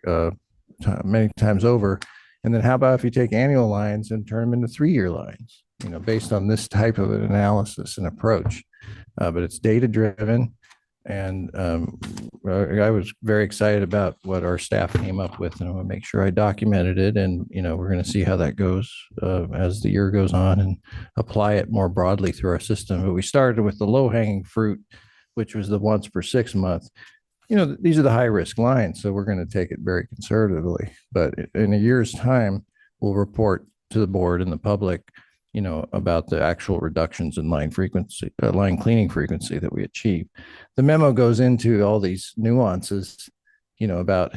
Speaker 2: many times over. And then how about if you take annual lines and turn them into 3-year lines, based on this type of an analysis and approach. But it's data-driven. And I was very excited about what our staff came up with, and I want to make sure I documented it. And, we're going to see how that goes as the year goes on and apply it more broadly through our system. But we started with the low-hanging fruit, which was the once per 6 month. These are the high-risk lines, so we're going to take it very conservatively. But in a year's time, we'll report to the board and the public, about the actual reductions in line cleaning frequency that we achieve. The memo goes into all these nuances, about,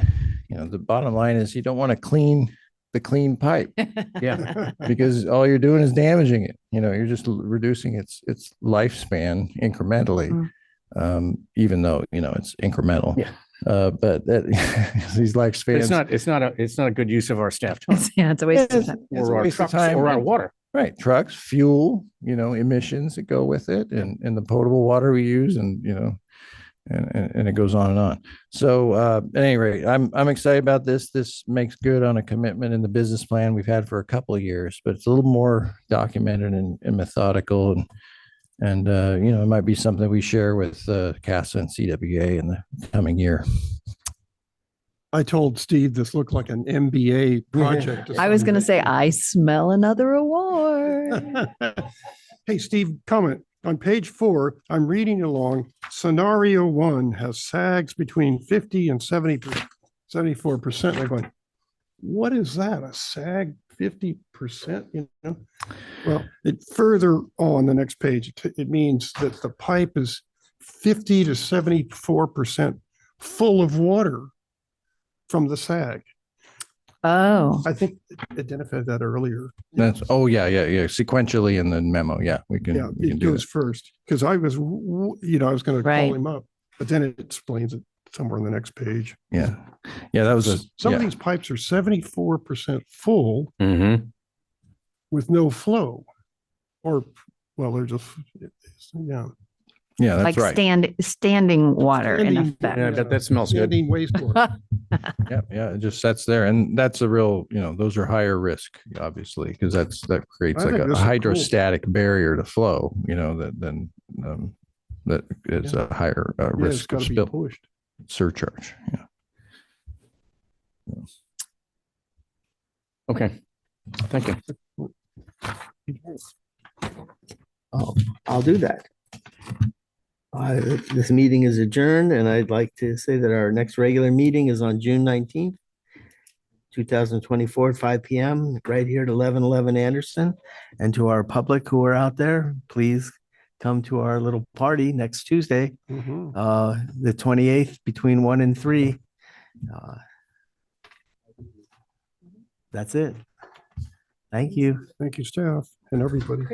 Speaker 2: the bottom line is you don't want to clean the clean pipe. Yeah. Because all you're doing is damaging it. You're just reducing its lifespan incrementally. Even though, it's incremental.
Speaker 5: Yeah.
Speaker 2: But that, these lifespans.
Speaker 5: It's not a good use of our staff time.
Speaker 3: Yeah, it's a waste of
Speaker 2: It's-
Speaker 3: time.
Speaker 2: it's a
Speaker 5: Or our
Speaker 2: waste of
Speaker 5: trucks
Speaker 2: time,
Speaker 5: or our
Speaker 2: and-
Speaker 5: water.
Speaker 2: Right, trucks, fuel, emissions that go with it, and the potable water we use, and and it goes on and on. So at any rate, I'm excited about this. This makes good on a commitment in the business plan we've had for a couple of years, but it's a little more documented and methodical, and it might be something we share with CASA and CWA in the coming year.
Speaker 4: I told Steve this looked like an MBA project.
Speaker 3: I was going to say, I smell another award.
Speaker 4: Hey, Steve, comment. On page 4, I'm reading along. Scenario 1 has sags between 50 and 74%. I'm going, what is that? A sag 50%? Well, further on the next page, it means that the pipe is 50 to 74% full of water from the sag.
Speaker 3: Oh,
Speaker 4: I think it identified that earlier.
Speaker 2: Yeah. Sequentially in the memo. Yeah, we can.
Speaker 4: Yeah,
Speaker 2: we can
Speaker 4: it
Speaker 2: do
Speaker 4: goes first because I was going to
Speaker 3: Right.
Speaker 4: call him up, but then it explains it somewhere on the next page.
Speaker 2: that. Yeah, that was
Speaker 4: Some of these pipes are 74% full
Speaker 5: Mm-hmm.
Speaker 4: with no flow, or well, they're just yeah.
Speaker 2: Yeah, that's
Speaker 3: like
Speaker 2: right.
Speaker 3: standing water in
Speaker 4: Standing-
Speaker 3: effect.
Speaker 5: Yeah, but that smells good.
Speaker 4: Standing wastewater.
Speaker 2: Yeah, it just sets there, and that's a real, those are higher risk, obviously, because that creates
Speaker 4: I
Speaker 2: like
Speaker 4: think
Speaker 2: a
Speaker 4: this is cool.
Speaker 2: hydrostatic barrier to flow. That is a higher
Speaker 4: Yeah, it's
Speaker 2: risk
Speaker 4: got
Speaker 2: of
Speaker 4: to be
Speaker 2: spill
Speaker 4: pushed.
Speaker 2: surcharge. Yeah.
Speaker 5: Okay. Thank you.
Speaker 1: I'll do that. This meeting is adjourned, and I'd like to say that our next regular meeting is on June 19th, 2024, at 5 p.m., right here at 1111 Anderson. And to our public who are out there, please come to our little party next Tuesday,
Speaker 4: Mhm.
Speaker 1: the 28th, between 1 and 3. That's it. Thank you.
Speaker 4: Thank you, staff and everybody.